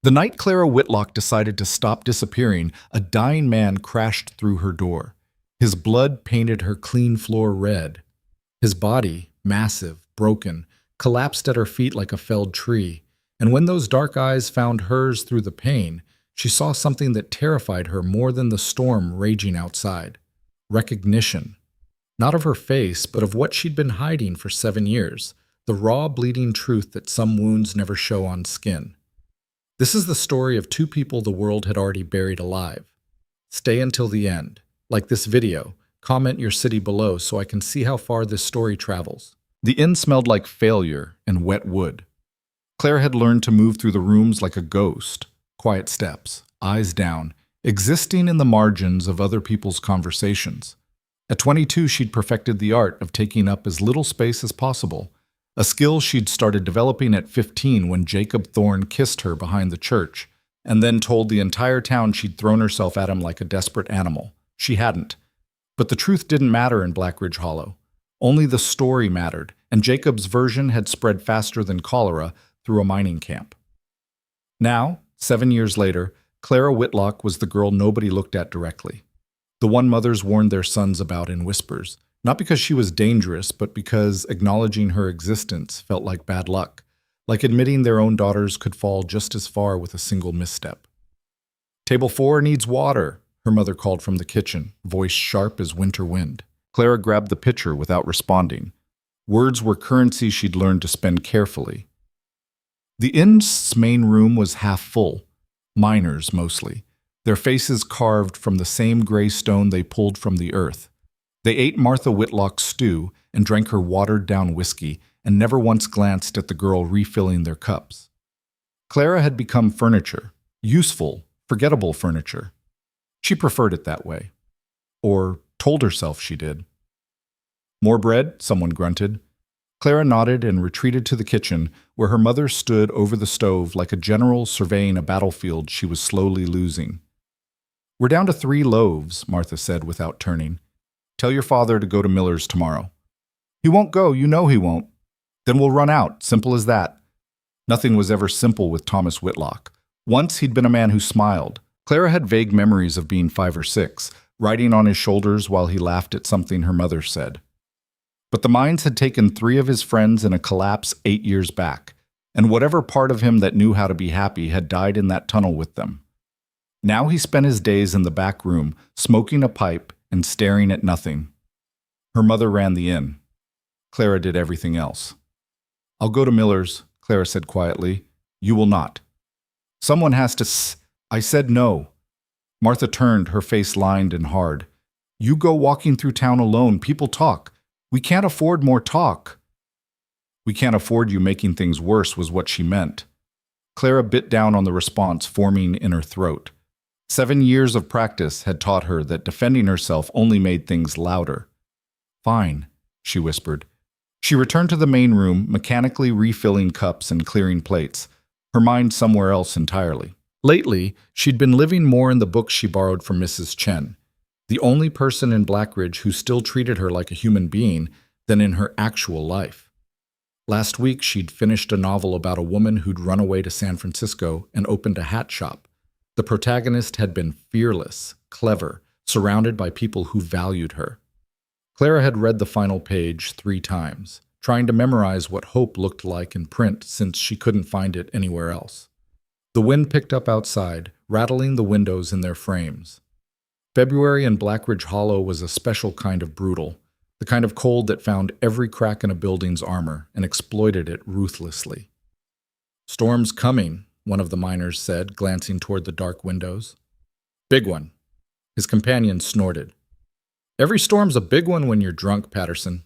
The night Clara Whitlock decided to stop disappearing, a dying man crashed through her door. His blood painted her clean floor red. His body, massive, broken, collapsed at her feet like a felled tree, and when those dark eyes found hers through the pain, she saw something that terrified her more than the storm raging outside. Recognition. Not of her face, but of what she'd been hiding for 7 years, the raw, bleeding truth that some wounds never show on skin. This is the story of two people the world had already buried alive. Stay until the end. Like this video, comment your city below so I can see how far this story travels. The inn smelled like failure and wet wood. Claire had learned to move through the rooms like a ghost, quiet steps, eyes down, existing in the margins of other people's conversations. At 22, she'd perfected the art of taking up as little space as possible, a skill she'd started developing at 15 when Jacob Thorne kissed her behind the church, and then told the entire town she'd thrown herself at him like a desperate animal. She hadn't. But the truth didn't matter in Blackridge Hollow. Only the story mattered, and Jacob's version had spread faster than cholera through a mining camp. Now, 7 years later, Clara Whitlock was the girl nobody looked at directly. The one mothers warned their sons about in whispers, not because she was dangerous, but because acknowledging her existence felt like bad luck, like admitting their own daughters could fall just as far with a single misstep. "Table 4 needs water," her mother called from the kitchen, voice sharp as winter wind. Clara grabbed the pitcher without responding. Words were currency she'd learned to spend carefully. The inn's main room was half full, miners mostly, their faces carved from the same gray stone they pulled from the earth. They ate Martha Whitlock's stew and drank her watered-down whiskey and never once glanced at the girl refilling their cups. Clara had become furniture, useful, forgettable furniture. She preferred it that way. Or told herself she did. "More bread?" someone grunted. Clara nodded and retreated to the kitchen, where her mother stood over the stove like a general surveying a battlefield she was slowly losing. "We're down to 3 loaves," Martha said without turning. "Tell your father to go to Miller's tomorrow." "He won't go, you know he won't." "Then we'll run out, simple as that." Nothing was ever simple with Thomas Whitlock. Once he'd been a man who smiled. Clara had vague memories of being 5 or 6, riding on his shoulders while he laughed at something her mother said. But the mines had taken 3 of his friends in a collapse 8 years back, and whatever part of him that knew how to be happy had died in that tunnel with them. Now he spent his days in the back room, smoking a pipe and staring at nothing. Her mother ran the inn. Clara did everything else. "I'll go to Miller's," Clara said quietly. "You will not." "Someone has to I said no." Martha turned, her face lined and hard. "You go walking through town alone. People talk. We can't afford more talk." "We can't afford you making things worse," was what she meant. Clara bit down on the response forming in her throat. 7 years of practice had taught her that defending herself only made things louder. "Fine," she whispered. She returned to the main room, mechanically refilling cups and clearing plates, her mind somewhere else entirely. Lately, she'd been living more in the books she borrowed from Mrs. Chen, the only person in Blackridge who still treated her like a human being than in her actual life. Last week, she'd finished a novel about a woman who'd run away to San Francisco and opened a hat shop. The protagonist had been fearless, clever, surrounded by people who valued her. Clara had read the final page 3 times, trying to memorize what hope looked like in print since she couldn't find it anywhere else. The wind picked up outside, rattling the windows in their frames. February in Blackridge Hollow was a special kind of brutal, the kind of cold that found every crack in a building's armor and exploited it ruthlessly. "Storm's coming," one of the miners said, glancing toward the dark windows. "Big one." His companion snorted. "Every storm's a big one when you're drunk, Patterson."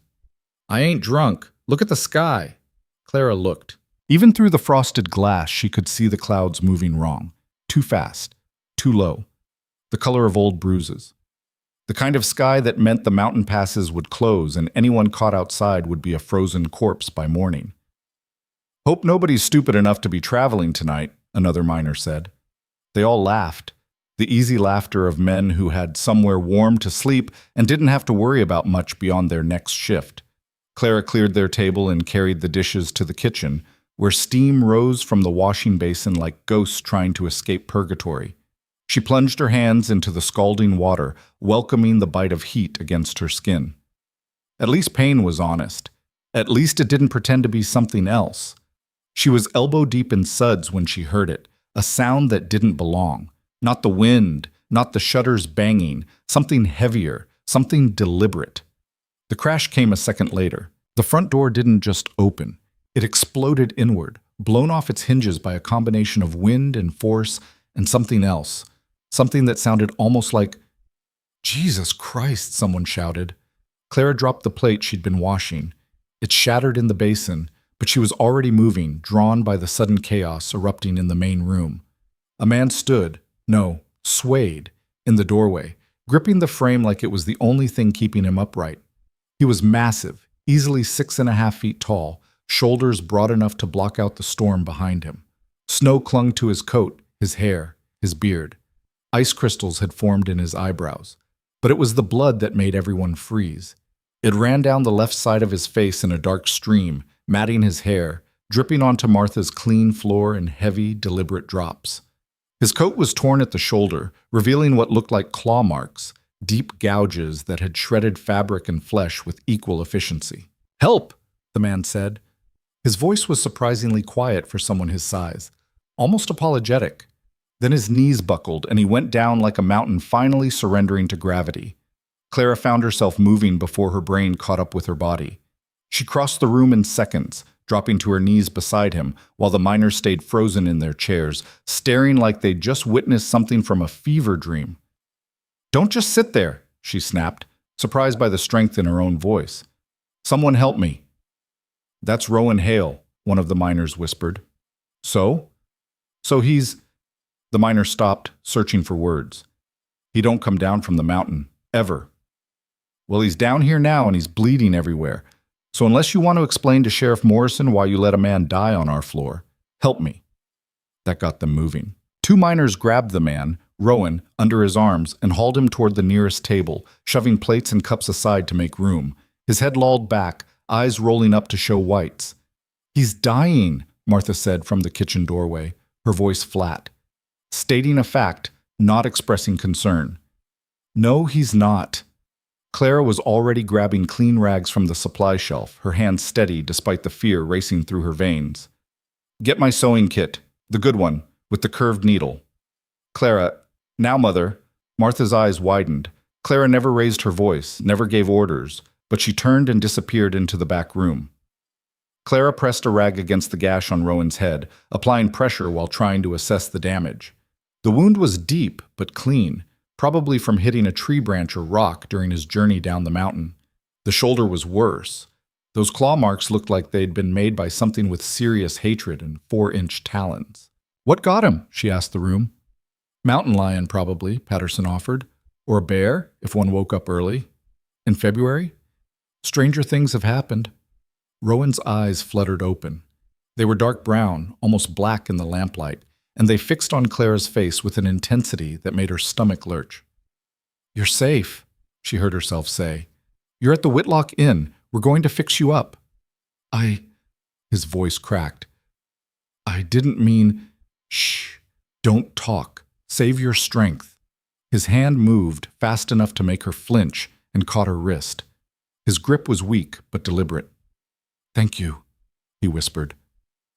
"I ain't drunk. Look at the sky." Clara looked. Even through the frosted glass, she could see the clouds moving wrong. Too fast. Too low. The color of old bruises. The kind of sky that meant the mountain passes would close and anyone caught outside would be a frozen corpse by morning. "Hope nobody's stupid enough to be traveling tonight," another miner said. They all laughed, the easy laughter of men who had somewhere warm to sleep and didn't have to worry about much beyond their next shift. Clara cleared their table and carried the dishes to the kitchen, where steam rose from the washing basin like ghosts trying to escape purgatory. She plunged her hands into the scalding water, welcoming the bite of heat against her skin. At least pain was honest. At least it didn't pretend to be something else. She was elbow deep in suds when she heard it, a sound that didn't belong. Not the wind, not the shutters banging, something heavier, something deliberate. The crash came a second later. The front door didn't just open. It exploded inward, blown off its hinges by a combination of wind and force and something else. Something that sounded almost like, "Jesus Christ," someone shouted. Clara dropped the plate she'd been washing. It shattered in the basin, but she was already moving, drawn by the sudden chaos erupting in the main room. A man stood, swayed, in the doorway, gripping the frame like it was the only thing keeping him upright. He was massive, easily 6.5 feet tall, shoulders broad enough to block out the storm behind him. Snow clung to his coat, his hair, his beard. Ice crystals had formed in his eyebrows. But it was the blood that made everyone freeze. It ran down the left side of his face in a dark stream, matting his hair, dripping onto Martha's clean floor in heavy, deliberate drops. His coat was torn at the shoulder, revealing what looked like claw marks, deep gouges that had shredded fabric and flesh with equal efficiency. "Help!" the man said. His voice was surprisingly quiet for someone his size, almost apologetic. Then his knees buckled and he went down like a mountain, finally surrendering to gravity. Clara found herself moving before her brain caught up with her body. She crossed the room in seconds, dropping to her knees beside him, while the miners stayed frozen in their chairs, staring like they'd just witnessed something from a fever dream. "Don't just sit there," she snapped, surprised by the strength in her own voice. "Someone help me." "That's Rowan Hale," one of the miners whispered. "So? So he's—" The miner stopped, searching for words. "He don't come down from the mountain, ever." "Well, he's down here now and he's bleeding everywhere. So unless you want to explain to Sheriff Morrison why you let a man die on our floor, help me." That got them moving. 2 miners grabbed the man, Rowan, under his arms and hauled him toward the nearest table, shoving plates and cups aside to make room. His head lolled back, eyes rolling up to show whites. "He's dying," Martha said from the kitchen doorway, her voice flat. Stating a fact, not expressing concern. "No, he's not." Clara was already grabbing clean rags from the supply shelf, her hands steady despite the fear racing through her veins. "Get my sewing kit, the good one, with the curved needle." "Clara, now, Mother." Martha's eyes widened. Clara never raised her voice, never gave orders, but she turned and disappeared into the back room. Clara pressed a rag against the gash on Rowan's head, applying pressure while trying to assess the damage. The wound was deep but clean, probably from hitting a tree branch or rock during his journey down the mountain. The shoulder was worse. Those claw marks looked like they'd been made by something with serious hatred and 4-inch talons. "What got him?" she asked the room. "Mountain lion, probably," Patterson offered. "Or a bear, if one woke up early. In February? Stranger things have happened." Rowan's eyes fluttered open. They were dark brown, almost black in the lamplight, and they fixed on Clara's face with an intensity that made her stomach lurch. "You're safe," she heard herself say. "You're at the Whitlock Inn. We're going to fix you up." His voice cracked. "I didn't mean—" "Shh, don't talk. Save your strength." His hand moved fast enough to make her flinch and caught her wrist. His grip was weak but deliberate. "Thank you," he whispered.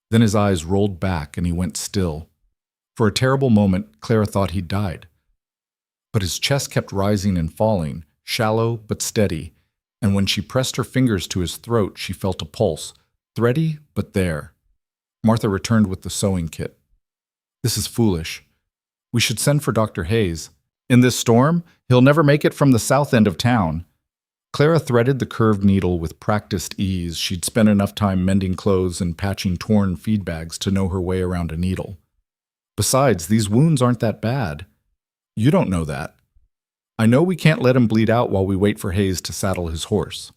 Then his eyes rolled back and he went still. For a terrible moment, Clara thought he'd died. But his chest kept rising and falling, shallow but steady, and when she pressed her fingers to his throat, she felt a pulse, thready but there. Martha returned with the sewing kit. "This is foolish. We should send for Dr. Hayes. In this storm, he'll never make it from the south end of town." Clara threaded the curved needle with practiced ease. She'd spent enough time mending clothes and patching torn feed bags to know her way around a needle. "Besides, these wounds aren't that bad." "You don't know that." "I know we can't let him bleed out while we wait for Hayes to saddle his horse."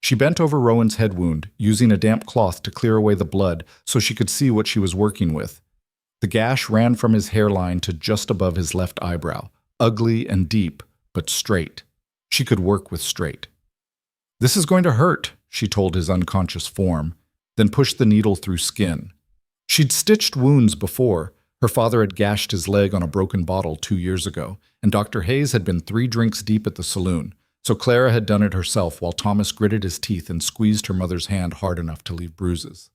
She bent over Rowan's head wound, using a damp cloth to clear away the blood so she could see what she was working with. The gash ran from his hairline to just above his left eyebrow, ugly and deep, but straight. She could work with straight. "This is going to hurt," she told his unconscious form, then pushed the needle through skin. She'd stitched wounds before. Her father had gashed his leg on a broken bottle 2 years ago, and Dr. Hayes had been 3 drinks deep at the saloon, so Clara had done it herself while Thomas gritted his teeth and squeezed her mother's hand hard enough to leave bruises.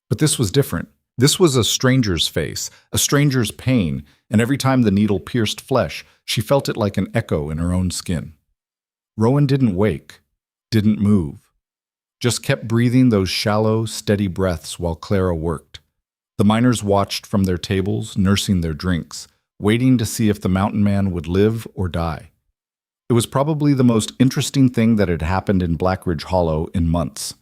But this was different. This was a stranger's face, a stranger's pain, and every time the needle pierced flesh, she felt it like an echo in her own skin. Rowan didn't wake, didn't move, just kept breathing those shallow, steady breaths while Clara worked. The miners watched from their tables, nursing their drinks, waiting to see if the mountain man would live or die. It was probably the most interesting thing that had happened in Blackridge Hollow in months.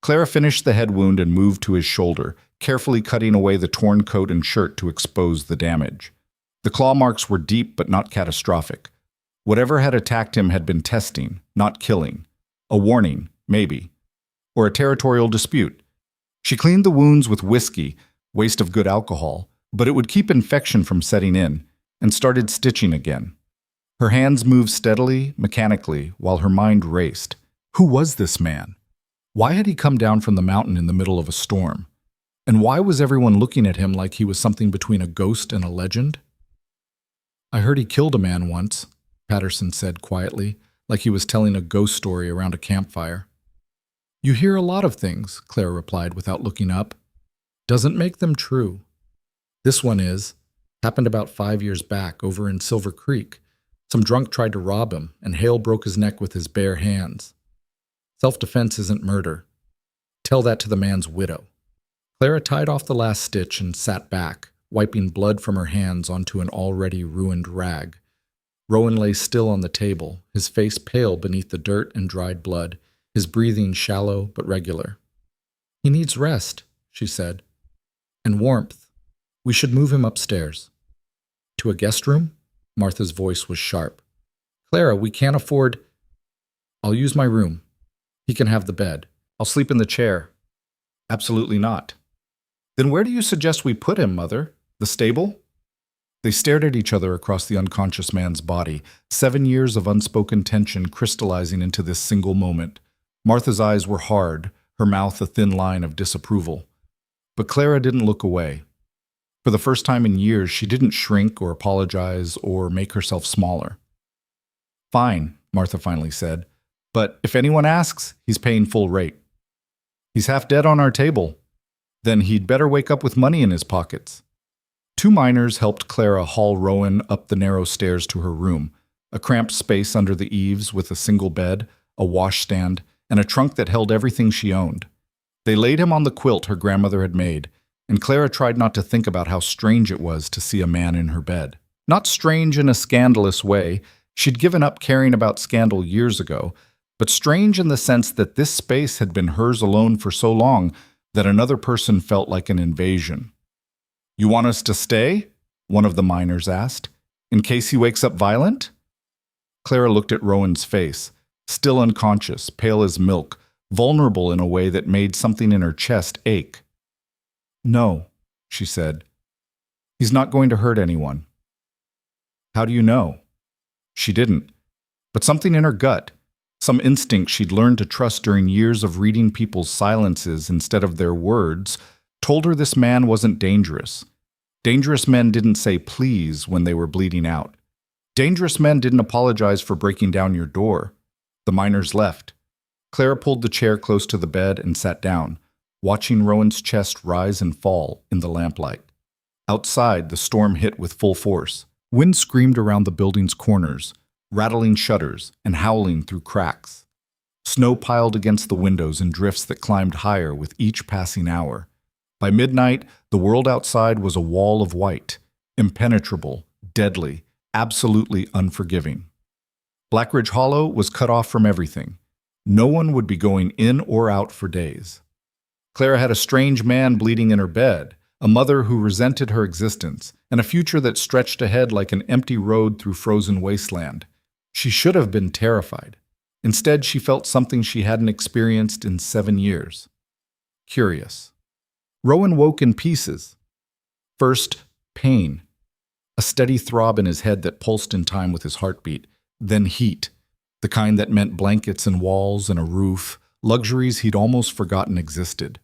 Clara finished the head wound and moved to his shoulder, carefully cutting away the torn coat and shirt to expose the damage. The claw marks were deep but not catastrophic. Whatever had attacked him had been testing, not killing. A warning, maybe. Or a territorial dispute. She cleaned the wounds with whiskey, waste of good alcohol, but it would keep infection from setting in, and started stitching again. Her hands moved steadily, mechanically, while her mind raced. Who was this man? Why had he come down from the mountain in the middle of a storm? And why was everyone looking at him like he was something between a ghost and a legend? "I heard he killed a man once," Patterson said quietly, like he was telling a ghost story around a campfire. "You hear a lot of things," Clara replied without looking up. "Doesn't make them true. This one is. Happened about 5 years back over in Silver Creek. Some drunk tried to rob him, and Hale broke his neck with his bare hands. Self-defense isn't murder. Tell that to the man's widow." Clara tied off the last stitch and sat back, wiping blood from her hands onto an already ruined rag. Rowan lay still on the table, his face pale beneath the dirt and dried blood, his breathing shallow but regular. "He needs rest," she said. "And warmth. We should move him upstairs." "To a guest room?" Martha's voice was sharp. "Clara, we can't afford—" "I'll use my room. He can have the bed. I'll sleep in the chair." "Absolutely not." "Then where do you suggest we put him, Mother? The stable?" They stared at each other across the unconscious man's body, 7 years of unspoken tension crystallizing into this single moment. Martha's eyes were hard, her mouth a thin line of disapproval. But Clara didn't look away. For the first time in years, she didn't shrink or apologize or make herself smaller. "Fine," Martha finally said. "But if anyone asks, he's paying full rate. He's half dead on our table. Then he'd better wake up with money in his pockets." 2 miners helped Clara haul Rowan up the narrow stairs to her room, a cramped space under the eaves with a single bed, a washstand, and a trunk that held everything she owned. They laid him on the quilt her grandmother had made, and Clara tried not to think about how strange it was to see a man in her bed. Not strange in a scandalous way. She'd given up caring about scandal years ago, but strange in the sense that this space had been hers alone for so long that another person felt like an invasion. "You want us to stay?" one of the miners asked. "In case he wakes up violent?" Clara looked at Rowan's face, still unconscious, pale as milk, vulnerable in a way that made something in her chest ache. "No," she said. "He's not going to hurt anyone." "How do you know?" She didn't. But something in her gut, some instinct she'd learned to trust during years of reading people's silences instead of their words, told her this man wasn't dangerous. Dangerous men didn't say please when they were bleeding out. Dangerous men didn't apologize for breaking down your door. The miners left. Clara pulled the chair close to the bed and sat down, watching Rowan's chest rise and fall in the lamplight. Outside, the storm hit with full force. Wind screamed around the building's corners, rattling shutters and howling through cracks. Snow piled against the windows in drifts that climbed higher with each passing hour. By midnight, the world outside was a wall of white, impenetrable, deadly, absolutely unforgiving. Blackridge Hollow was cut off from everything. No one would be going in or out for days. Clara had a strange man bleeding in her bed, a mother who resented her existence, and a future that stretched ahead like an empty road through frozen wasteland. She should have been terrified. Instead, she felt something she hadn't experienced in 7 years. Curious. Rowan woke in pieces. First, pain. A steady throb in his head that pulsed in time with his heartbeat. Then heat, the kind that meant blankets and walls and a roof, luxuries he'd almost forgotten existed.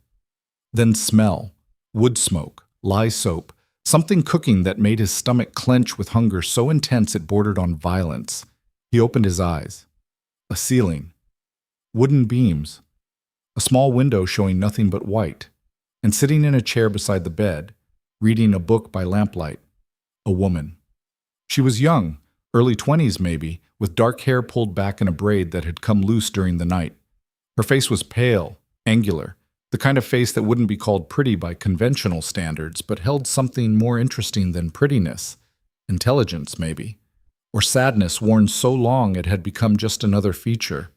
Then smell, Wood smoke, lye soap, something cooking that made his stomach clench with hunger so intense it bordered on violence. He opened his eyes. A ceiling. Wooden beams. A small window showing nothing but white. And sitting in a chair beside the bed, reading a book by lamplight, a woman. She was young, early 20s maybe, with dark hair pulled back in a braid that had come loose during the night. Her face was pale, angular, the kind of face that wouldn't be called pretty by conventional standards, but held something more interesting than prettiness. Intelligence, maybe. Or sadness worn so long it had become just another feature.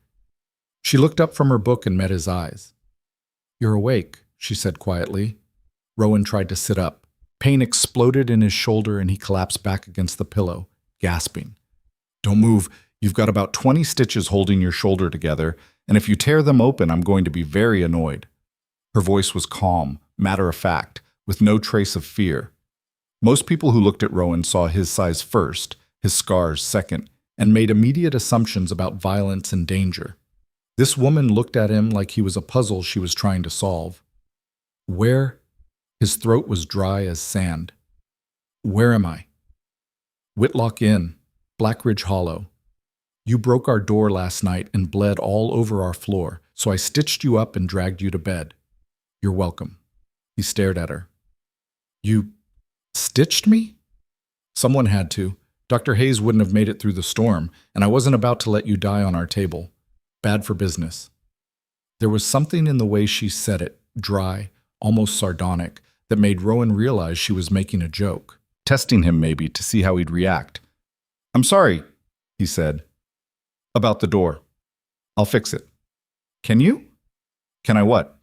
She looked up from her book and met his eyes. "You're awake," she said quietly. Rowan tried to sit up. Pain exploded in his shoulder and he collapsed back against the pillow, gasping. "Don't move. You've got about 20 stitches holding your shoulder together, and if you tear them open, I'm going to be very annoyed." Her voice was calm, matter-of-fact, with no trace of fear. Most people who looked at Rowan saw his size first, his scars second, and made immediate assumptions about violence and danger. This woman looked at him like he was a puzzle she was trying to solve. "Where?" His throat was dry as sand. "Where am I?" "Whitlock Inn, Blackridge Hollow. You broke our door last night and bled all over our floor, so I stitched you up and dragged you to bed. You're welcome." He stared at her. "You stitched me?" "Someone had to. Dr. Hayes wouldn't have made it through the storm, and I wasn't about to let you die on our table. Bad for business." There was something in the way she said it, dry, almost sardonic, that made Rowan realize she was making a joke, testing him maybe to see how he'd react. "I'm sorry," he said. "About the door. I'll fix it." "Can you?" "Can I what?"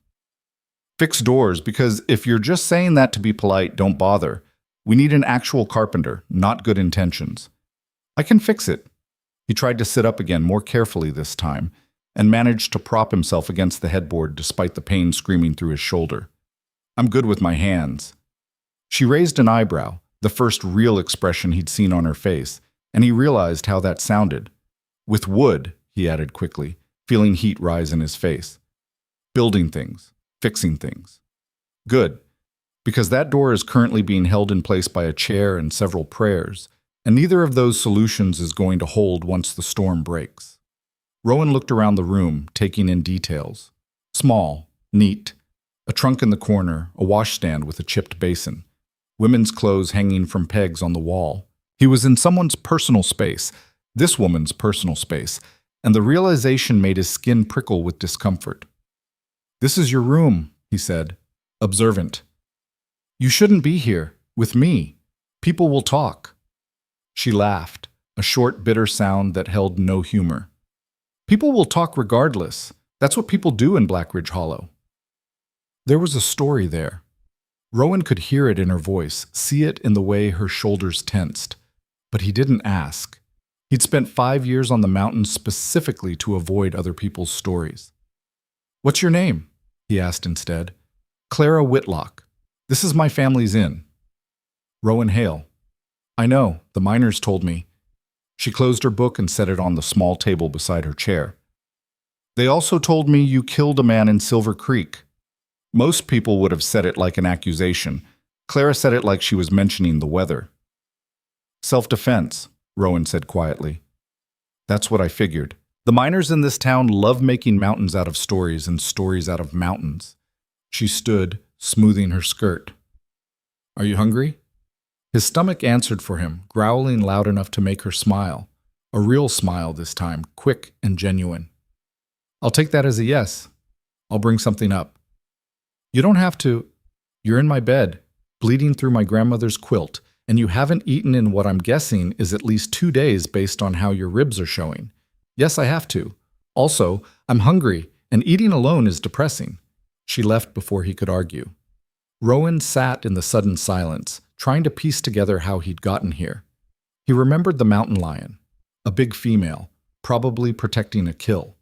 "Fix doors, because if you're just saying that to be polite, don't bother. We need an actual carpenter, not good intentions." "I can fix it." He tried to sit up again more carefully this time, and managed to prop himself against the headboard despite the pain screaming through his shoulder. "I'm good with my hands." She raised an eyebrow, the first real expression he'd seen on her face, and he realized how that sounded. "With wood," he added quickly, feeling heat rise in his face. "Building things, fixing things." "Good, because that door is currently being held in place by a chair and several prayers, and neither of those solutions is going to hold once the storm breaks." Rowan looked around the room, taking in details. Small, neat. A trunk in the corner, a washstand with a chipped basin. Women's clothes hanging from pegs on the wall. He was in someone's personal space, this woman's personal space, and the realization made his skin prickle with discomfort. "This is your room," he said, observant. "You shouldn't be here, with me. People will talk." She laughed, a short, bitter sound that held no humor. "People will talk regardless. That's what people do in Blackridge Hollow." There was a story there. Rowan could hear it in her voice, see it in the way her shoulders tensed. But he didn't ask. He'd spent 5 years on the mountain specifically to avoid other people's stories. "What's your name?" he asked instead. "Clara Whitlock. This is my family's inn." "Rowan Hale." "I know, the miners told me." She closed her book and set it on the small table beside her chair. "They also told me you killed a man in Silver Creek." Most people would have said it like an accusation. Clara said it like she was mentioning the weather. "Self-defense," Rowan said quietly. "That's what I figured. The miners in this town love making mountains out of stories and stories out of mountains." She stood, smoothing her skirt. "Are you hungry?" His stomach answered for him, growling loud enough to make her smile. A real smile this time, quick and genuine. "I'll take that as a yes. I'll bring something up." "You don't have to. You're in my bed, bleeding through my grandmother's quilt, and you haven't eaten in what I'm guessing is at least 2 days based on how your ribs are showing. Yes, I have to. Also, I'm hungry, and eating alone is depressing." She left before he could argue. Rowan sat in the sudden silence, trying to piece together how he'd gotten here. He remembered the mountain lion, a big female, probably protecting a kill.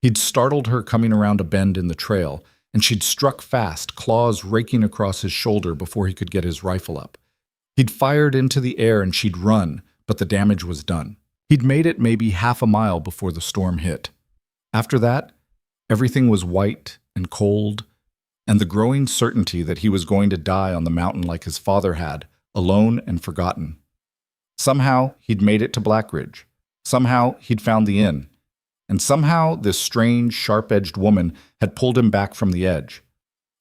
He'd startled her coming around a bend in the trail, and she'd struck fast, claws raking across his shoulder before he could get his rifle up. He'd fired into the air and she'd run, but the damage was done. He'd made it maybe half a mile before the storm hit. After that, everything was white and cold, and the growing certainty that he was going to die on the mountain like his father had, alone and forgotten. Somehow, he'd made it to Blackridge. Somehow, he'd found the inn. And somehow, this strange, sharp-edged woman had pulled him back from the edge.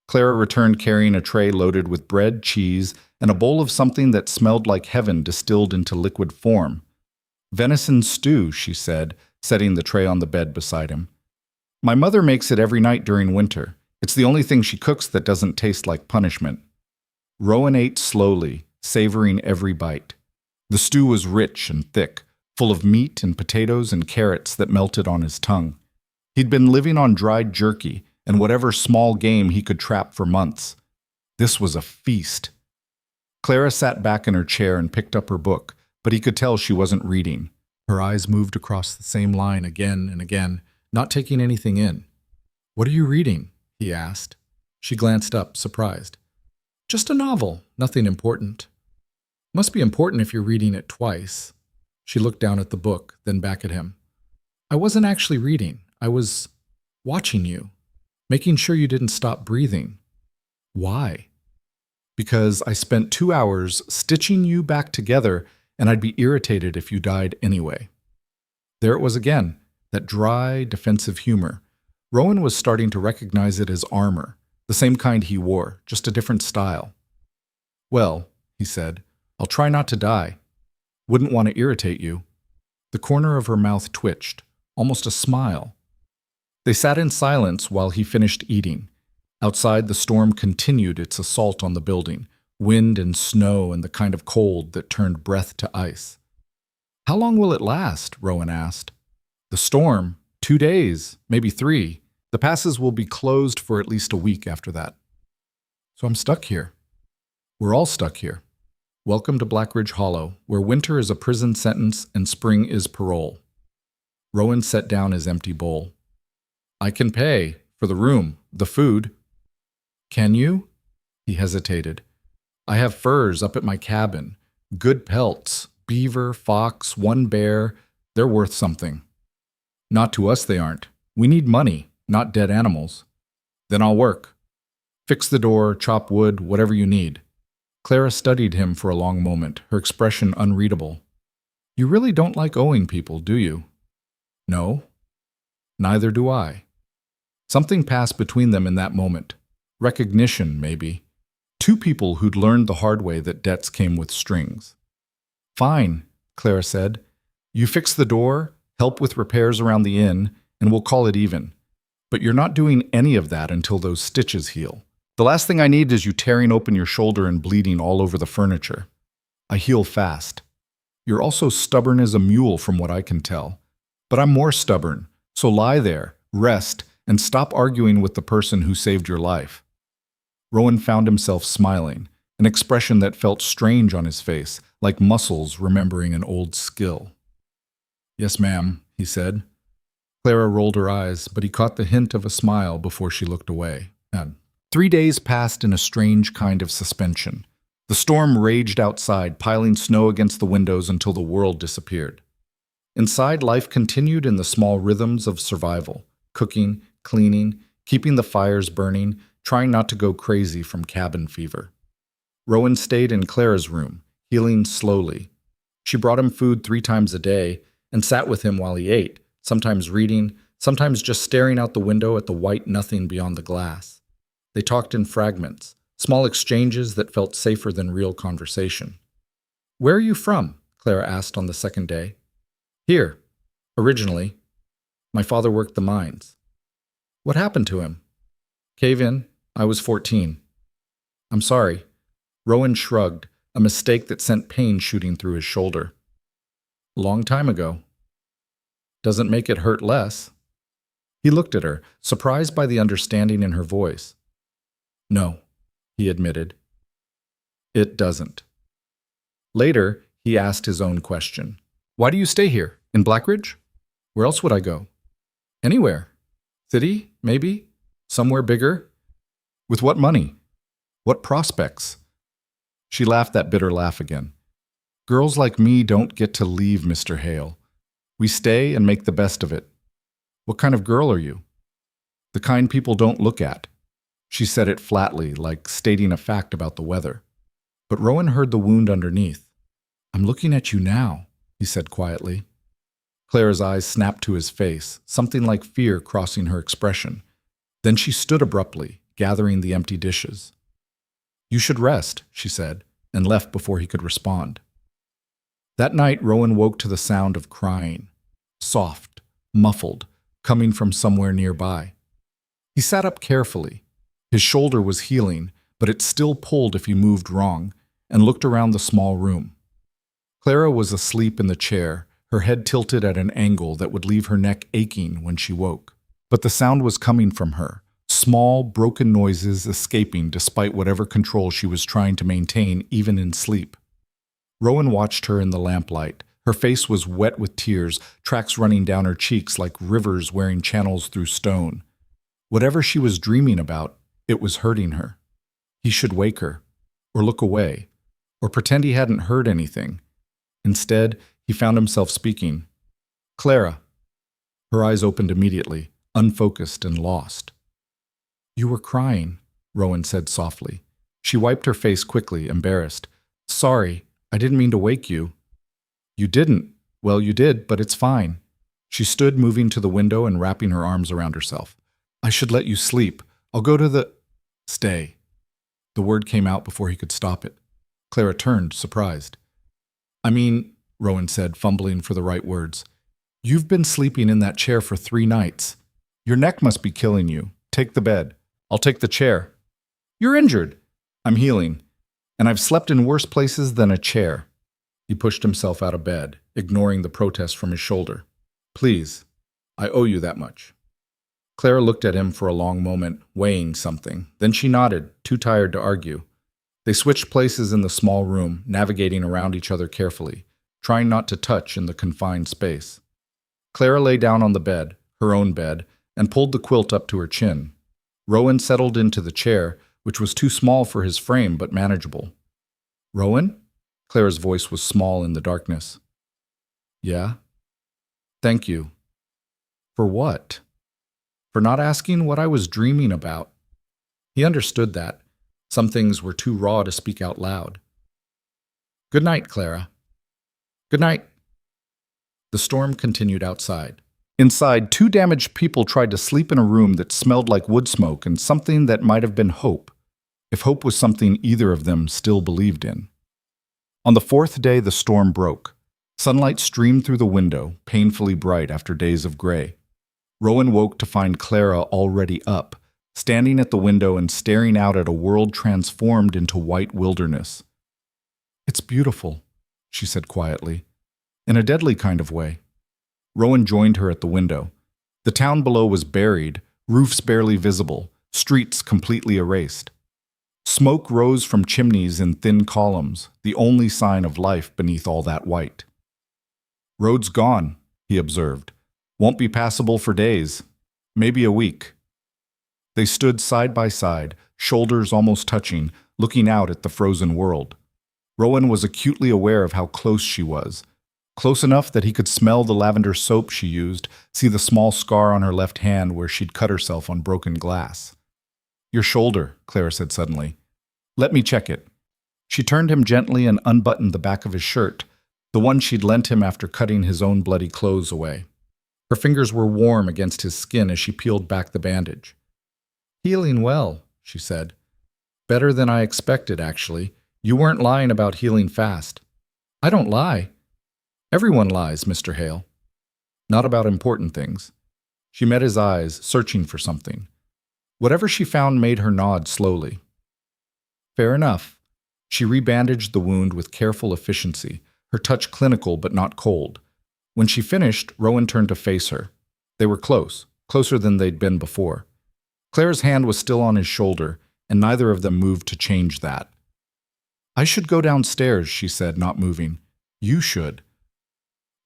Clara returned carrying a tray loaded with bread, cheese, and a bowl of something that smelled like heaven distilled into liquid form. "Venison stew," she said, setting the tray on the bed beside him. "My mother makes it every night during winter. It's the only thing she cooks that doesn't taste like punishment." Rowan ate slowly, savoring every bite. The stew was rich and thick, full of meat and potatoes and carrots that melted on his tongue. He'd been living on dried jerky and whatever small game he could trap for months. This was a feast. Clara sat back in her chair and picked up her book, but he could tell she wasn't reading. Her eyes moved across the same line again and again, not taking anything in. "What are you reading?" he asked. She glanced up, surprised. "Just a novel, nothing important." "Must be important if you're reading it twice." She looked down at the book, then back at him. "I wasn't actually reading. I was watching you, making sure you didn't stop breathing." "Why?" "Because I spent 2 hours stitching you back together, and I'd be irritated if you died anyway." There it was again, that dry, defensive humor. Rowan was starting to recognize it as armor, the same kind he wore, just a different style. "Well," he said, "I'll try not to die. Wouldn't want to irritate you." The corner of her mouth twitched, almost a smile. They sat in silence while he finished eating. Outside, the storm continued its assault on the building, wind and snow and the kind of cold that turned breath to ice. "How long will it last?" Rowan asked. "The storm? 2 days, maybe 3. The passes will be closed for at least a week after that." "So I'm stuck here." "We're all stuck here. Welcome to Blackridge Hollow, where winter is a prison sentence and spring is parole." Rowan set down his empty bowl. "I can pay for the room, the food." "Can you?" He hesitated. "I have furs up at my cabin. Good pelts, beaver, fox, 1 bear. They're worth something." "Not to us they aren't. We need money, not dead animals." "Then I'll work. Fix the door, chop wood, whatever you need." Clara studied him for a long moment, her expression unreadable. "You really don't like owing people, do you?" "No." "Neither do I." Something passed between them in that moment. Recognition, maybe. 2 people who'd learned the hard way that debts came with strings. "Fine," Clara said. "You fix the door, help with repairs around the inn, and we'll call it even. But you're not doing any of that until those stitches heal. The last thing I need is you tearing open your shoulder and bleeding all over the furniture. I heal fast. You're also stubborn as a mule from what I can tell. But I'm more stubborn, so lie there, rest, and stop arguing with the person who saved your life." Rowan found himself smiling, an expression that felt strange on his face, like muscles remembering an old skill. "Yes, ma'am," he said. Clara rolled her eyes, but he caught the hint of a smile before she looked away. 3 days passed in a strange kind of suspension. The storm raged outside, piling snow against the windows until the world disappeared. Inside, life continued in the small rhythms of survival, cooking, cleaning, keeping the fires burning, trying not to go crazy from cabin fever. Rowan stayed in Clara's room, healing slowly. She brought him food 3 times a day and sat with him while he ate, sometimes reading, sometimes just staring out the window at the white nothing beyond the glass. They talked in fragments, small exchanges that felt safer than real conversation. "Where are you from?" Clara asked on the second day. "Here. Originally. My father worked the mines." "What happened to him?" "Cave-in. I was 14. "I'm sorry." Rowan shrugged, a mistake that sent pain shooting through his shoulder. "A long time ago." "Doesn't make it hurt less." He looked at her, surprised by the understanding in her voice. "No," he admitted. "It doesn't." Later, he asked his own question. "Why do you stay here? In Blackridge? Where else would I go?" "Anywhere. City, maybe? Somewhere bigger? With what money? What prospects?" She laughed that bitter laugh again. "Girls like me don't get to leave, Mr. Hale. We stay and make the best of it." "What kind of girl are you?" "The kind people don't look at." She said it flatly, like stating a fact about the weather. But Rowan heard the wound underneath. "I'm looking at you now," he said quietly. Clara's eyes snapped to his face, something like fear crossing her expression. Then she stood abruptly, gathering the empty dishes. "You should rest," she said, and left before he could respond. That night, Rowan woke to the sound of crying, soft, muffled, coming from somewhere nearby. He sat up carefully. His shoulder was healing, but it still pulled if he moved wrong, and looked around the small room. Clara was asleep in the chair, her head tilted at an angle that would leave her neck aching when she woke. But the sound was coming from her, small, broken noises escaping despite whatever control she was trying to maintain even in sleep. Rowan watched her in the lamplight. Her face was wet with tears, tracks running down her cheeks like rivers wearing channels through stone. Whatever she was dreaming about, it was hurting her. He should wake her, or look away, or pretend he hadn't heard anything. Instead, he found himself speaking. "Clara." Her eyes opened immediately, unfocused and lost. "You were crying," Rowan said softly. She wiped her face quickly, embarrassed. "Sorry, I didn't mean to wake you." "You didn't. Well, you did, but it's fine." She stood, moving to the window and wrapping her arms around herself. "I should let you sleep. I'll go to the—" "Stay." The word came out before he could stop it. Clara turned, surprised. "I mean," Rowan said, fumbling for the right words, "you've been sleeping in that chair for 3 nights. Your neck must be killing you. Take the bed. I'll take the chair." "You're injured." "I'm healing. And I've slept in worse places than a chair." He pushed himself out of bed, ignoring the protest from his shoulder. "Please, I owe you that much." Clara looked at him for a long moment, weighing something. Then she nodded, too tired to argue. They switched places in the small room, navigating around each other carefully, trying not to touch in the confined space. Clara lay down on the bed, her own bed, and pulled the quilt up to her chin. Rowan settled into the chair, which was too small for his frame but manageable. "Rowan?" Clara's voice was small in the darkness. "Yeah?" "Thank you." "For what?" "For not asking what I was dreaming about." He understood that. Some things were too raw to speak out loud. "Good night, Clara." "Good night." The storm continued outside. Inside, 2 damaged people tried to sleep in a room that smelled like wood smoke and something that might have been hope, if hope was something either of them still believed in. On the 4th day, the storm broke. Sunlight streamed through the window, painfully bright after days of gray. Rowan woke to find Clara already up, standing at the window and staring out at a world transformed into white wilderness. "It's beautiful," she said quietly, in a deadly kind of way. Rowan joined her at the window. The town below was buried, roofs barely visible, streets completely erased. Smoke rose from chimneys in thin columns, the only sign of life beneath all that white. "Road's gone," he observed. "Won't be passable for days, maybe a week." They stood side by side, shoulders almost touching, looking out at the frozen world. Rowan was acutely aware of how close she was. Close enough that he could smell the lavender soap she used, see the small scar on her left hand where she'd cut herself on broken glass. "Your shoulder," Clara said suddenly. "Let me check it." She turned him gently and unbuttoned the back of his shirt, the one she'd lent him after cutting his own bloody clothes away. Her fingers were warm against his skin as she peeled back the bandage. "Healing well," she said. "Better than I expected, actually. You weren't lying about healing fast." "I don't lie." "Everyone lies, Mr. Hale." "Not about important things." She met his eyes, searching for something. Whatever she found made her nod slowly. "Fair enough." She rebandaged the wound with careful efficiency, her touch clinical but not cold. When she finished, Rowan turned to face her. They were close, closer than they'd been before. Clara's hand was still on his shoulder, and neither of them moved to change that. "I should go downstairs," she said, not moving. "You should.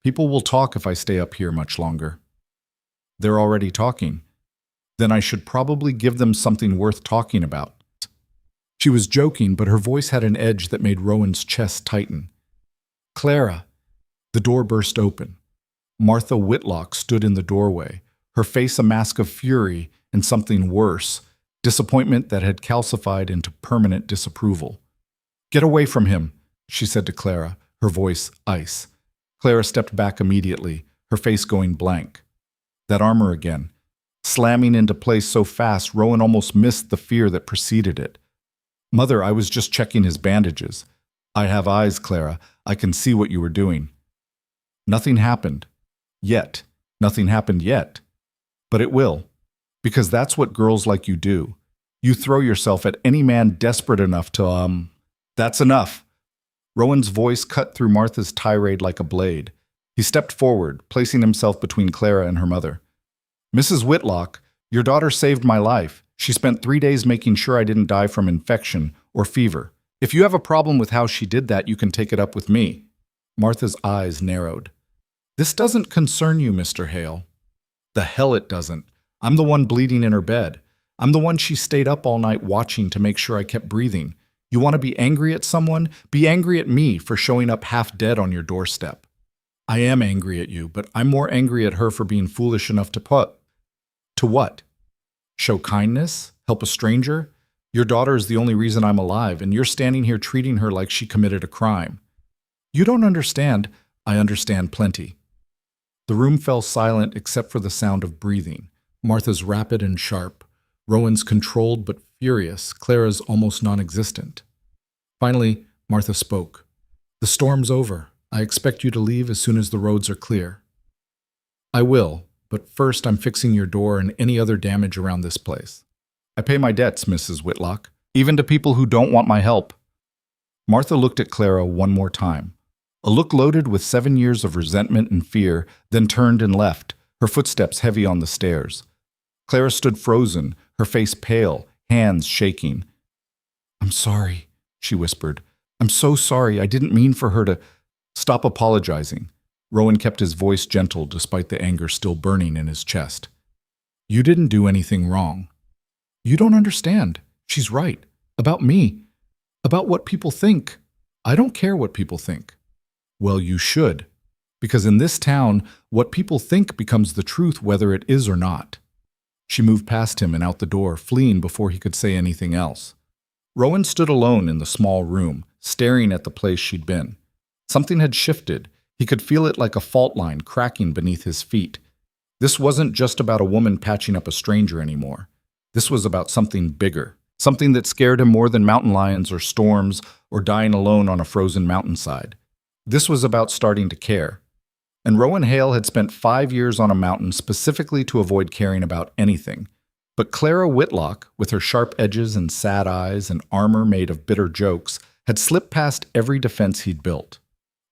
People will talk if I stay up here much longer." "They're already talking." "Then I should probably give them something worth talking about." She was joking, but her voice had an edge that made Rowan's chest tighten. "Clara." The door burst open. Martha Whitlock stood in the doorway, her face a mask of fury and something worse, disappointment that had calcified into permanent disapproval. "Get away from him," she said to Clara, her voice ice. Clara stepped back immediately, her face going blank. That armor again. Slamming into place so fast, Rowan almost missed the fear that preceded it. "Mother, I was just checking his bandages." "I have eyes, Clara. I can see what you were doing." Nothing happened. Yet. Nothing happened yet. But it will. Because that's what girls like you do. You throw yourself at any man desperate enough to, That's enough. Rowan's voice cut through Martha's tirade like a blade. He stepped forward, placing himself between Clara and her mother. "Mrs. Whitlock, your daughter saved my life. She spent 3 days making sure I didn't die from infection or fever. If you have a problem with how she did that, you can take it up with me." Martha's eyes narrowed. "This doesn't concern you, Mr. Hale." "The hell it doesn't. I'm the one bleeding in her bed. I'm the one she stayed up all night watching to make sure I kept breathing. You want to be angry at someone? Be angry at me for showing up half dead on your doorstep." "I am angry at you, but I'm more angry at her for being foolish enough to put." "To what? Show kindness? Help a stranger? Your daughter is the only reason I'm alive, and you're standing here treating her like she committed a crime." "You don't understand." "I understand plenty." The room fell silent except for the sound of breathing. Martha's rapid and sharp, Rowan's controlled but furious, Clara's almost non-existent. Finally, Martha spoke. "The storm's over. I expect you to leave as soon as the roads are clear." "I will, but first I'm fixing your door and any other damage around this place. I pay my debts, Mrs. Whitlock, even to people who don't want my help." Martha looked at Clara one more time. A look loaded with 7 years of resentment and fear, then turned and left, her footsteps heavy on the stairs. Clara stood frozen, her face pale, hands shaking. "I'm sorry," she whispered. "I'm so sorry. I didn't mean for her to—" "Stop apologizing." Rowan kept his voice gentle despite the anger still burning in his chest. "You didn't do anything wrong. You don't understand. She's right. About me. About what people think. I don't care what people think." "Well, you should. Because in this town, what people think becomes the truth whether it is or not." She moved past him and out the door, fleeing before he could say anything else. Rowan stood alone in the small room, staring at the place she'd been. Something had shifted. He could feel it like a fault line cracking beneath his feet. This wasn't just about a woman patching up a stranger anymore. This was about something bigger, something that scared him more than mountain lions or storms or dying alone on a frozen mountainside. This was about starting to care. And Rowan Hale had spent 5 years on a mountain specifically to avoid caring about anything. But Clara Whitlock, with her sharp edges and sad eyes and armor made of bitter jokes, had slipped past every defense he'd built.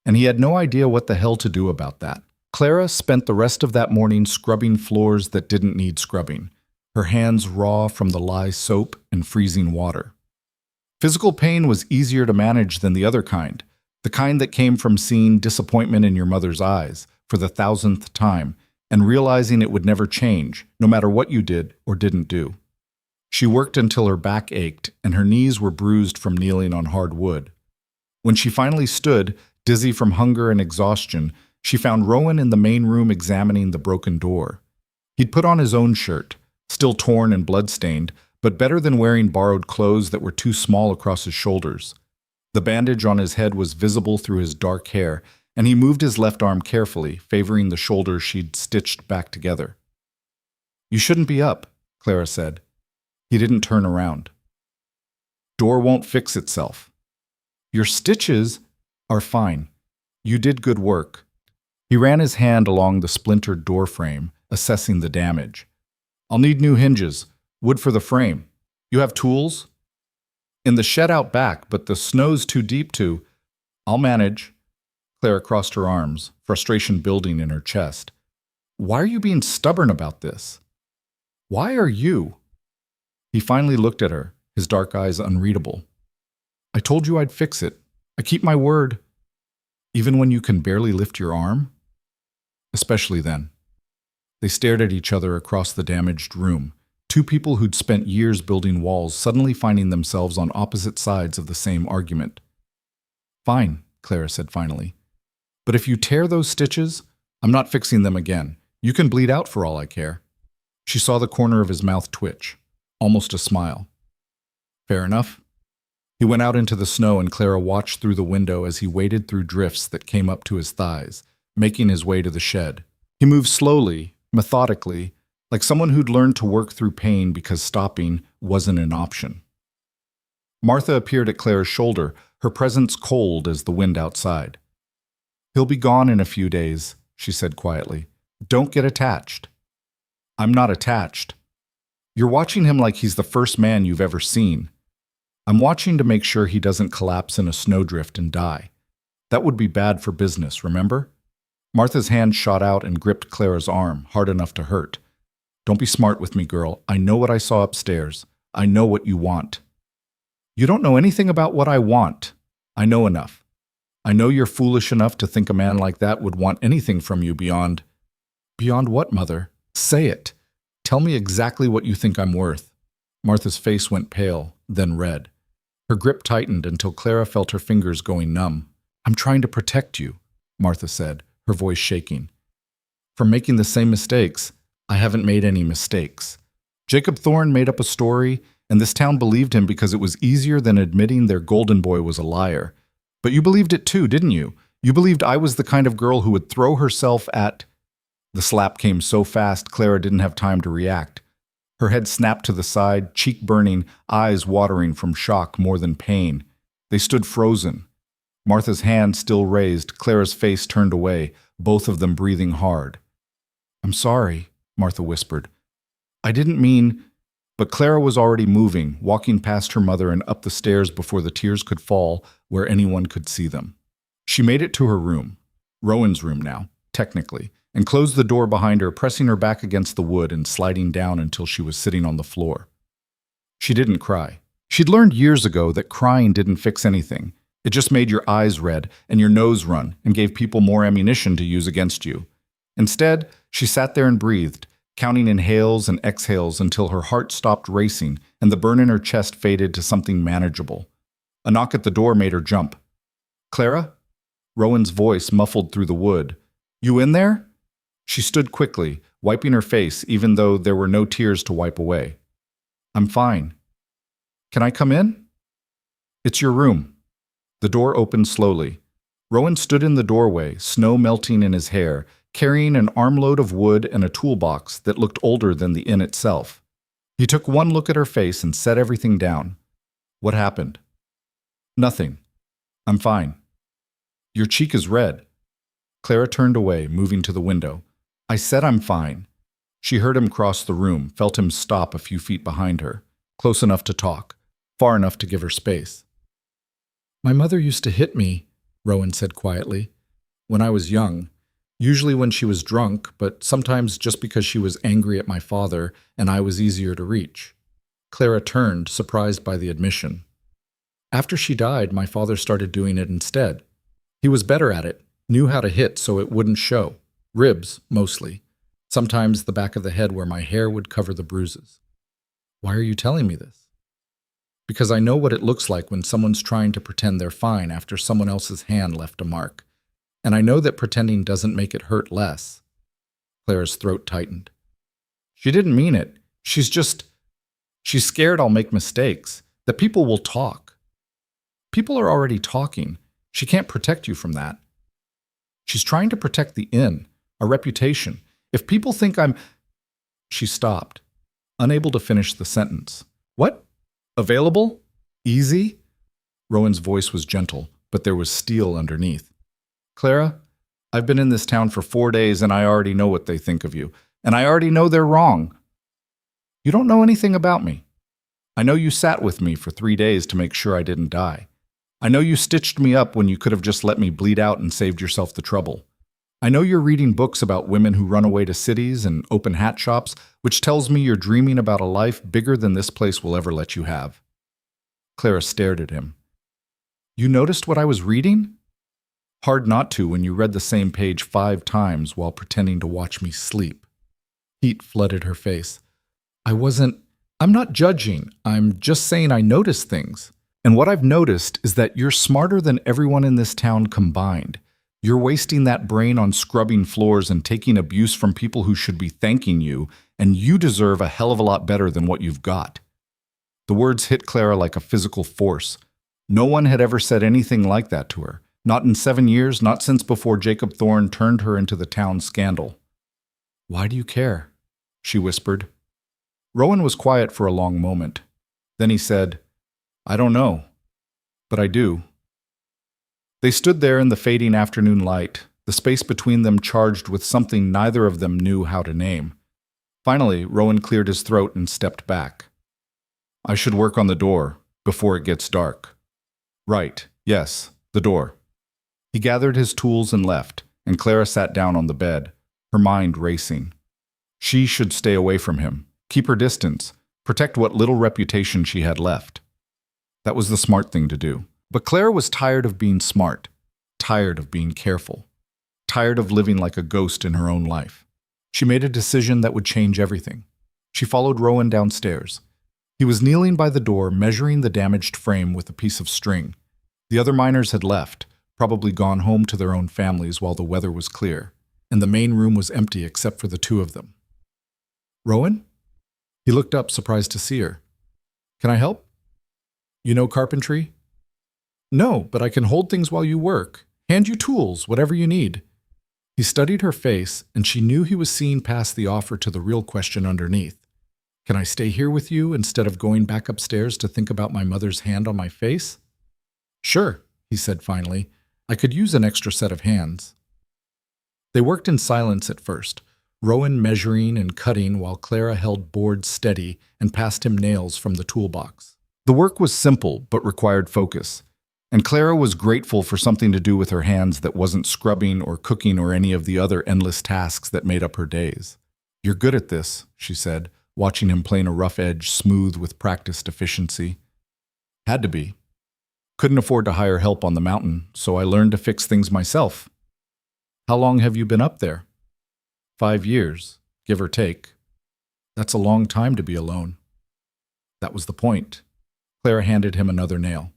And he had no idea what the hell to do about that. Clara spent the rest of that morning scrubbing floors that didn't need scrubbing, her hands raw from the lye soap and freezing water. Physical pain was easier to manage than the other kind, the kind that came from seeing disappointment in your mother's eyes for the 1,000th time and realizing it would never change, no matter what you did or didn't do. She worked until her back ached and her knees were bruised from kneeling on hard wood. When she finally stood, dizzy from hunger and exhaustion, she found Rowan in the main room examining the broken door. He'd put on his own shirt, still torn and blood-stained, but better than wearing borrowed clothes that were too small across his shoulders. The bandage on his head was visible through his dark hair, and he moved his left arm carefully, favoring the shoulder she'd stitched back together. "You shouldn't be up," Clara said. He didn't turn around. "Door won't fix itself." "Your stitches are fine. You did good work." He ran his hand along the splintered door frame, assessing the damage. "I'll need new hinges, wood for the frame. You have tools?" "In the shed out back, but the snow's too deep to—" "I'll manage." Clara crossed her arms, frustration building in her chest. "Why are you being stubborn about this? Why are you?" He finally looked at her, his dark eyes unreadable. "I told you I'd fix it. I keep my word. Even when you can barely lift your arm?" "Especially then." They stared at each other across the damaged room, two people who'd spent years building walls suddenly finding themselves on opposite sides of the same argument. "Fine," Clara said finally. "But if you tear those stitches, I'm not fixing them again. You can bleed out for all I care." She saw the corner of his mouth twitch. almost a smile. Fair enough. He went out into the snow and Clara watched through the window as he waded through drifts that came up to his thighs, making his way to the shed. He moved slowly, methodically, like someone who'd learned to work through pain because stopping wasn't an option. Martha appeared at Clara's shoulder, her presence cold as the wind outside. "He'll be gone in a few days," she said quietly. "Don't get attached." "I'm not attached. You're watching him like he's the first man you've ever seen. I'm watching to make sure he doesn't collapse in a snowdrift and die. That would be bad for business, remember?" Martha's hand shot out and gripped Clara's arm, hard enough to hurt. "Don't be smart with me, girl. I know what I saw upstairs. I know what you want." "You don't know anything about what I want. I know enough. I know you're foolish enough to think a man like that would want anything from you beyond—" "Beyond what, Mother? Say it. Tell me exactly what you think I'm worth." Martha's face went pale, then red. Her grip tightened until Clara felt her fingers going numb. "I'm trying to protect you," Martha said, her voice shaking. "From making the same mistakes. I haven't made any mistakes. Jacob Thorne made up a story, and this town believed him because it was easier than admitting their golden boy was a liar. But you believed it too, didn't you? You believed I was the kind of girl who would throw herself at—" The slap came so fast Clara didn't have time to react. Her head snapped to the side, cheek burning, eyes watering from shock more than pain. They stood frozen. Martha's hand still raised, Clara's face turned away, both of them breathing hard. "I'm sorry," Martha whispered. "I didn't mean—" But Clara was already moving, walking past her mother and up the stairs before the tears could fall where anyone could see them. She made it to her room, Rowan's room now, technically, and closed the door behind her, pressing her back against the wood and sliding down until she was sitting on the floor. She didn't cry. She'd learned years ago that crying didn't fix anything. It just made your eyes red and your nose run and gave people more ammunition to use against you. Instead, she sat there and breathed, counting inhales and exhales until her heart stopped racing and the burn in her chest faded to something manageable. A knock at the door made her jump. "Clara?" Rowan's voice muffled through the wood. "You in there?" She stood quickly, wiping her face even though there were no tears to wipe away. "I'm fine. Can I come in?" "It's your room." The door opened slowly. Rowan stood in the doorway, snow melting in his hair, carrying an armload of wood and a toolbox that looked older than the inn itself. He took one look at her face and set everything down. "What happened?" "Nothing. I'm fine." "Your cheek is red." Clara turned away, moving to the window. "I said I'm fine." She heard him cross the room, felt him stop a few feet behind her, close enough to talk, far enough to give her space. "My mother used to hit me," Rowan said quietly, "when I was young. Usually when she was drunk, but sometimes just because she was angry at my father and I was easier to reach." Clara turned, surprised by the admission. "After she died, my father started doing it instead. He was better at it, knew how to hit so it wouldn't show. Ribs, mostly. Sometimes the back of the head where my hair would cover the bruises." "Why are you telling me this?" "Because I know what it looks like when someone's trying to pretend they're fine after someone else's hand left a mark. And I know that pretending doesn't make it hurt less." Clara's throat tightened. "She didn't mean it. She's scared I'll make mistakes, that people will talk." "People are already talking. She can't protect you from that." "She's trying to protect the inn, our reputation. If people think I'm—" She stopped, unable to finish the sentence. "What? Available? Easy?" Rowan's voice was gentle, but there was steel underneath. "Clara, I've been in this town for 4 days and I already know what they think of you. And I already know they're wrong. You don't know anything about me. I know you sat with me for 3 days to make sure I didn't die. I know you stitched me up when you could have just let me bleed out and saved yourself the trouble. I know you're reading books about women who run away to cities and open hat shops, which tells me you're dreaming about a life bigger than this place will ever let you have." Clara stared at him. "You noticed what I was reading?" "Hard not to when you read the same page 5 times while pretending to watch me sleep." Heat flooded her face. I'm not judging. I'm just saying I notice things. And what I've noticed is that you're smarter than everyone in this town combined. You're wasting that brain on scrubbing floors and taking abuse from people who should be thanking you, and you deserve a hell of a lot better than what you've got. The words hit Clara like a physical force. No one had ever said anything like that to her. Not in 7 years, not since before Jacob Thorne turned her into the town scandal. "Why do you care?" she whispered. Rowan was quiet for a long moment. Then he said, "I don't know, but I do." They stood there in the fading afternoon light, the space between them charged with something neither of them knew how to name. Finally, Rowan cleared his throat and stepped back. "I should work on the door, before it gets dark." "Right, yes, the door." He gathered his tools and left, and Clara sat down on the bed, her mind racing. She should stay away from him, keep her distance, protect what little reputation she had left. That was the smart thing to do. But Clara was tired of being smart, tired of being careful, tired of living like a ghost in her own life. She made a decision that would change everything. She followed Rowan downstairs. He was kneeling by the door, measuring the damaged frame with a piece of string. The other miners had left, probably gone home to their own families while the weather was clear, and the main room was empty except for the two of them. "Rowan?" He looked up, surprised to see her. "Can I help?" "You know carpentry?" "No, but I can hold things while you work. Hand you tools, whatever you need." He studied her face, and she knew he was seeing past the offer to the real question underneath. "Can I stay here with you instead of going back upstairs to think about my mother's hand on my face?" "Sure," he said finally. "I could use an extra set of hands." They worked in silence at first, Rowan measuring and cutting while Clara held boards steady and passed him nails from the toolbox. The work was simple but required focus, and Clara was grateful for something to do with her hands that wasn't scrubbing or cooking or any of the other endless tasks that made up her days. "You're good at this," she said, watching him plane a rough edge smooth with practiced efficiency. "Had to be. Couldn't afford to hire help on the mountain, so I learned to fix things myself." "How long have you been up there?" 5 years, give or take. That's a long time to be alone." That was the point. Clara handed him another nail.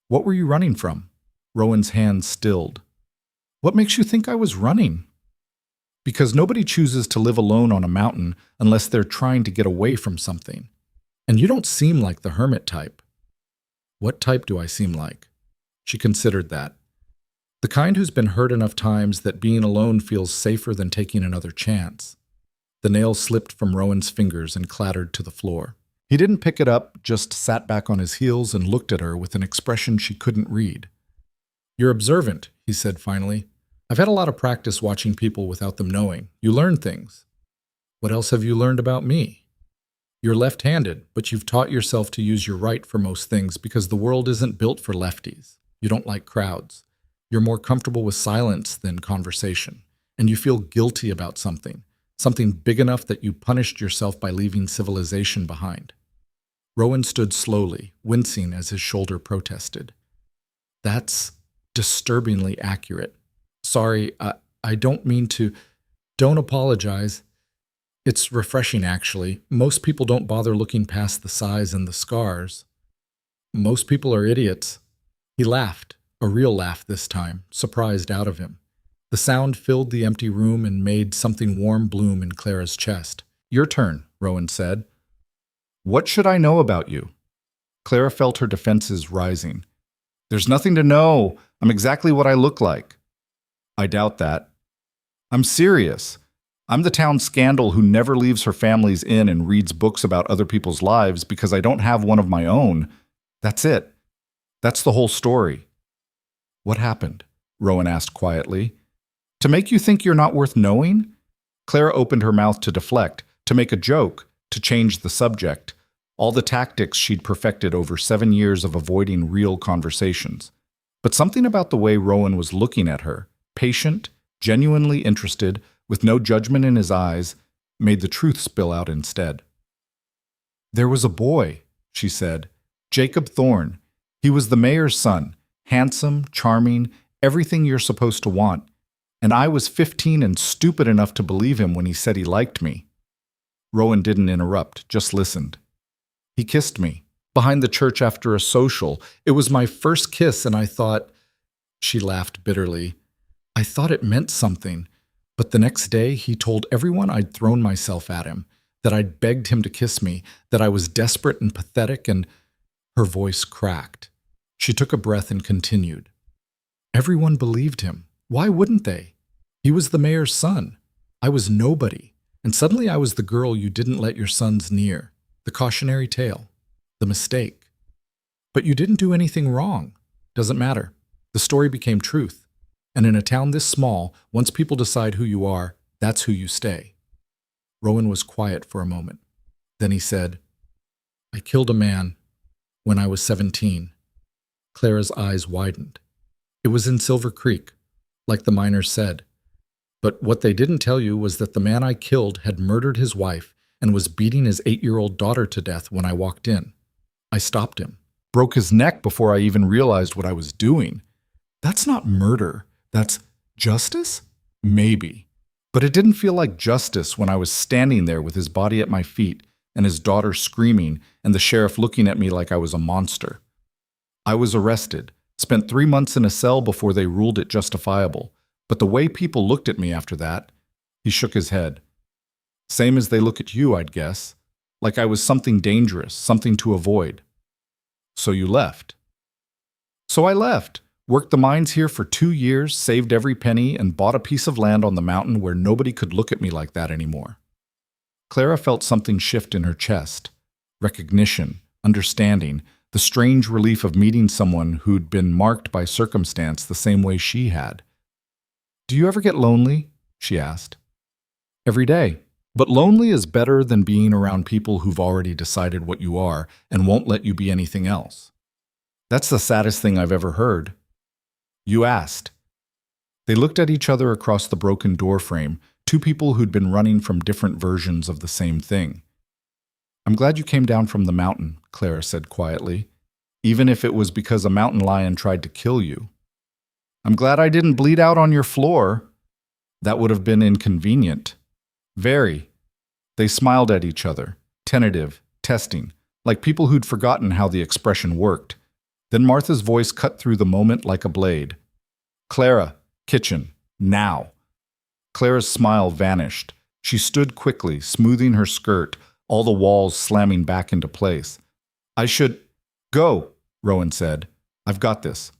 "What were you running from?" Rowan's hands stilled. "What makes you think I was running?" "Because nobody chooses to live alone on a mountain unless they're trying to get away from something. And you don't seem like the hermit type." "What type do I seem like?" She considered that. "The kind who's been hurt enough times that being alone feels safer than taking another chance." The nail slipped from Rowan's fingers and clattered to the floor. He didn't pick it up, just sat back on his heels and looked at her with an expression she couldn't read. "You're observant," he said finally. "I've had a lot of practice watching people without them knowing. You learn things." "What else have you learned about me?" "You're left-handed, but you've taught yourself to use your right for most things because the world isn't built for lefties. You don't like crowds. You're more comfortable with silence than conversation, and you feel guilty about something big enough that you punished yourself by leaving civilization behind." Rowan stood slowly, wincing as his shoulder protested. "That's disturbingly accurate. Sorry, I don't mean to. Don't apologize. It's refreshing, actually. Most people don't bother looking past the size and the scars. Most people are idiots." He laughed, a real laugh this time, surprised out of him. The sound filled the empty room and made something warm bloom in Clara's chest. "Your turn," Rowan said. "What should I know about you?" Clara felt her defenses rising. "There's nothing to know. I'm exactly what I look like." "I doubt that." "I'm serious. I'm the town scandal who never leaves her family's inn and reads books about other people's lives because I don't have one of my own. That's it. That's the whole story." "What happened?" Rowan asked quietly. "To make you think you're not worth knowing?" Clara opened her mouth to deflect, to make a joke, to change the subject. All the tactics she'd perfected over 7 years of avoiding real conversations. But something about the way Rowan was looking at her, patient, genuinely interested, with no judgment in his eyes, made the truth spill out instead. "There was a boy," she said. "Jacob Thorne. He was the mayor's son, handsome, charming, everything you're supposed to want. And I was 15 and stupid enough to believe him when he said he liked me." Rowan didn't interrupt, just listened. "He kissed me, behind the church after a social. It was my first kiss, and I thought—" She laughed bitterly. "I thought it meant something. But the next day, he told everyone I'd thrown myself at him. that I'd begged him to kiss me, that I was desperate and pathetic, and her voice cracked. She took a breath and continued. Everyone believed him. Why wouldn't they? He was the mayor's son. I was nobody. And suddenly I was the girl you didn't let your sons near. The cautionary tale. The mistake. But you didn't do anything wrong. Doesn't matter. The story became truth. And in a town this small, once people decide who you are, that's who you stay. Rowan was quiet for a moment. Then he said, I killed a man when I was 17. Clara's eyes widened. It was in Silver Creek, like the miners said. But what they didn't tell you was that the man I killed had murdered his wife and was beating his 8-year-old daughter to death when I walked in. I stopped him, broke his neck before I even realized what I was doing. That's not murder. That's justice? Maybe. But it didn't feel like justice when I was standing there with his body at my feet and his daughter screaming and the sheriff looking at me like I was a monster. I was arrested, spent 3 months in a cell before they ruled it justifiable. But the way people looked at me after that, he shook his head. Same as they look at you, I'd guess. Like I was something dangerous, something to avoid. So you left. So I left, worked the mines here for 2 years, saved every penny, and bought a piece of land on the mountain where nobody could look at me like that anymore. Clara felt something shift in her chest. Recognition, understanding, the strange relief of meeting someone who'd been marked by circumstance the same way she had. Do you ever get lonely? She asked. Every day. But lonely is better than being around people who've already decided what you are and won't let you be anything else. That's the saddest thing I've ever heard. You asked. They looked at each other across the broken door frame, two people who'd been running from different versions of the same thing. I'm glad you came down from the mountain, Clara said quietly, even if it was because a mountain lion tried to kill you. I'm glad I didn't bleed out on your floor. That would have been inconvenient. Very. They smiled at each other, tentative, testing, like people who'd forgotten how the expression worked. Then Martha's voice cut through the moment like a blade. Clara, kitchen, now. Clara's smile vanished. She stood quickly, smoothing her skirt, all the walls slamming back into place. I should... Go, Rowan said. I've got this.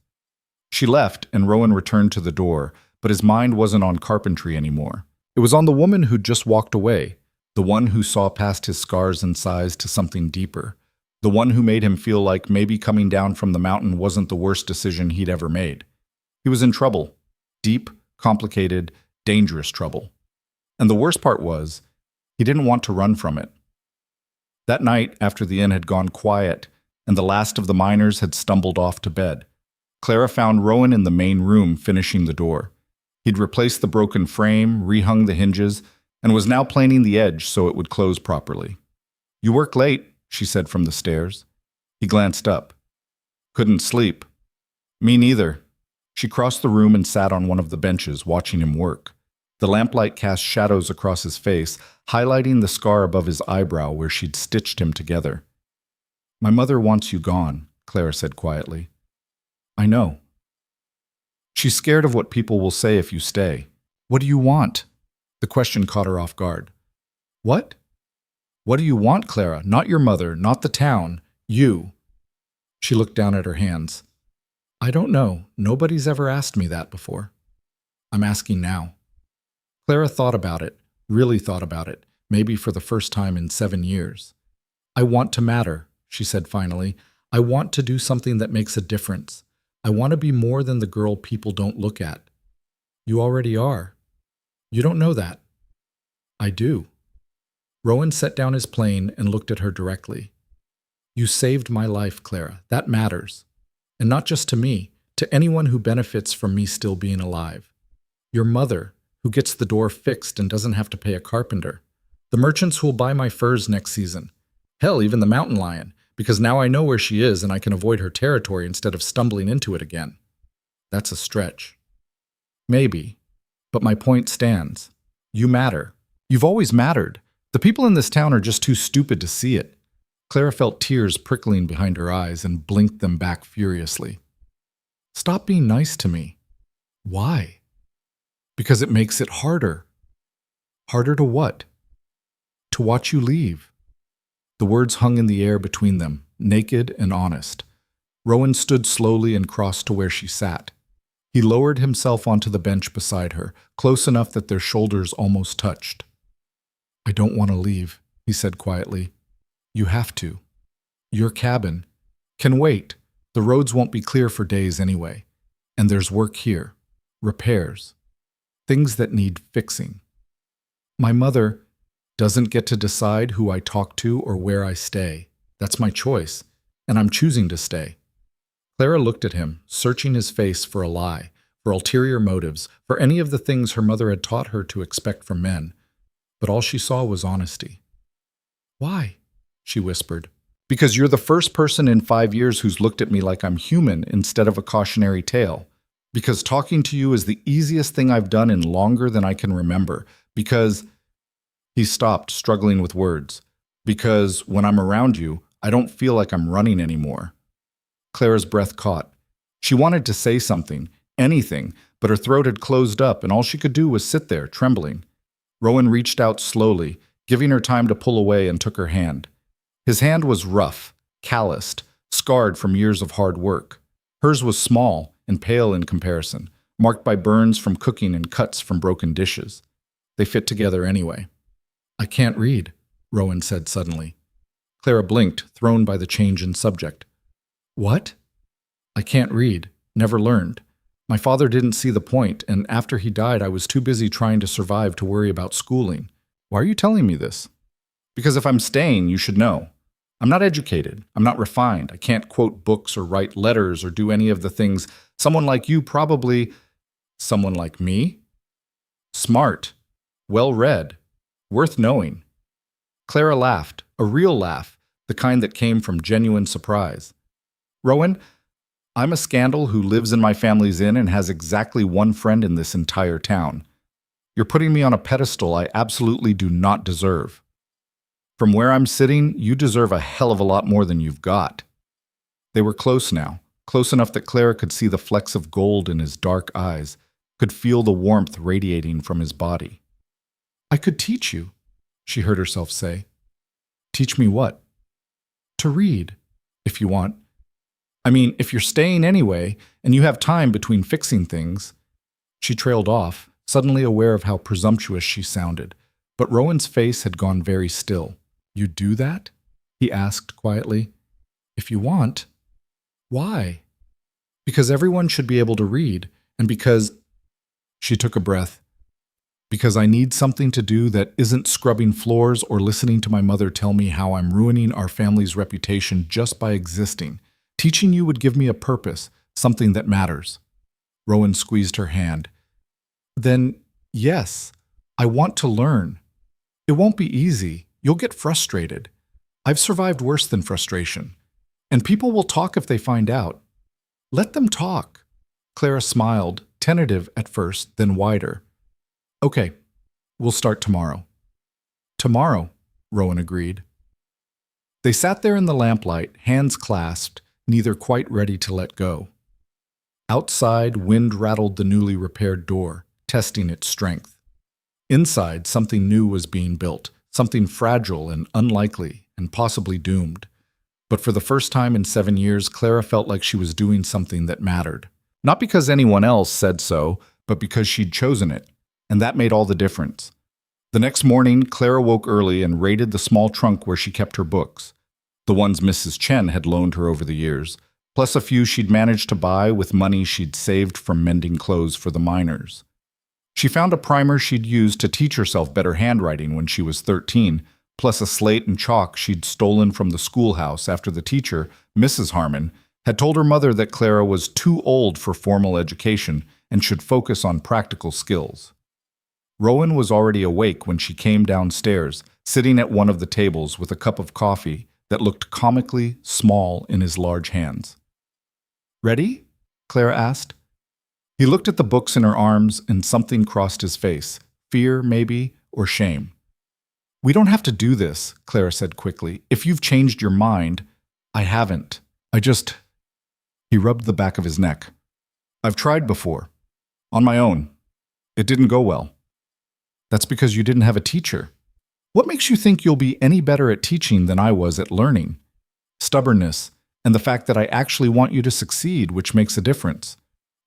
She left, and Rowan returned to the door, but his mind wasn't on carpentry anymore. It was on the woman who'd just walked away, the one who saw past his scars and sighs to something deeper, the one who made him feel like maybe coming down from the mountain wasn't the worst decision he'd ever made. He was in trouble. Deep, complicated, dangerous trouble. And the worst part was, he didn't want to run from it. That night, after the inn had gone quiet, and the last of the miners had stumbled off to bed, Clara found Rowan in the main room finishing the door. He'd replaced the broken frame, rehung the hinges, and was now planing the edge so it would close properly. You work late, she said from the stairs. He glanced up. Couldn't sleep. Me neither. She crossed the room and sat on one of the benches, watching him work. The lamplight cast shadows across his face, highlighting the scar above his eyebrow where she'd stitched him together. My mother wants you gone, Clara said quietly. I know. She's scared of what people will say if you stay. What do you want? The question caught her off guard. What? What do you want, Clara? Not your mother, not the town. You. She looked down at her hands. I don't know. Nobody's ever asked me that before. I'm asking now. Clara thought about it, really thought about it, maybe for the first time in 7 years. I want to matter, she said finally. I want to do something that makes a difference. I want to be more than the girl people don't look at. You already are. You don't know that. I do. Rowan set down his plane and looked at her directly. You saved my life, Clara. That matters. And not just to me, to anyone who benefits from me still being alive. Your mother, who gets the door fixed and doesn't have to pay a carpenter. The merchants who will buy my furs next season. Hell, even the mountain lion, because now I know where she is and I can avoid her territory instead of stumbling into it again. That's a stretch. Maybe. But my point stands. You matter. You've always mattered. The people in this town are just too stupid to see it. Clara felt tears prickling behind her eyes and blinked them back furiously. Stop being nice to me. Why? Because it makes it harder. Harder to what? To watch you leave. The words hung in the air between them, naked and honest. Rowan stood slowly and crossed to where she sat. He lowered himself onto the bench beside her, close enough that their shoulders almost touched. I don't want to leave, he said quietly. You have to. Your cabin can wait. The roads won't be clear for days anyway. And there's work here. Repairs. Things that need fixing. My mother doesn't get to decide who I talk to or where I stay. That's my choice, and I'm choosing to stay. Clara looked at him, searching his face for a lie, for ulterior motives, for any of the things her mother had taught her to expect from men. But all she saw was honesty. Why? She whispered. Because you're the first person in 5 years who's looked at me like I'm human instead of a cautionary tale. Because talking to you is the easiest thing I've done in longer than I can remember. Because... He stopped, struggling with words. Because when I'm around you, I don't feel like I'm running anymore. Clara's breath caught. She wanted to say something, anything, but her throat had closed up and all she could do was sit there, trembling. Rowan reached out slowly, giving her time to pull away, and took her hand. His hand was rough, calloused, scarred from years of hard work. Hers was small and pale in comparison, marked by burns from cooking and cuts from broken dishes. They fit together anyway. I can't read, Rowan said suddenly. Clara blinked, thrown by the change in subject. What? I can't read. Never learned. My father didn't see the point, and after he died, I was too busy trying to survive to worry about schooling. Why are you telling me this? Because if I'm staying, you should know. I'm not educated. I'm not refined. I can't quote books or write letters or do any of the things someone like you probably... Someone like me? Smart. Well-read. Worth knowing. Clara laughed, a real laugh, the kind that came from genuine surprise. Rowan, I'm a scandal who lives in my family's inn and has exactly one friend in this entire town. You're putting me on a pedestal I absolutely do not deserve. From where I'm sitting, you deserve a hell of a lot more than you've got. They were close now, close enough that Clara could see the flecks of gold in his dark eyes, could feel the warmth radiating from his body. I could teach you, she heard herself say. Teach me what? To read, if you want. I mean, if you're staying anyway, and you have time between fixing things. She trailed off, suddenly aware of how presumptuous she sounded, but Rowan's face had gone very still. You do that? He asked quietly. If you want. Why? Because everyone should be able to read, and because... She took a breath. Because I need something to do that isn't scrubbing floors or listening to my mother tell me how I'm ruining our family's reputation just by existing. Teaching you would give me a purpose, something that matters. Rowan squeezed her hand. Then, yes, I want to learn. It won't be easy. You'll get frustrated. I've survived worse than frustration. And people will talk if they find out. Let them talk. Clara smiled, tentative at first, then wider. Okay, we'll start tomorrow. Tomorrow, Rowan agreed. They sat there in the lamplight, hands clasped, neither quite ready to let go. Outside, wind rattled the newly repaired door, testing its strength. Inside, something new was being built, something fragile and unlikely and possibly doomed. But for the first time in 7 years, Clara felt like she was doing something that mattered. Not because anyone else said so, but because she'd chosen it. And that made all the difference. The next morning, Clara woke early and raided the small trunk where she kept her books, the ones Mrs. Chen had loaned her over the years, plus a few she'd managed to buy with money she'd saved from mending clothes for the miners. She found a primer she'd used to teach herself better handwriting when she was 13, plus a slate and chalk she'd stolen from the schoolhouse after the teacher, Mrs. Harmon, had told her mother that Clara was too old for formal education and should focus on practical skills. Rowan was already awake when she came downstairs, sitting at one of the tables with a cup of coffee that looked comically small in his large hands. Ready? Clara asked. He looked at the books in her arms and something crossed his face, fear maybe, or shame. We don't have to do this, Clara said quickly. If you've changed your mind, I haven't. He rubbed the back of his neck. I've tried before. On my own. It didn't go well. That's because you didn't have a teacher. What makes you think you'll be any better at teaching than I was at learning? Stubbornness, and the fact that I actually want you to succeed, which makes a difference.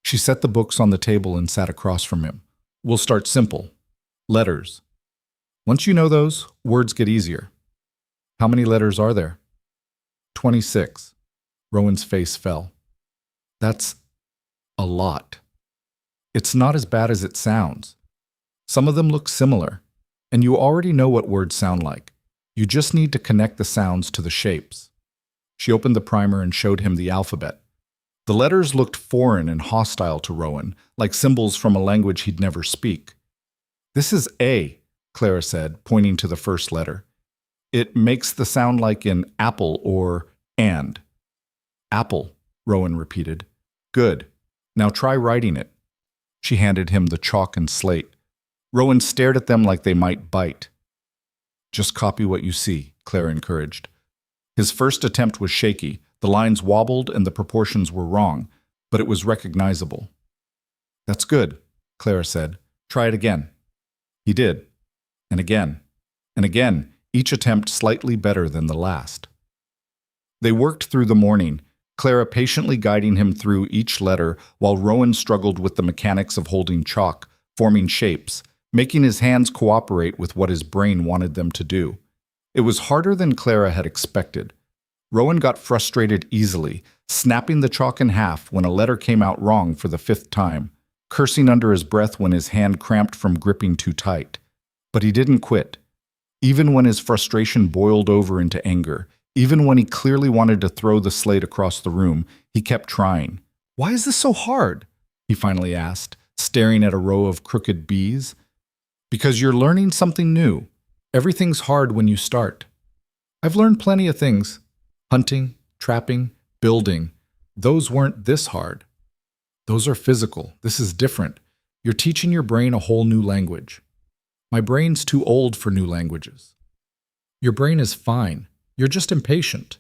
She set the books on the table and sat across from him. We'll start simple. Letters. Once you know those, words get easier. How many letters are there? 26. Rowan's face fell. That's a lot. It's not as bad as it sounds. Some of them look similar, and you already know what words sound like. You just need to connect the sounds to the shapes. She opened the primer and showed him the alphabet. The letters looked foreign and hostile to Rowan, like symbols from a language he'd never speak. This is A, Clara said, pointing to the first letter. It makes the sound like in apple or and. Apple, Rowan repeated. Good. Now try writing it. She handed him the chalk and slate. Rowan stared at them like they might bite. Just copy what you see, Clara encouraged. His first attempt was shaky. The lines wobbled and the proportions were wrong, but it was recognizable. That's good, Clara said. Try it again. He did. And again. And again, each attempt slightly better than the last. They worked through the morning, Clara patiently guiding him through each letter while Rowan struggled with the mechanics of holding chalk, forming shapes, making his hands cooperate with what his brain wanted them to do. It was harder than Clara had expected. Rowan got frustrated easily, snapping the chalk in half when a letter came out wrong for the 5th time, cursing under his breath when his hand cramped from gripping too tight. But he didn't quit. Even when his frustration boiled over into anger, even when he clearly wanted to throw the slate across the room, he kept trying. Why is this so hard? He finally asked, staring at a row of crooked B's. Because you're learning something new. Everything's hard when you start. I've learned plenty of things. Hunting, trapping, building. Those weren't this hard. Those are physical. This is different. You're teaching your brain a whole new language. My brain's too old for new languages. Your brain is fine. You're just impatient.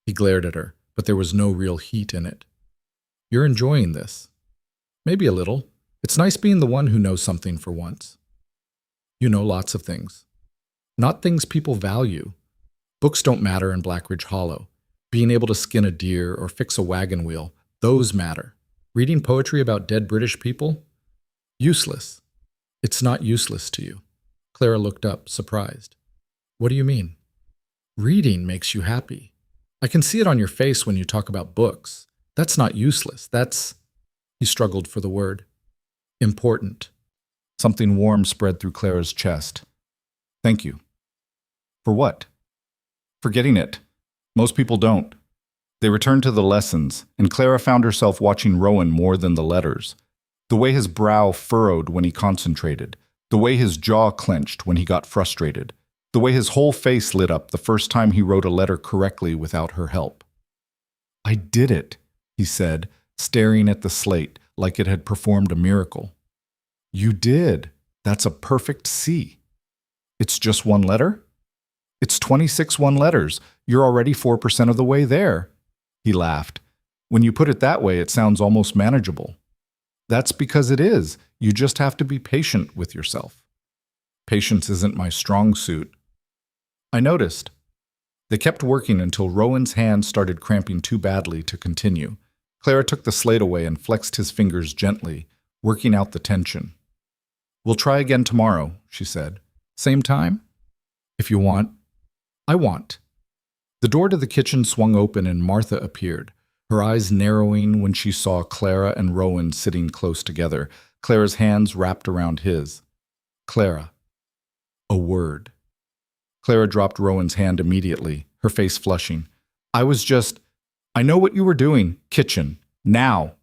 He glared at her, but there was no real heat in it. You're enjoying this. Maybe a little. It's nice being the one who knows something for once. You know lots of things. Not things people value. Books don't matter in Blackridge Hollow. Being able to skin a deer or fix a wagon wheel, those matter. Reading poetry about dead British people? Useless. It's not useless to you. Clara looked up, surprised. What do you mean? Reading makes you happy. I can see it on your face when you talk about books. That's not useless. That's... He struggled for the word. Important. Something warm spread through Clara's chest. Thank you. For what? For getting it. Most people don't. They returned to the lessons, and Clara found herself watching Rowan more than the letters. The way his brow furrowed when he concentrated. The way his jaw clenched when he got frustrated. The way his whole face lit up the first time he wrote a letter correctly without her help. I did it, he said, staring at the slate like it had performed a miracle. You did. That's a perfect C. It's just one letter? It's 26 one-letters. You're already 4% of the way there. He laughed. When you put it that way, it sounds almost manageable. That's because it is. You just have to be patient with yourself. Patience isn't my strong suit. I noticed. They kept working until Rowan's hand started cramping too badly to continue. Clara took the slate away and flexed his fingers gently, working out the tension. We'll try again tomorrow, she said. Same time? If you want. I want. The door to the kitchen swung open and Martha appeared, her eyes narrowing when she saw Clara and Rowan sitting close together, Clara's hands wrapped around his. Clara. A word. Clara dropped Rowan's hand immediately, her face flushing. I know what you were doing. Kitchen. Now.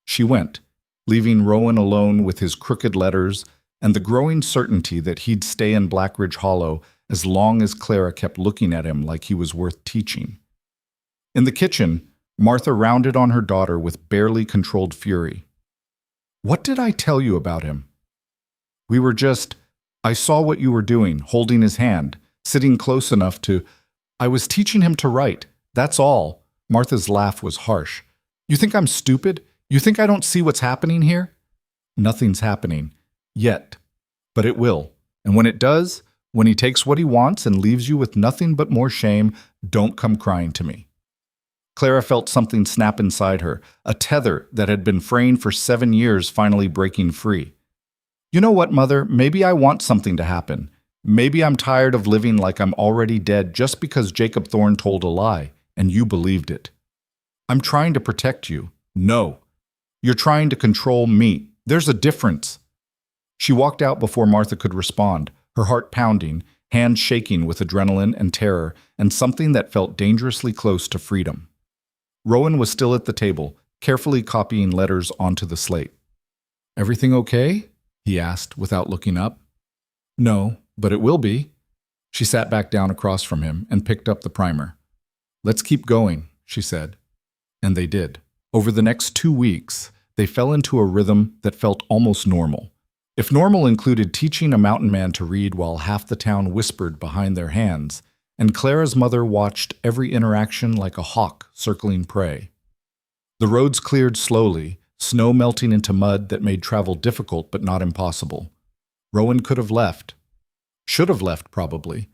She went, leaving Rowan alone with his crooked letters and the growing certainty that he'd stay in Blackridge Hollow as long as Clara kept looking at him like he was worth teaching. In the kitchen, Martha rounded on her daughter with barely controlled fury. What did I tell you about him? I saw what you were doing, holding his hand, sitting close enough to... I was teaching him to write. That's all. Martha's laugh was harsh. You think I'm stupid? You think I don't see what's happening here? Nothing's happening. Yet. But it will. And when it does, When he takes what he wants and leaves you with nothing but more shame, don't come crying to me. Clara felt something snap inside her, a tether that had been fraying for 7 years finally breaking free. You know what, Mother? Maybe I want something to happen. Maybe I'm tired of living like I'm already dead just because Jacob Thorne told a lie, and you believed it. I'm trying to protect you. No. You're trying to control me. There's a difference. She walked out before Martha could respond, her heart pounding, hands shaking with adrenaline and terror, and something that felt dangerously close to freedom. Rowan was still at the table, carefully copying letters onto the slate. "Everything okay?" he asked without looking up. "No, but it will be." She sat back down across from him and picked up the primer. "Let's keep going," she said. And they did. Over the next 2 weeks, they fell into a rhythm that felt almost normal. If normal included teaching a mountain man to read while half the town whispered behind their hands, and Clara's mother watched every interaction like a hawk circling prey. The roads cleared slowly, snow melting into mud that made travel difficult but not impossible. Rowan could have left. Should have left, probably.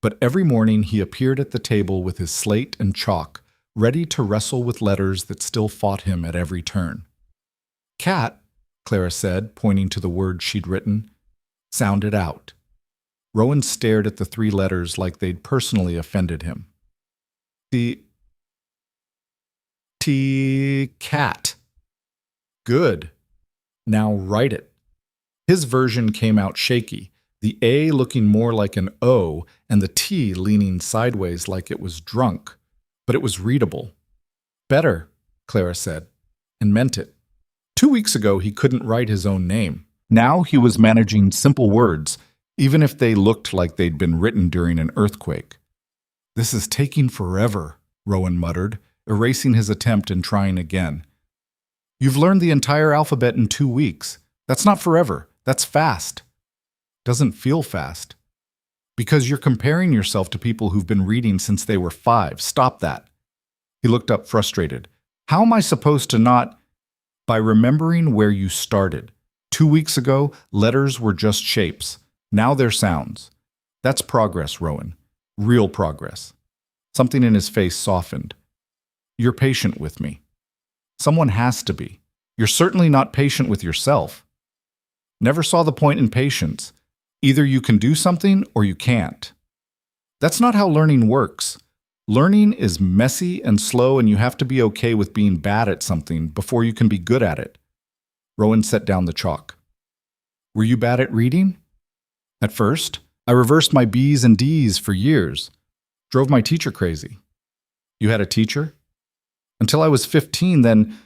But every morning he appeared at the table with his slate and chalk, ready to wrestle with letters that still fought him at every turn. "Cat," Clara said, pointing to the word she'd written. "Sound it out." Rowan stared at the 3 letters like they'd personally offended him. Cat. Good. Now write it. His version came out shaky, the A looking more like an O and the T leaning sideways like it was drunk, but it was readable. "Better," Clara said, and meant it. 2 weeks ago he couldn't write his own name. Now he was managing simple words, even if they looked like they'd been written during an earthquake. "This is taking forever," Rowan muttered, erasing his attempt and trying again. "You've learned the entire alphabet in 2 weeks. That's not forever. That's fast." "Doesn't feel fast." "Because you're comparing yourself to people who've been reading since they were 5. Stop that." He looked up frustrated. "How am I supposed to not—" "By remembering where you started. 2 weeks ago, letters were just shapes. Now they're sounds. That's progress, Rowan. Real progress." Something in his face softened. "You're patient with me." "Someone has to be. You're certainly not patient with yourself." "Never saw the point in patience. Either you can do something or you can't." "That's not how learning works. Learning is messy and slow, and you have to be okay with being bad at something before you can be good at it." Rowan set down the chalk. "Were you bad at reading?" "At first. I reversed my B's and D's for years. Drove my teacher crazy." "You had a teacher?" "Until I was 15, then—"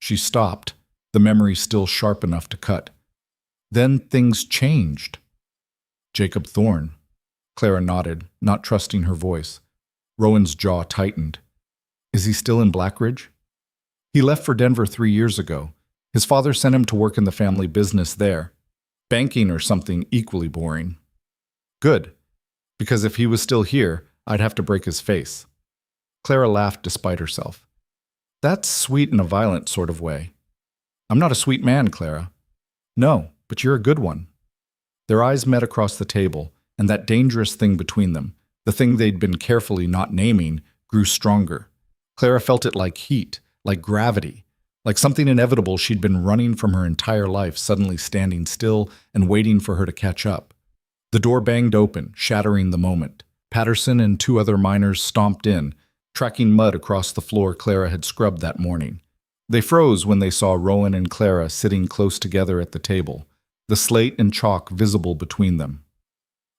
She stopped, the memory still sharp enough to cut. "Then things changed." "Jacob Thorne." Clara nodded, not trusting her voice. Rowan's jaw tightened. "Is he still in Blackridge?" "He left for Denver 3 years ago. His father sent him to work in the family business there. Banking or something equally boring." "Good. Because if he was still here, I'd have to break his face." Clara laughed despite herself. "That's sweet in a violent sort of way." "I'm not a sweet man, Clara." "No, but you're a good one." Their eyes met across the table, and that dangerous thing between them, the thing they'd been carefully not naming, grew stronger. Clara felt it like heat, like gravity, like something inevitable she'd been running from her entire life suddenly standing still and waiting for her to catch up. The door banged open, shattering the moment. Patterson and 2 other miners stomped in, tracking mud across the floor Clara had scrubbed that morning. They froze when they saw Rowan and Clara sitting close together at the table, the slate and chalk visible between them.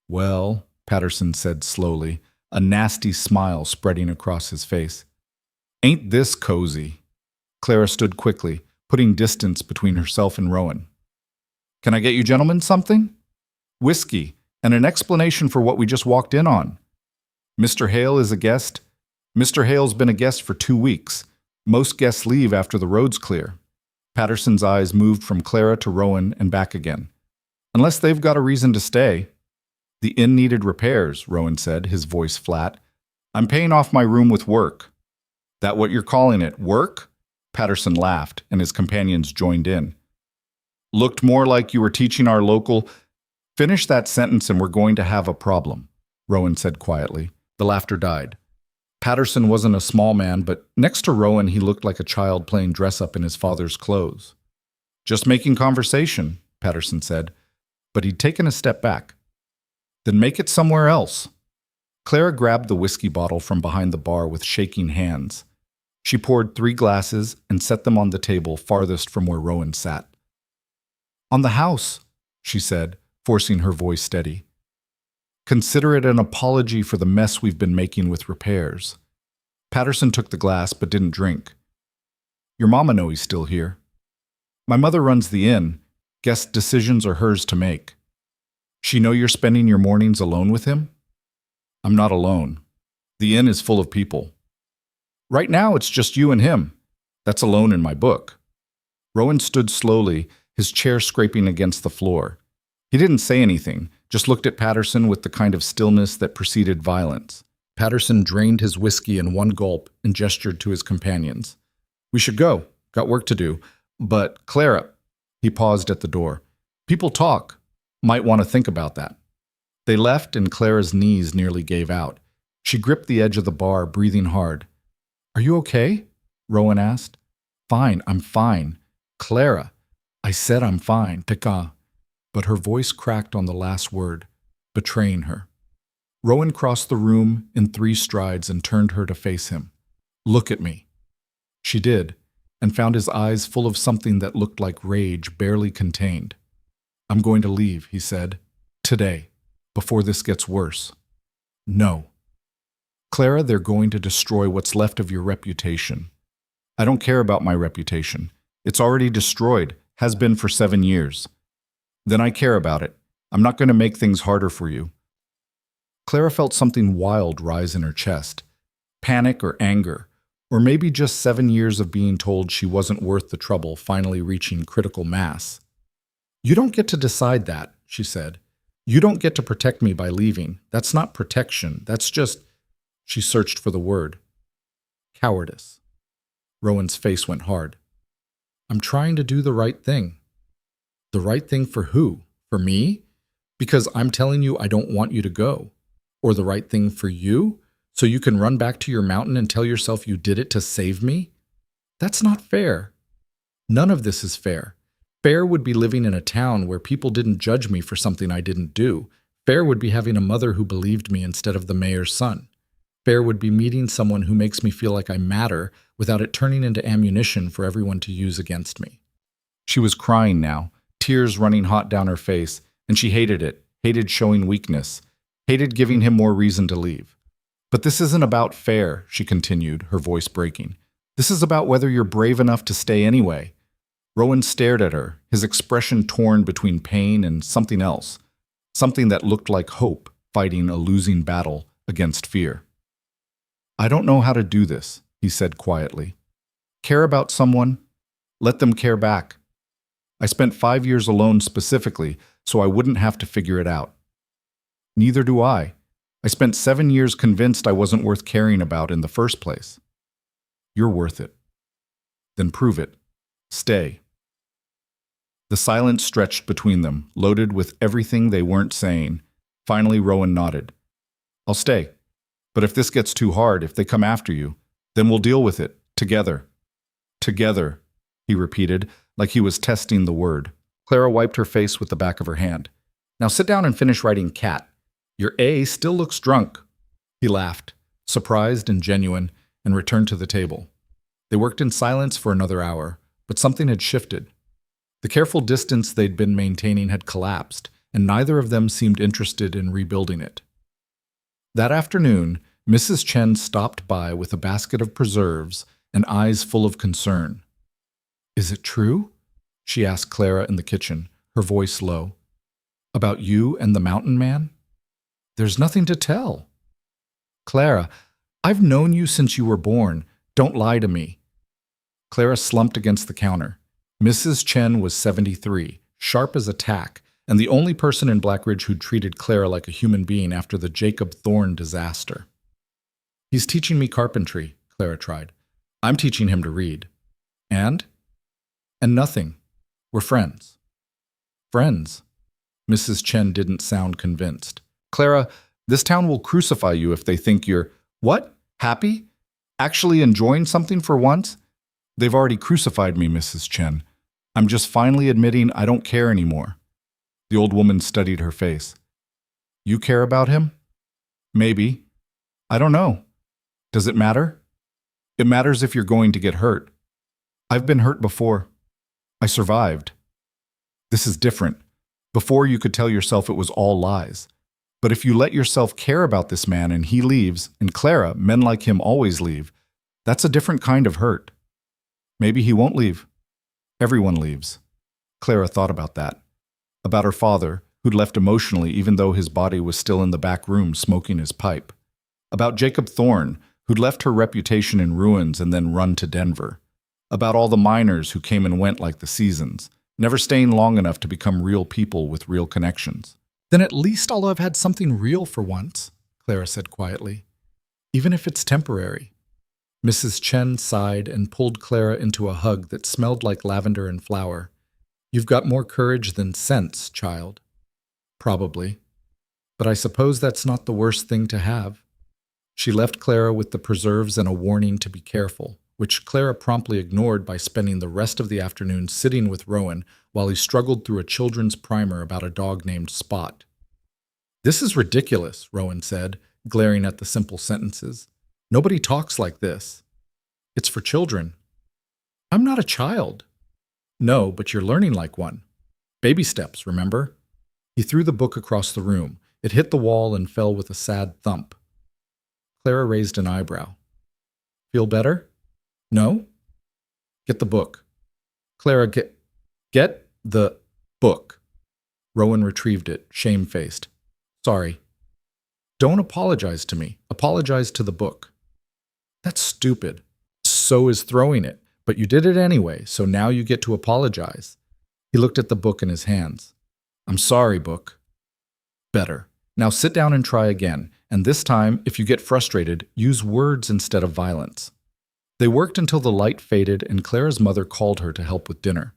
"Well," Patterson said slowly, a nasty smile spreading across his face. "Ain't this cozy?" Clara stood quickly, putting distance between herself and Rowan. "Can I get you gentlemen something?" "Whiskey, and an explanation for what we just walked in on." "Mr. Hale is a guest?" "Mr. Hale's been a guest for 2 weeks. Most guests leave after the road's clear." Patterson's eyes moved from Clara to Rowan and back again. "Unless they've got a reason to stay." "The inn needed repairs," Rowan said, his voice flat. "I'm paying off my room with work." "That what you're calling it, work?" Patterson laughed, and his companions joined in. "Looked more like you were teaching our local—" Finish that sentence and we're going to have a problem, Rowan said quietly. The laughter died. Patterson wasn't a small man, but next to Rowan he looked like a child playing dress-up in his father's clothes. Just making conversation, Patterson said, but he'd taken a step back. Then make it somewhere else. Clara grabbed the whiskey bottle from behind the bar with shaking hands. She poured 3 glasses and set them on the table farthest from where Rowan sat. On the house, she said, forcing her voice steady. Consider it an apology for the mess we've been making with repairs. Patterson took the glass but didn't drink. Your mama know he's still here. My mother runs the inn. Guess decisions are hers to make. She know you're spending your mornings alone with him? I'm not alone. The inn is full of people. Right now it's just you and him. That's alone in my book. Rowan stood slowly, his chair scraping against the floor. He didn't say anything, just looked at Patterson with the kind of stillness that preceded violence. Patterson drained his whiskey in one gulp and gestured to his companions. We should go. Got work to do. But, Clara, he paused at the door. People talk. Might want to think about that. They left and Clara's knees nearly gave out. She gripped the edge of the bar, breathing hard. Are you okay? Rowan asked. Fine, I'm fine. Clara, I said I'm fine. Pika. But her voice cracked on the last word, betraying her. Rowan crossed the room in 3 strides and turned her to face him. Look at me. She did, and found his eyes full of something that looked like rage barely contained. I'm going to leave, he said. Today, before this gets worse. No. Clara, they're going to destroy what's left of your reputation. I don't care about my reputation. It's already destroyed, has been for 7 years. Then I care about it. I'm not going to make things harder for you. Clara felt something wild rise in her chest. Panic or anger, or maybe just 7 years of being told she wasn't worth the trouble finally reaching critical mass. You don't get to decide that, she said. You don't get to protect me by leaving. That's not protection. That's just... She searched for the word. Cowardice. Rowan's face went hard. I'm trying to do the right thing. The right thing for who? For me? Because I'm telling you I don't want you to go. Or the right thing for you? So you can run back to your mountain and tell yourself you did it to save me? That's not fair. None of this is fair. Fair would be living in a town where people didn't judge me for something I didn't do. Fair would be having a mother who believed me instead of the mayor's son. Fair would be meeting someone who makes me feel like I matter without it turning into ammunition for everyone to use against me. She was crying now, tears running hot down her face, and she hated it, hated showing weakness, hated giving him more reason to leave. But this isn't about fair, she continued, her voice breaking. This is about whether you're brave enough to stay anyway. Rowan stared at her, his expression torn between pain and something else, something that looked like hope fighting a losing battle against fear. I don't know how to do this, he said quietly. Care about someone? Let them care back. I spent 5 years alone specifically, so I wouldn't have to figure it out. Neither do I. I spent 7 years convinced I wasn't worth caring about in the first place. You're worth it. Then prove it. Stay. The silence stretched between them, loaded with everything they weren't saying. Finally, Rowan nodded. I'll stay. But if this gets too hard, if they come after you, then we'll deal with it, together. Together, he repeated, like he was testing the word. Clara wiped her face with the back of her hand. Now sit down and finish writing cat. Your A still looks drunk. He laughed, surprised and genuine, and returned to the table. They worked in silence for another hour, but something had shifted. The careful distance they'd been maintaining had collapsed, and neither of them seemed interested in rebuilding it. That afternoon, Mrs. Chen stopped by with a basket of preserves and eyes full of concern. Is it true? She asked Clara in the kitchen, her voice low. About you and the mountain man? There's nothing to tell. Clara, I've known you since you were born. Don't lie to me. Clara slumped against the counter. Mrs. Chen was 73, sharp as a tack, and the only person in Blackridge who'd treated Clara like a human being after the Jacob Thorne disaster. He's teaching me carpentry, Clara tried. I'm teaching him to read. And? And nothing. We're friends. Friends. Mrs. Chen didn't sound convinced. Clara, this town will crucify you if they think you're, what? Happy? Actually enjoying something for once? They've already crucified me, Mrs. Chen. I'm just finally admitting I don't care anymore. The old woman studied her face. You care about him? Maybe. I don't know. Does it matter? It matters if you're going to get hurt. I've been hurt before. I survived. This is different. Before you could tell yourself it was all lies. But if you let yourself care about this man and he leaves, and Clara, men like him always leave, that's a different kind of hurt. Maybe he won't leave. Everyone leaves. Clara thought about that. About her father, who'd left emotionally even though his body was still in the back room smoking his pipe. About Jacob Thorne, who'd left her reputation in ruins and then run to Denver. About all the miners who came and went like the seasons, never staying long enough to become real people with real connections. Then at least I'll have had something real for once, Clara said quietly. Even if it's temporary. Mrs. Chen sighed and pulled Clara into a hug that smelled like lavender and flower. You've got more courage than sense, child. Probably. But I suppose that's not the worst thing to have. She left Clara with the preserves and a warning to be careful, which Clara promptly ignored by spending the rest of the afternoon sitting with Rowan while he struggled through a children's primer about a dog named Spot. This is ridiculous, Rowan said, glaring at the simple sentences. Nobody talks like this. It's for children. I'm not a child. No, but you're learning like one. Baby steps, remember? He threw the book across the room. It hit the wall and fell with a sad thump. Clara raised an eyebrow. Feel better? No? Get the book. Clara, get the book. Rowan retrieved it, shamefaced. Sorry. Don't apologize to me. Apologize to the book. That's stupid. So is throwing it. But you did it anyway, so now you get to apologize. He looked at the book in his hands. I'm sorry, book. Better. Now sit down and try again. And this time, if you get frustrated, use words instead of violence. They worked until the light faded and Clara's mother called her to help with dinner.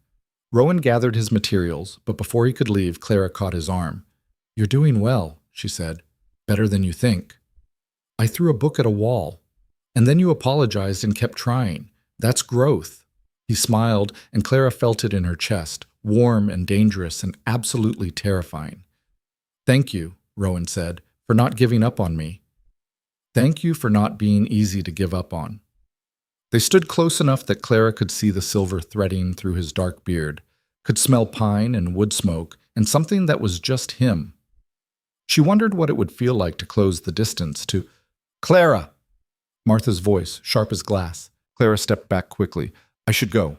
Rowan gathered his materials, but before he could leave, Clara caught his arm. You're doing well, she said. Better than you think. I threw a book at a wall. And then you apologized and kept trying. That's growth. He smiled, and Clara felt it in her chest, warm and dangerous and absolutely terrifying. Thank you, Rowan said, for not giving up on me. Thank you for not being easy to give up on. They stood close enough that Clara could see the silver threading through his dark beard, could smell pine and wood smoke, and something that was just him. She wondered what it would feel like to close the distance to Clara! Martha's voice, sharp as glass. Clara stepped back quickly. I should go.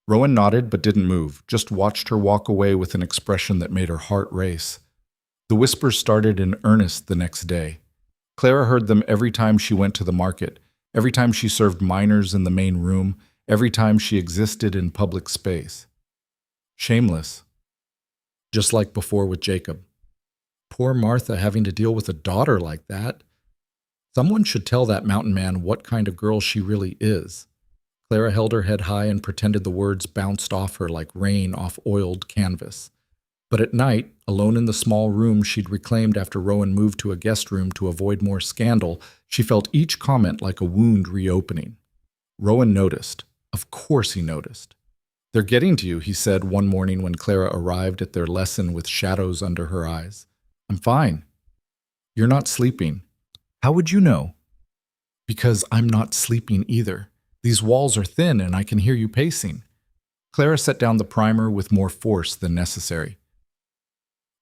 Rowan nodded but didn't move, just watched her walk away with an expression that made her heart race. The whispers started in earnest the next day. Clara heard them every time she went to the market, every time she served miners in the main room, every time she existed in public space. Shameless. Just like before with Jacob. Poor Martha having to deal with a daughter like that. Someone should tell that mountain man what kind of girl she really is. Clara held her head high and pretended the words bounced off her like rain off oiled canvas. But at night, alone in the small room she'd reclaimed after Rowan moved to a guest room to avoid more scandal, she felt each comment like a wound reopening. Rowan noticed. Of course he noticed. They're getting to you, he said one morning when Clara arrived at their lesson with shadows under her eyes. I'm fine. You're not sleeping. How would you know? Because I'm not sleeping either. These walls are thin and I can hear you pacing. Clara set down the primer with more force than necessary.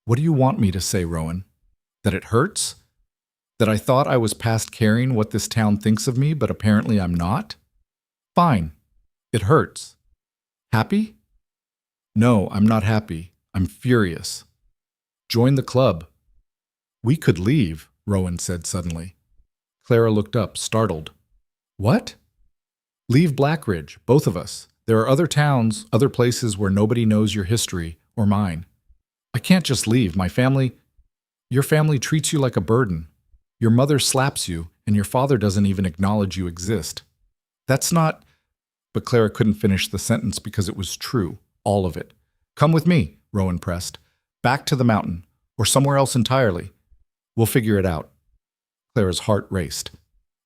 What do you want me to say, Rowan? That it hurts? That I thought I was past caring what this town thinks of me, but apparently I'm not? Fine. It hurts. Happy? No, I'm not happy. I'm furious. Join the club. We could leave, Rowan said suddenly. Clara looked up, startled. What? Leave Blackridge, both of us. There are other towns, other places where nobody knows your history, or mine. I can't just leave. My family... Your family treats you like a burden. Your mother slaps you, and your father doesn't even acknowledge you exist. That's not... But Clara couldn't finish the sentence because it was true, all of it. Come with me, Rowan pressed. Back to the mountain, or somewhere else entirely. We'll figure it out. Clara's heart raced.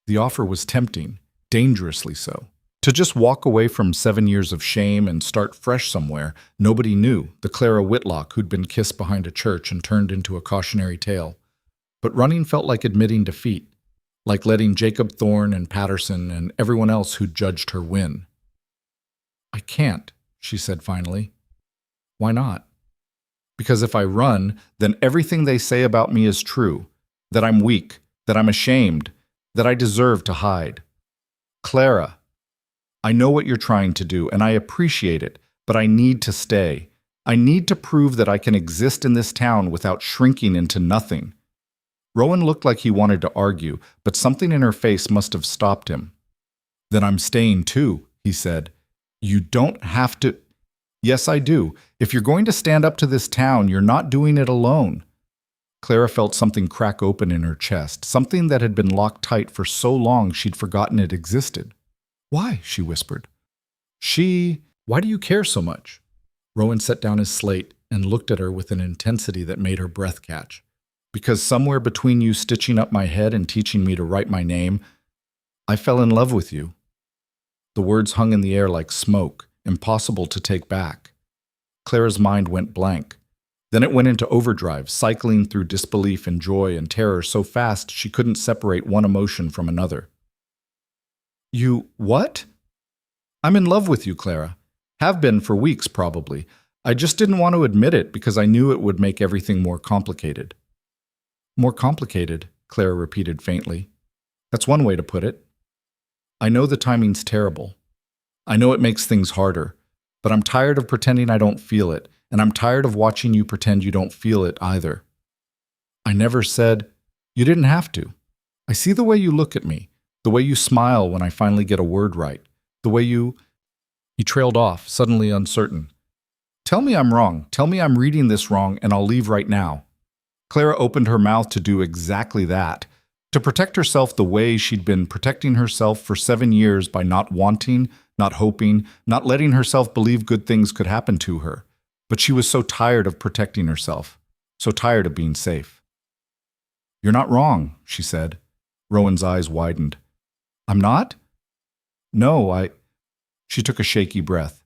The offer was tempting, dangerously so. To just walk away from 7 years of shame and start fresh somewhere nobody knew, the Clara Whitlock who'd been kissed behind a church and turned into a cautionary tale. But running felt like admitting defeat, like letting Jacob Thorne and Patterson and everyone else who'd judged her win. I can't, she said finally. Why not? Because if I run, then everything they say about me is true, that I'm weak, that I'm ashamed, that I deserve to hide. Clara, I know what you're trying to do, and I appreciate it, but I need to stay. I need to prove that I can exist in this town without shrinking into nothing. Rowan looked like he wanted to argue, but something in her face must have stopped him. Then I'm staying too, he said. You don't have to. Yes, I do. If you're going to stand up to this town, you're not doing it alone. Clara felt something crack open in her chest, something that had been locked tight for so long she'd forgotten it existed. Why? She whispered. Why do you care so much? Rowan set down his slate and looked at her with an intensity that made her breath catch. Because somewhere between you stitching up my head and teaching me to write my name, I fell in love with you. The words hung in the air like smoke, impossible to take back. Clara's mind went blank. Then it went into overdrive, cycling through disbelief and joy and terror so fast she couldn't separate one emotion from another. You what? I'm in love with you, Clara. Have been for weeks, probably. I just didn't want to admit it because I knew it would make everything more complicated. More complicated, Clara repeated faintly. That's one way to put it. I know the timing's terrible. I know it makes things harder, but I'm tired of pretending I don't feel it, and I'm tired of watching you pretend you don't feel it either. I never said, you didn't have to. I see the way you look at me, the way you smile when I finally get a word right, the way you... He trailed off, suddenly uncertain. Tell me I'm wrong, tell me I'm reading this wrong, and I'll leave right now. Clara opened her mouth to do exactly that, to protect herself the way she'd been protecting herself for 7 years by not wanting, not hoping, not letting herself believe good things could happen to her. But she was so tired of protecting herself, so tired of being safe. You're not wrong, she said. Rowan's eyes widened. I'm not? No, She took a shaky breath.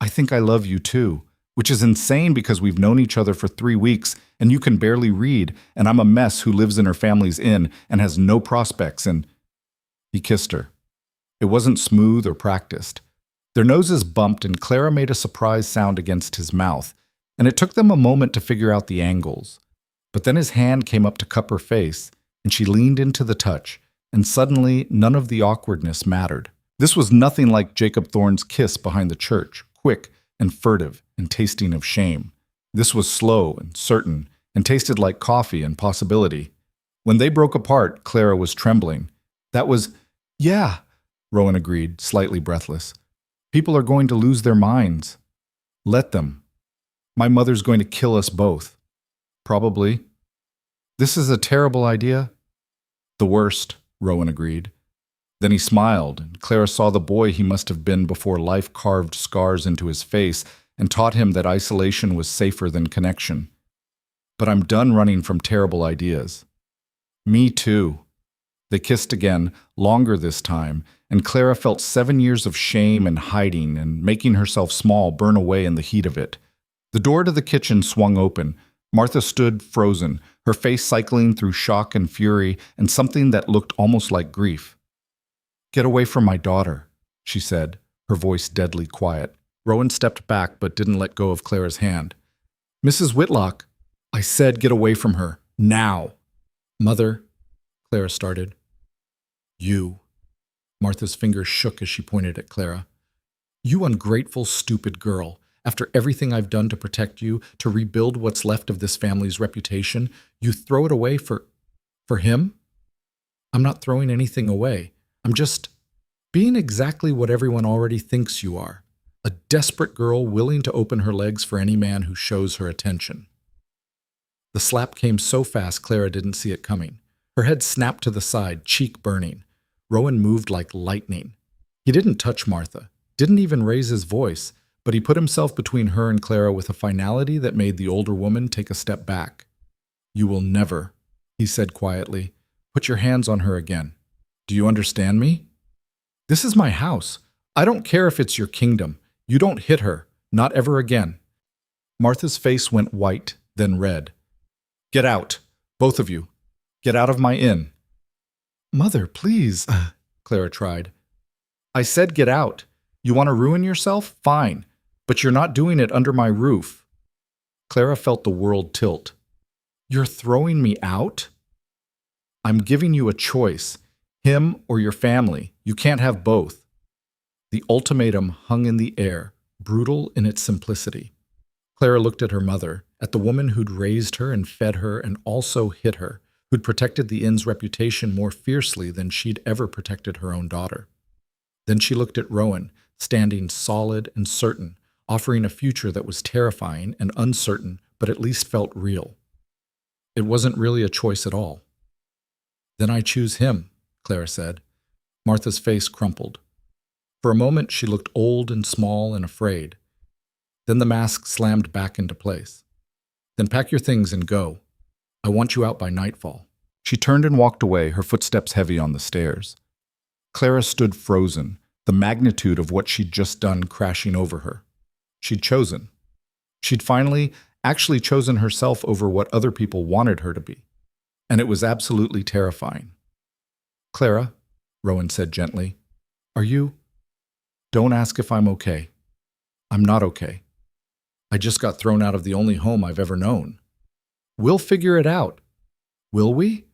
I think I love you too, which is insane because we've known each other for 3 weeks and you can barely read, and I'm a mess who lives in her family's inn and has no prospects, and... He kissed her. It wasn't smooth or practiced. Their noses bumped and Clara made a surprised sound against his mouth, and it took them a moment to figure out the angles. But then his hand came up to cup her face, and she leaned into the touch, and suddenly none of the awkwardness mattered. This was nothing like Jacob Thorne's kiss behind the church, quick and furtive and tasting of shame. This was slow and certain, and tasted like coffee and possibility. When they broke apart, Clara was trembling. That was, yeah, Rowan agreed, slightly breathless. People are going to lose their minds. Let them. My mother's going to kill us both. Probably. This is a terrible idea. The worst, Rowan agreed. Then he smiled, and Clara saw the boy he must have been before life carved scars into his face and taught him that isolation was safer than connection. But I'm done running from terrible ideas. Me too. They kissed again, longer this time, and Clara felt 7 years of shame and hiding and making herself small burn away in the heat of it. The door to the kitchen swung open. Martha stood frozen, her face cycling through shock and fury and something that looked almost like grief. Get away from my daughter, she said, her voice deadly quiet. Rowan stepped back but didn't let go of Clara's hand. Mrs. Whitlock, I said get away from her, now. Mother, Clara started. You. Martha's fingers shook as she pointed at Clara. You ungrateful, stupid girl. After everything I've done to protect you, to rebuild what's left of this family's reputation, you throw it away for him? I'm not throwing anything away. I'm just being exactly what everyone already thinks you are. A desperate girl willing to open her legs for any man who shows her attention. The slap came so fast Clara didn't see it coming. Her head snapped to the side, cheek burning. Rowan moved like lightning. He didn't touch Martha, didn't even raise his voice, but he put himself between her and Clara with a finality that made the older woman take a step back. "You will never," he said quietly, "put your hands on her again. Do you understand me? This is my house. I don't care if it's your kingdom. You don't hit her. Not ever again." Martha's face went white, then red. "Get out. Both of you. Get out of my inn." "Mother, please," Clara tried. "I said get out. You want to ruin yourself? Fine. But you're not doing it under my roof." Clara felt the world tilt. "You're throwing me out?" "I'm giving you a choice. Him or your family. You can't have both." The ultimatum hung in the air, brutal in its simplicity. Clara looked at her mother, at the woman who'd raised her and fed her and also hit her, who'd protected the inn's reputation more fiercely than she'd ever protected her own daughter. Then she looked at Rowan, standing solid and certain, offering a future that was terrifying and uncertain, but at least felt real. It wasn't really a choice at all. "Then I choose him," Clara said. Martha's face crumpled. For a moment she looked old and small and afraid. Then the mask slammed back into place. "Then pack your things and go. I want you out by nightfall." She turned and walked away, her footsteps heavy on the stairs. Clara stood frozen, the magnitude of what she'd just done crashing over her. She'd chosen. She'd finally actually chosen herself over what other people wanted her to be. And it was absolutely terrifying. "Clara," Rowan said gently, "are you? Don't ask if I'm okay. I'm not okay. I just got thrown out of the only home I've ever known. We'll figure it out. Will we?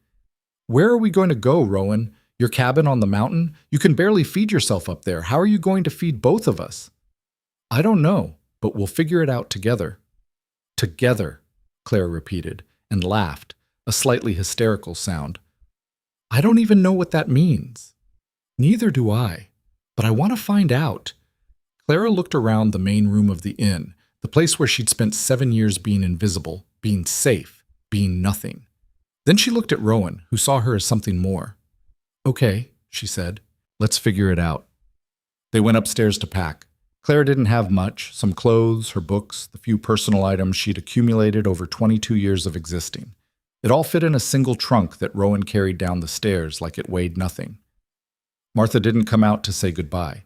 Where are we going to go, Rowan? Your cabin on the mountain? You can barely feed yourself up there. How are you going to feed both of us?" "I don't know, but we'll figure it out together." "Together," Clara repeated, and laughed, a slightly hysterical sound. "I don't even know what that means." "Neither do I, but I want to find out." Clara looked around the main room of the inn, the place where she'd spent 7 years being invisible, being safe, being nothing. Then she looked at Rowan, who saw her as something more. "Okay," she said, "let's figure it out." They went upstairs to pack. Clara didn't have much, some clothes, her books, the few personal items she'd accumulated over 22 years of existing. It all fit in a single trunk that Rowan carried down the stairs like it weighed nothing. Martha didn't come out to say goodbye.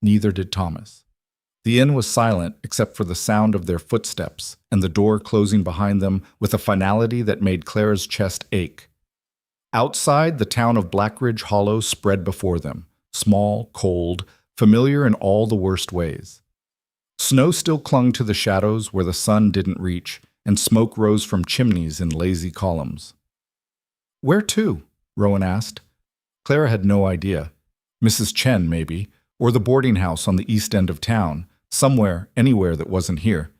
Neither did Thomas. The inn was silent except for the sound of their footsteps and the door closing behind them with a finality that made Clara's chest ache. Outside, the town of Blackridge Hollow spread before them, small, cold, familiar in all the worst ways. Snow still clung to the shadows where the sun didn't reach, and smoke rose from chimneys in lazy columns. "Where to?" Rowan asked. Clara had no idea. Mrs. Chen, maybe, or the boarding house on the east end of town, somewhere, anywhere that wasn't here.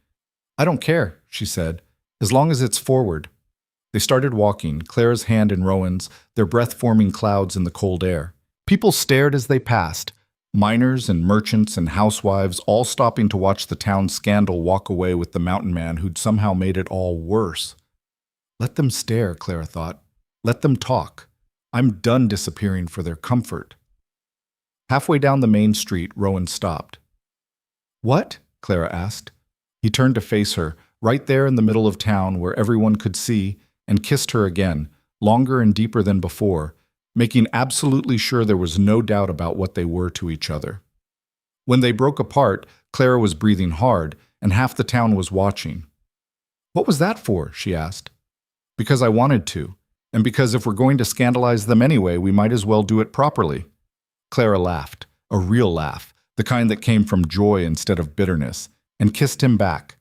"I don't care," she said, "as long as it's forward." They started walking, Clara's hand in Rowan's, their breath forming clouds in the cold air. People stared as they passed, miners and merchants and housewives all stopping to watch the town's scandal walk away with the mountain man who'd somehow made it all worse. Let them stare, Clara thought. Let them talk. I'm done disappearing for their comfort. Halfway down the main street, Rowan stopped. "What?" Clara asked. He turned to face her, right there in the middle of town where everyone could see, and kissed her again, longer and deeper than before, making absolutely sure there was no doubt about what they were to each other. When they broke apart, Clara was breathing hard, and half the town was watching. "What was that for?" she asked. "Because I wanted to, and because if we're going to scandalize them anyway, we might as well do it properly." Clara laughed, a real laugh, the kind that came from joy instead of bitterness, and kissed him back.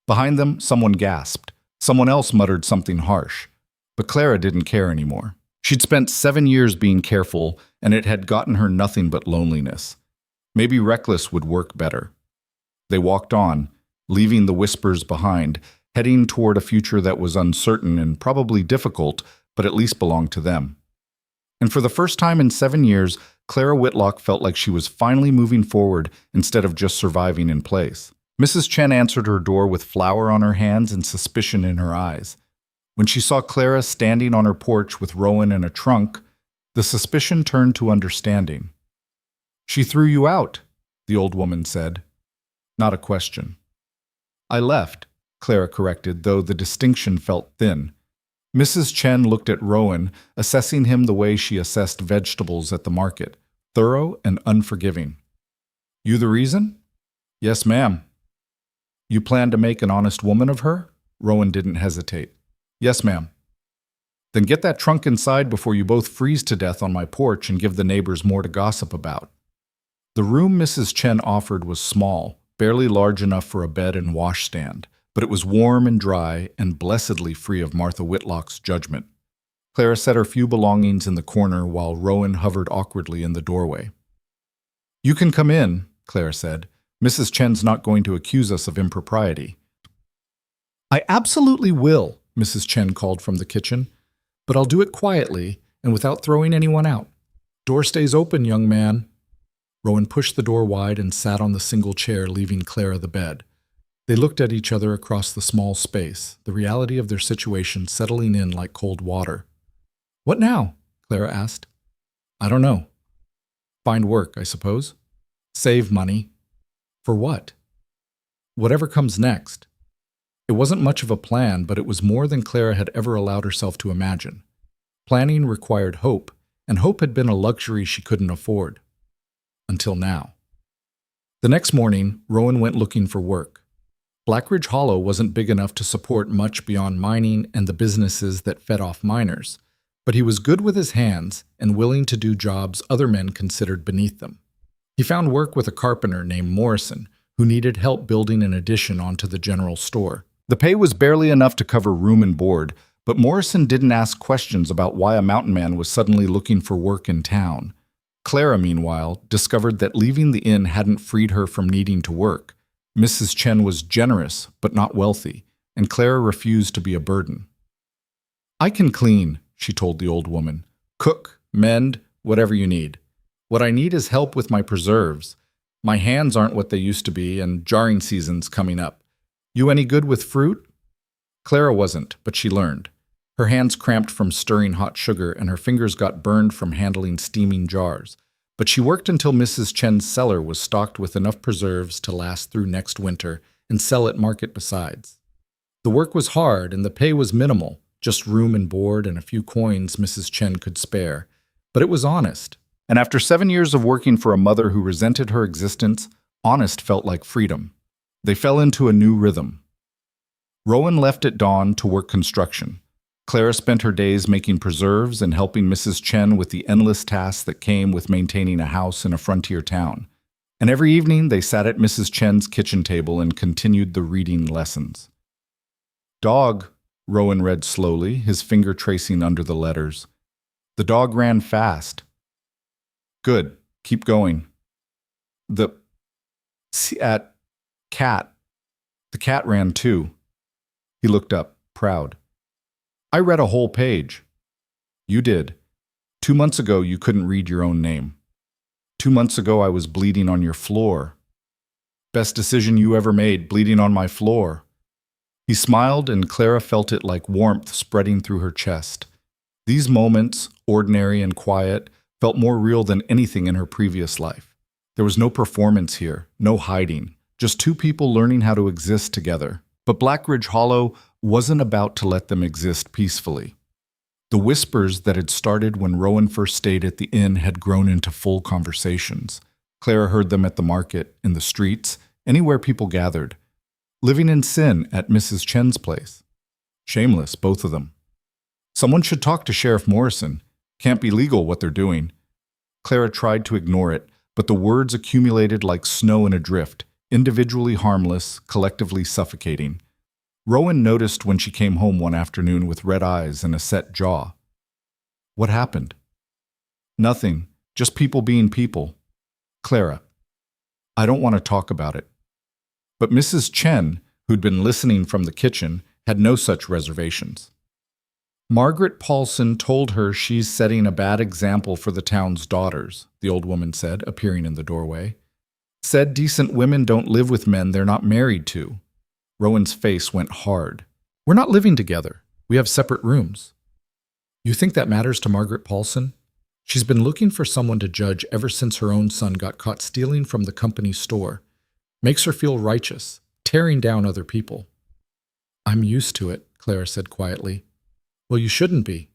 Behind them, someone gasped. Someone else muttered something harsh. But Clara didn't care anymore. She'd spent 7 years being careful, and it had gotten her nothing but loneliness. Maybe reckless would work better. They walked on, leaving the whispers behind, heading toward a future that was uncertain and probably difficult, but at least belonged to them. And for the first time in 7 years, Clara Whitlock felt like she was finally moving forward instead of just surviving in place. Mrs. Chen answered her door with flour on her hands and suspicion in her eyes. When she saw Clara standing on her porch with Rowan in a trunk, the suspicion turned to understanding. "She threw you out," the old woman said. not a question. I left, Clara corrected, though the distinction felt thin. Mrs. Chen looked at Rowan, assessing him the way she assessed vegetables at the market, thorough and unforgiving. You the reason? Yes, ma'am. You plan to make an honest woman of her? Rowan didn't hesitate. Yes, ma'am. Then get that trunk inside before you both freeze to death on my porch and give the neighbors more to gossip about. The room Mrs. Chen offered was small, barely large enough for a bed and washstand, but it was warm and dry and blessedly free of Martha Whitlock's judgment. Clara set her few belongings in the corner while Rowan hovered awkwardly in the doorway. You can come in, Clara said. Mrs. Chen's not going to accuse us of impropriety. I absolutely will, Mrs. Chen called from the kitchen, but I'll do it quietly and without throwing anyone out. Door stays open, young man. Rowan pushed the door wide and sat on the single chair, leaving Clara the bed. They looked at each other across the small space, the reality of their situation settling in like cold water. What now? Clara asked. I don't know. Find work, I suppose. Save money. For what? Whatever comes next. It wasn't much of a plan, but it was more than Clara had ever allowed herself to imagine. Planning required hope, and hope had been a luxury she couldn't afford. Until now. The next morning, Rowan went looking for work. Blackridge Hollow wasn't big enough to support much beyond mining and the businesses that fed off miners, but he was good with his hands and willing to do jobs other men considered beneath them. He found work with a carpenter named Morrison, who needed help building an addition onto the general store. The pay was barely enough to cover room and board, but Morrison didn't ask questions about why a mountain man was suddenly looking for work in town. Clara, meanwhile, discovered that leaving the inn hadn't freed her from needing to work. Mrs. Chen was generous, but not wealthy, and Clara refused to be a burden. I can clean, she told the old woman. Cook, mend, whatever you need. What I need is help with my preserves. My hands aren't what they used to be, and jarring season's coming up. You any good with fruit? Clara wasn't, but she learned. Her hands cramped from stirring hot sugar, and her fingers got burned from handling steaming jars. But she worked until Mrs. Chen's cellar was stocked with enough preserves to last through next winter and sell at market besides. The work was hard and the pay was minimal, just room and board and a few coins Mrs. Chen could spare. But it was honest. And after 7 years of working for a mother who resented her existence, honest felt like freedom. They fell into a new rhythm. Rowan left at dawn to work construction. Clara spent her days making preserves and helping Mrs. Chen with the endless tasks that came with maintaining a house in a frontier town. And every evening they sat at Mrs. Chen's kitchen table and continued the reading lessons. Dog, Rowan read slowly, his finger tracing under the letters. The dog ran fast. Good, keep going. Cat. The cat ran too. He looked up, proud. I read a whole page. You did. 2 months ago, you couldn't read your own name. 2 months ago, I was bleeding on your floor. Best decision you ever made, bleeding on my floor. He smiled, and Clara felt it like warmth spreading through her chest. These moments, ordinary and quiet, felt more real than anything in her previous life. There was no performance here, no hiding, just two people learning how to exist together. But Blackridge Hollow wasn't about to let them exist peacefully. The whispers that had started when Rowan first stayed at the inn had grown into full conversations. Clara heard them at the market, in the streets, anywhere people gathered. Living in sin at Mrs. Chen's place. Shameless, both of them. Someone should talk to Sheriff Morrison. Can't be legal what they're doing. Clara tried to ignore it, but the words accumulated like snow in a drift, individually harmless, collectively suffocating. Rowan noticed when she came home one afternoon with red eyes and a set jaw. What happened? Nothing, just people being people. Clara, I don't want to talk about it. But Mrs. Chen, who'd been listening from the kitchen, had no such reservations. Margaret Paulson told her she's setting a bad example for the town's daughters, the old woman said, appearing in the doorway. Said decent women don't live with men they're not married to. Rowan's face went hard. We're not living together. We have separate rooms. You think that matters to Margaret Paulson? She's been looking for someone to judge ever since her own son got caught stealing from the company store. Makes her feel righteous, tearing down other people. I'm used to it, Clara said quietly. Well, you shouldn't be,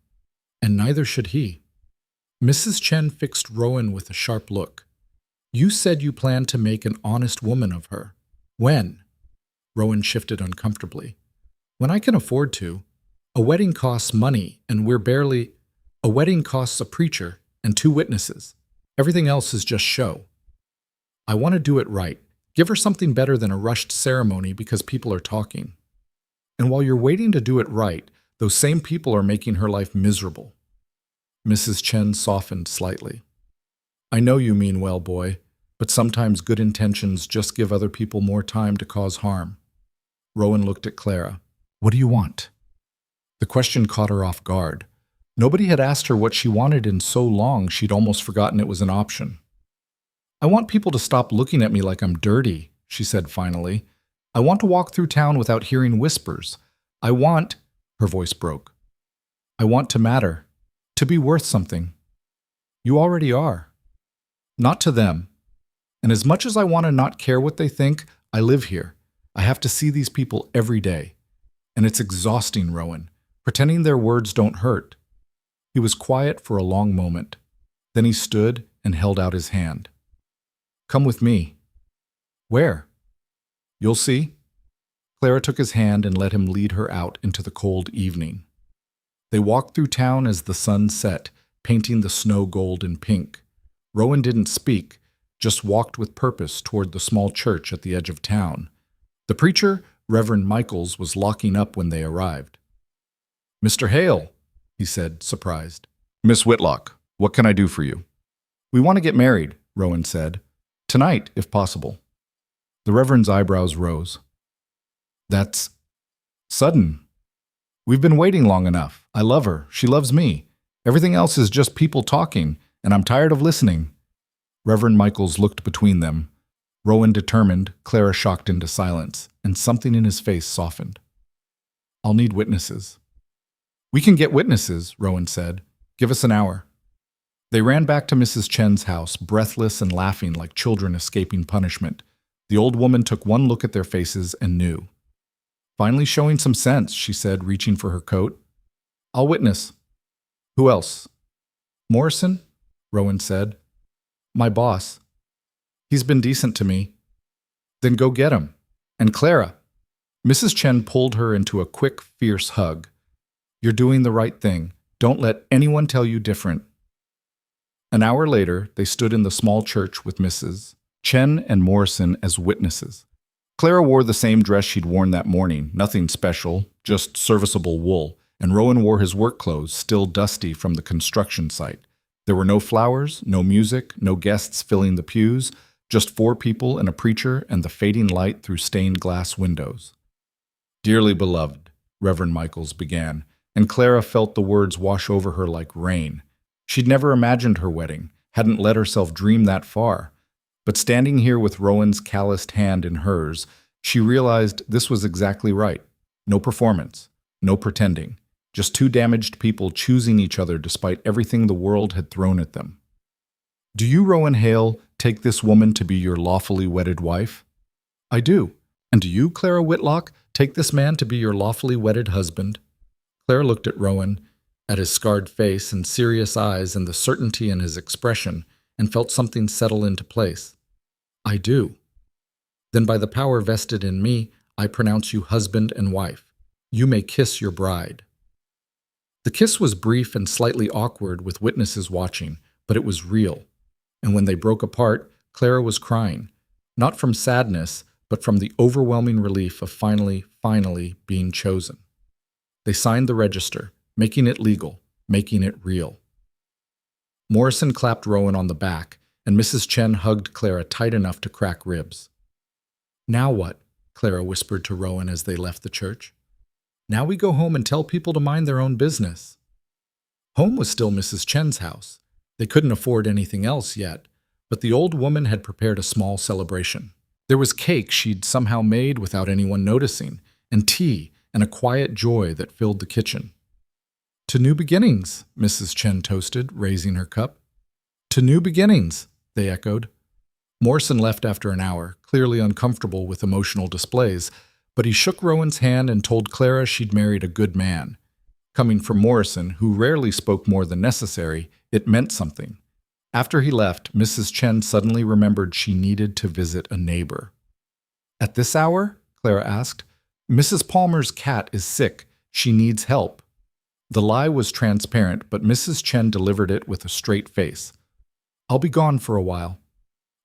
and neither should he. Mrs. Chen fixed Rowan with a sharp look. You said you planned to make an honest woman of her. When? Rowan shifted uncomfortably. When I can afford to. A wedding costs money, and we're barely... A wedding costs a preacher and 2 witnesses. Everything else is just show. I want to do it right. Give her something better than a rushed ceremony because people are talking. And while you're waiting to do it right, those same people are making her life miserable. Mrs. Chen softened slightly. I know you mean well, boy, but sometimes good intentions just give other people more time to cause harm. Rowan looked at Clara. What do you want? The question caught her off guard. Nobody had asked her what she wanted in so long she'd almost forgotten it was an option. I want people to stop looking at me like I'm dirty, she said finally. I want to walk through town without hearing whispers. I want... Her voice broke. I want to matter. To be worth something. You already are. Not to them. And as much as I want to not care what they think, I live here. I have to see these people every day. And it's exhausting, Rowan. Pretending their words don't hurt. He was quiet for a long moment. Then he stood and held out his hand. Come with me. Where? You'll see. Clara took his hand and let him lead her out into the cold evening. They walked through town as the sun set, painting the snow gold and pink. Rowan didn't speak, just walked with purpose toward the small church at the edge of town. The preacher, Reverend Michaels, was locking up when they arrived. Mr. Hale, he said, surprised. Miss Whitlock, what can I do for you? We want to get married, Rowan said. Tonight, if possible. The Reverend's eyebrows rose. That's sudden. We've been waiting long enough. I love her. She loves me. Everything else is just people talking, and I'm tired of listening. Reverend Michaels looked between them. Rowan determined, Clara shocked into silence, and something in his face softened. I'll need witnesses. We can get witnesses, Rowan said. Give us an hour. They ran back to Mrs. Chen's house, breathless and laughing like children escaping punishment. The old woman took one look at their faces and knew. Finally showing some sense, she said, reaching for her coat. I'll witness. Who else? Morrison? Rowan said. My boss. He's been decent to me. Then go get him. And Clara. Mrs. Chen pulled her into a quick, fierce hug. You're doing the right thing. Don't let anyone tell you different. An hour later, they stood in the small church with Mrs. Chen and Morrison as witnesses. Clara wore the same dress she'd worn that morning, nothing special, just serviceable wool, and Rowan wore his work clothes, still dusty from the construction site. There were no flowers, no music, no guests filling the pews, just 4 people and a preacher and the fading light through stained glass windows. Dearly beloved, Reverend Michaels began, and Clara felt the words wash over her like rain. She'd never imagined her wedding, hadn't let herself dream that far. But standing here with Rowan's calloused hand in hers, she realized this was exactly right. No performance, no pretending, just 2 damaged people choosing each other despite everything the world had thrown at them. Do you, Rowan Hale, take this woman to be your lawfully wedded wife? I do. And do you, Clara Whitlock, take this man to be your lawfully wedded husband? Clara looked at Rowan, at his scarred face and serious eyes and the certainty in his expression, and felt something settle into place. I do. Then by the power vested in me, I pronounce you husband and wife. You may kiss your bride. The kiss was brief and slightly awkward with witnesses watching, but it was real. And when they broke apart, Clara was crying, not from sadness, but from the overwhelming relief of finally being chosen. They signed the register, making it legal, making it real. Morrison clapped Rowan on the back, and Mrs. Chen hugged Clara tight enough to crack ribs. Now what? Clara whispered to Rowan as they left the church. Now we go home and tell people to mind their own business. Home was still Mrs. Chen's house. They couldn't afford anything else yet, but the old woman had prepared a small celebration. There was cake she'd somehow made without anyone noticing, and tea, and a quiet joy that filled the kitchen. To new beginnings, Mrs. Chen toasted, raising her cup. To new beginnings, they echoed. Morrison left after an hour, clearly uncomfortable with emotional displays, but he shook Rowan's hand and told Clara she'd married a good man. Coming from Morrison, who rarely spoke more than necessary, it meant something. After he left, Mrs. Chen suddenly remembered she needed to visit a neighbor. "At this hour?" Clara asked. "Mrs. Palmer's cat is sick. She needs help." The lie was transparent, but Mrs. Chen delivered it with a straight face. "I'll be gone for a while.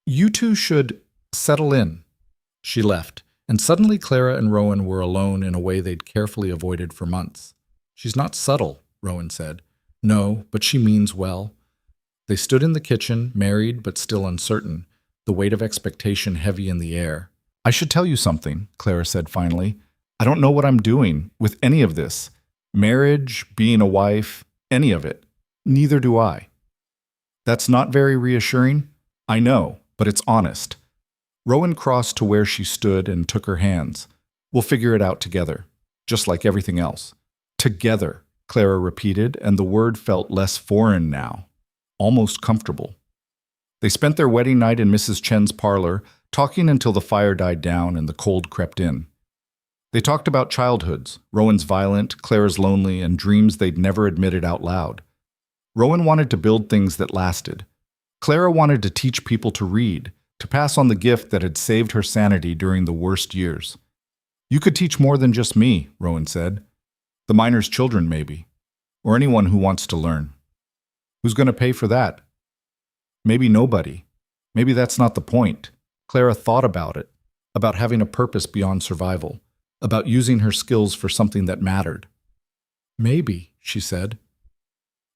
You two should settle in." She left, and suddenly Clara and Rowan were alone in a way they'd carefully avoided for months. "She's not subtle," Rowan said. "No, but she means well." They stood in the kitchen, married but still uncertain, the weight of expectation heavy in the air. "I should tell you something," Clara said finally. "I don't know what I'm doing with any of this. Marriage, being a wife, any of it. Neither do I." "That's not very reassuring." "I know, but it's honest." Rowan crossed to where she stood and took her hands. "We'll figure it out together, just like everything else." "Together," Clara repeated, and the word felt less foreign now, almost comfortable. They spent their wedding night in Mrs. Chen's parlor, talking until the fire died down and the cold crept in. They talked about childhoods, Rowan's violent, Clara's lonely, and dreams they'd never admitted out loud. Rowan wanted to build things that lasted. Clara wanted to teach people to read, to pass on the gift that had saved her sanity during the worst years. "You could teach more than just me," Rowan said. "The miners' children, maybe. Or anyone who wants to learn." "Who's going to pay for that?" "Maybe nobody. Maybe that's not the point." Clara thought about it, about having a purpose beyond survival, about using her skills for something that mattered. "Maybe," she said.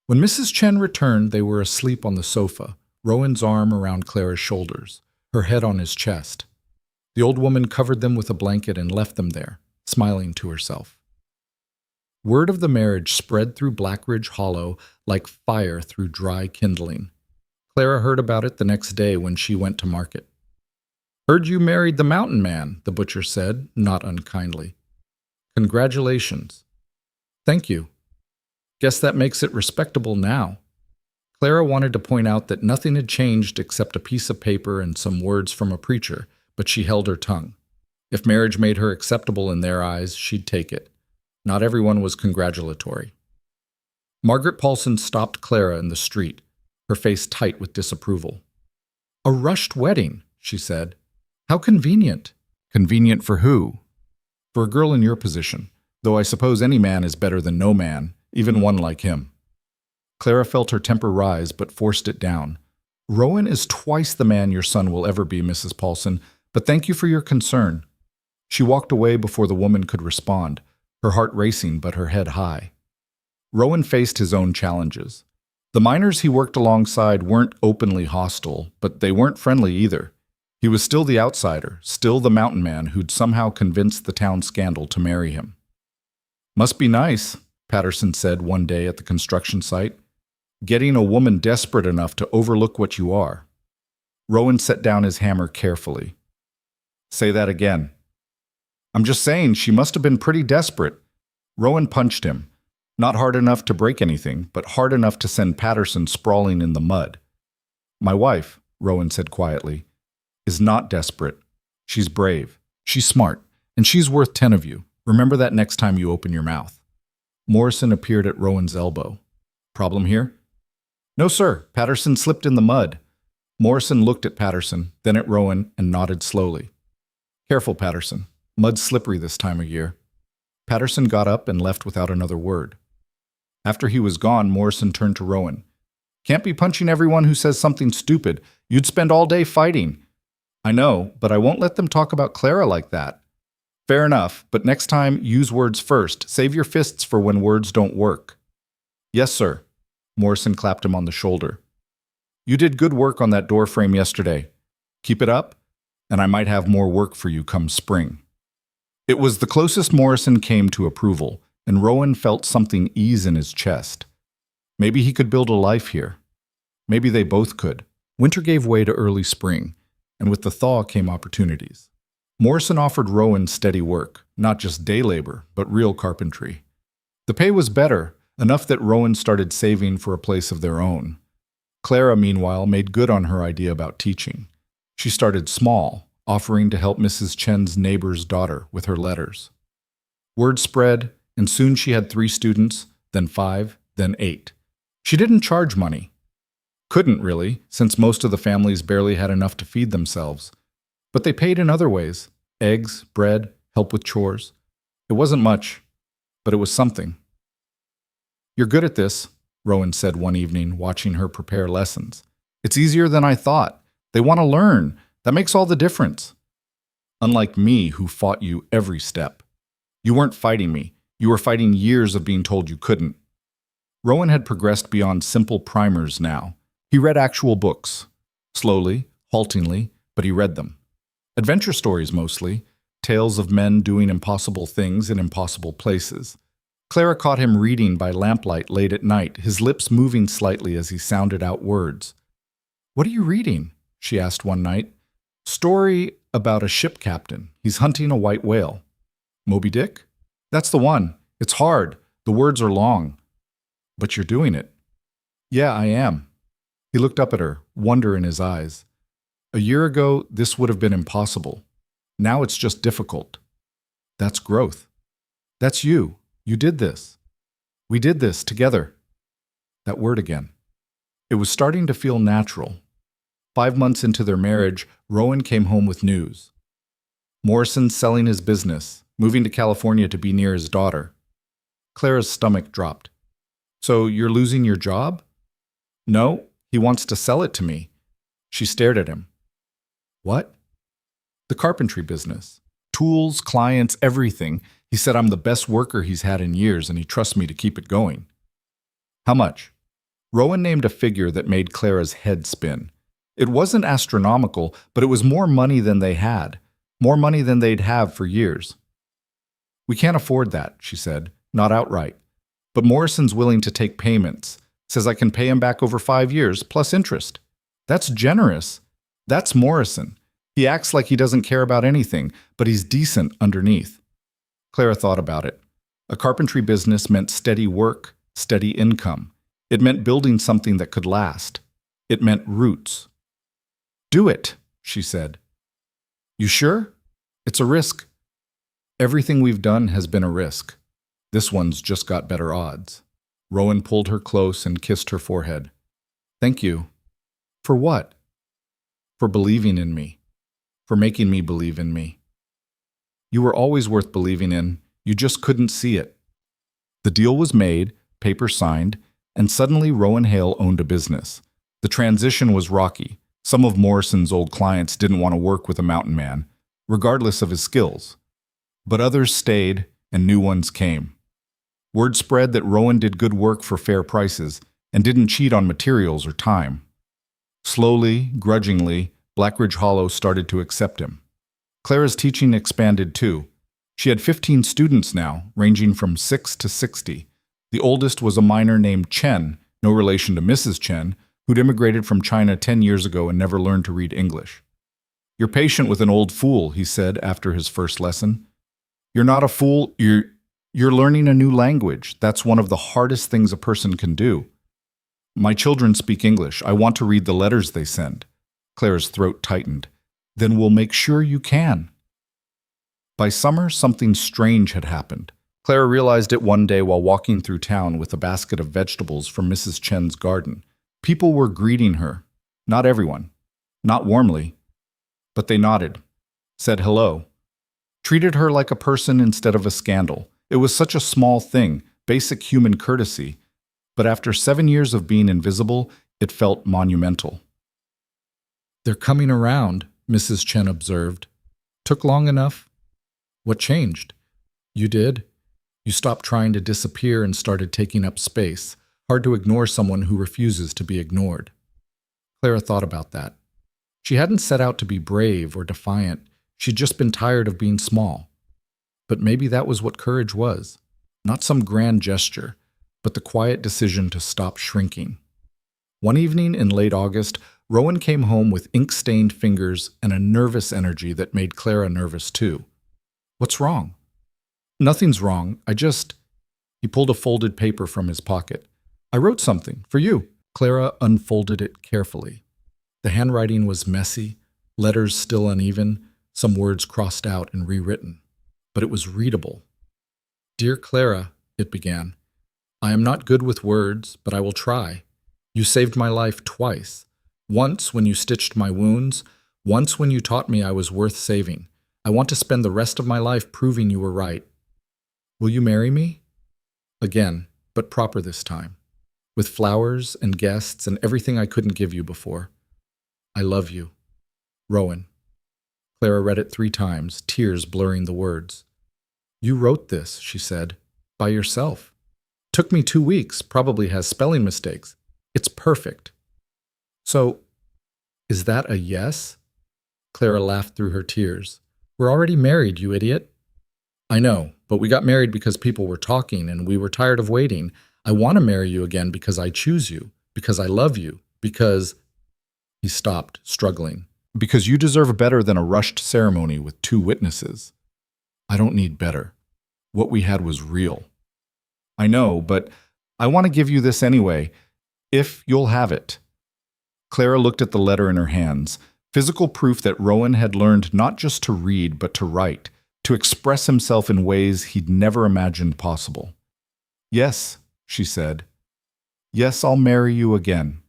When Mrs. Chen returned, they were asleep on the sofa, Rowan's arm around Clara's shoulders, her head on his chest. The old woman covered them with a blanket and left them there, smiling to herself. Word of the marriage spread through Blackridge Hollow like fire through dry kindling. Clara heard about it the next day when she went to market. "Heard you married the mountain man," the butcher said, not unkindly. "Congratulations." "Thank you. Guess that makes it respectable now." Clara wanted to point out that nothing had changed except a piece of paper and some words from a preacher, but she held her tongue. If marriage made her acceptable in their eyes, she'd take it. Not everyone was congratulatory. Margaret Paulson stopped Clara in the street, her face tight with disapproval. "A rushed wedding," she said. "How convenient." "Convenient for who?" "For a girl in your position, though I suppose any man is better than no man, even one like him." Clara felt her temper rise, but forced it down. "Rowan is twice the man your son will ever be, Mrs. Paulson, but thank you for your concern." She walked away before the woman could respond, her heart racing but her head high. Rowan faced his own challenges. The miners he worked alongside weren't openly hostile, but they weren't friendly either. He was still the outsider, still the mountain man who'd somehow convinced the town scandal to marry him. "Must be nice," Patterson said one day at the construction site. "Getting a woman desperate enough to overlook what you are." Rowan set down his hammer carefully. "Say that again." "I'm just saying she must have been pretty desperate." Rowan punched him. Not hard enough to break anything, but hard enough to send Patterson sprawling in the mud. "My wife," Rowan said quietly, "is not desperate. She's brave. She's smart. And she's worth 10 of you. Remember that next time you open your mouth." Morrison appeared at Rowan's elbow. "Problem here?" "No, sir." Patterson slipped in the mud. Morrison looked at Patterson, then at Rowan, and nodded slowly. "Careful, Patterson. Mud's slippery this time of year." Patterson got up and left without another word. After he was gone, Morrison turned to Rowan. "Can't be punching everyone who says something stupid. You'd spend all day fighting." "I know, but I won't let them talk about Clara like that." "Fair enough, but next time use words first. Save your fists for when words don't work." "Yes, sir." Morrison clapped him on the shoulder. "You did good work on that door frame yesterday. Keep it up, and I might have more work for you come spring." It was the closest Morrison came to approval, and Rowan felt something ease in his chest. Maybe he could build a life here. Maybe they both could. Winter gave way to early spring, and with the thaw came opportunities. Morrison offered Rowan steady work, not just day labor, but real carpentry. The pay was better, enough that Rowan started saving for a place of their own. Clara, meanwhile, made good on her idea about teaching. She started small, offering to help Mrs. Chen's neighbor's daughter with her letters. Word spread, and soon she had 3 students, then 5, then 8. She didn't charge money. Couldn't really, since most of the families barely had enough to feed themselves. But they paid in other ways: eggs, bread, help with chores. It wasn't much, but it was something. "You're good at this," Rowan said one evening, watching her prepare lessons. "It's easier than I thought. They want to learn. That makes all the difference. Unlike me, who fought you every step. You weren't fighting me. You were fighting years of being told you couldn't." Rowan had progressed beyond simple primers now. He read actual books. Slowly, haltingly, but he read them. Adventure stories mostly, tales of men doing impossible things in impossible places. Clara caught him reading by lamplight late at night, his lips moving slightly as he sounded out words. "What are you reading?" she asked one night. "Story about a ship captain. He's hunting a white whale." "Moby Dick?" "That's the one. It's hard. The words are long." "But you're doing it." "Yeah, I am." He looked up at her, wonder in his eyes. "A year ago, this would have been impossible. Now it's just difficult." "That's growth. That's you. You did this. We did this together." That word again. It was starting to feel natural. 5 months into their marriage, Rowan came home with news. Morrison's selling his business, moving to California to be near his daughter. Clara's stomach dropped. "So you're losing your job?" "No, he wants to sell it to me." She stared at him. "What?" "The carpentry business. Tools, clients, everything. He said I'm the best worker he's had in years and he trusts me to keep it going." "How much?" Rowan named a figure that made Clara's head spin. It wasn't astronomical, but it was more money than they had. More money than they'd have for years. "We can't afford that," she said. "Not outright. But Morrison's willing to take payments. Says I can pay him back over 5 years, plus interest." "That's generous." "That's Morrison. He acts like he doesn't care about anything, but he's decent underneath." Clara thought about it. A carpentry business meant steady work, steady income. It meant building something that could last. It meant roots. "Do it," she said. "You sure? It's a risk." "Everything we've done has been a risk. This one's just got better odds." Rowan pulled her close and kissed her forehead. "Thank you." "For what?" "For believing in me. For making me believe in me. You were always worth believing in. You just couldn't see it." The deal was made, paper signed, and suddenly Rowan Hale owned a business. The transition was rocky. Some of Morrison's old clients didn't want to work with a mountain man, regardless of his skills. But others stayed, and new ones came. Word spread that Rowan did good work for fair prices and didn't cheat on materials or time. Slowly, grudgingly, Blackridge Hollow started to accept him. Clara's teaching expanded too. She had 15 students now, ranging from 6 to 60. The oldest was a miner named Chen, no relation to Mrs. Chen, who'd immigrated from China 10 years ago and never learned to read English. "You're patient with an old fool," he said after his first lesson. "You're not a fool, you're learning a new language. That's one of the hardest things a person can do." "My children speak English. I want to read the letters they send." Clara's throat tightened. "Then we'll make sure you can." By summer, something strange had happened. Clara realized it one day while walking through town with a basket of vegetables from Mrs. Chen's garden. People were greeting her. Not everyone. Not warmly. But they nodded. Said hello. Treated her like a person instead of a scandal. It was such a small thing, basic human courtesy. But after 7 years of being invisible, it felt monumental. "They're coming around," Mrs. Chen observed. "Took long enough?" "What changed?" "You did. You stopped trying to disappear and started taking up space. Hard to ignore someone who refuses to be ignored." Clara thought about that. She hadn't set out to be brave or defiant. She'd just been tired of being small. But maybe that was what courage was. Not some grand gesture, but the quiet decision to stop shrinking. One evening in late August, Rowan came home with ink-stained fingers and a nervous energy that made Clara nervous too. "What's wrong?" "Nothing's wrong. He pulled a folded paper from his pocket. "I wrote something for you." Clara unfolded it carefully. The handwriting was messy, Letters still uneven, some words crossed out and rewritten. But it was readable. "Dear Clara," it began, "I am not good with words, but I will try. You saved my life twice. Once when you stitched my wounds, once when you taught me I was worth saving. I want to spend the rest of my life proving you were right. Will you marry me?" Again, but proper this time, with flowers and guests and everything I couldn't give you before. I love you. Rowan. Clara read it 3 times, tears blurring the words. "You wrote this," she said, "by yourself. Took me 2 weeks, probably has spelling mistakes. It's perfect." "So, is that a yes?" Clara laughed through her tears. "We're already married, you idiot." "I know, but we got married because people were talking and we were tired of waiting. I want to marry you again because I choose you, because I love you, because—" He stopped, struggling. "Because you deserve better than a rushed ceremony with 2 witnesses. I don't need better. What we had was real." "I know, but I want to give you this anyway, if you'll have it." Clara looked at the letter in her hands, physical proof that Rowan had learned not just to read, but to write, to express himself in ways he'd never imagined possible. "Yes," she said. "Yes, I'll marry you again."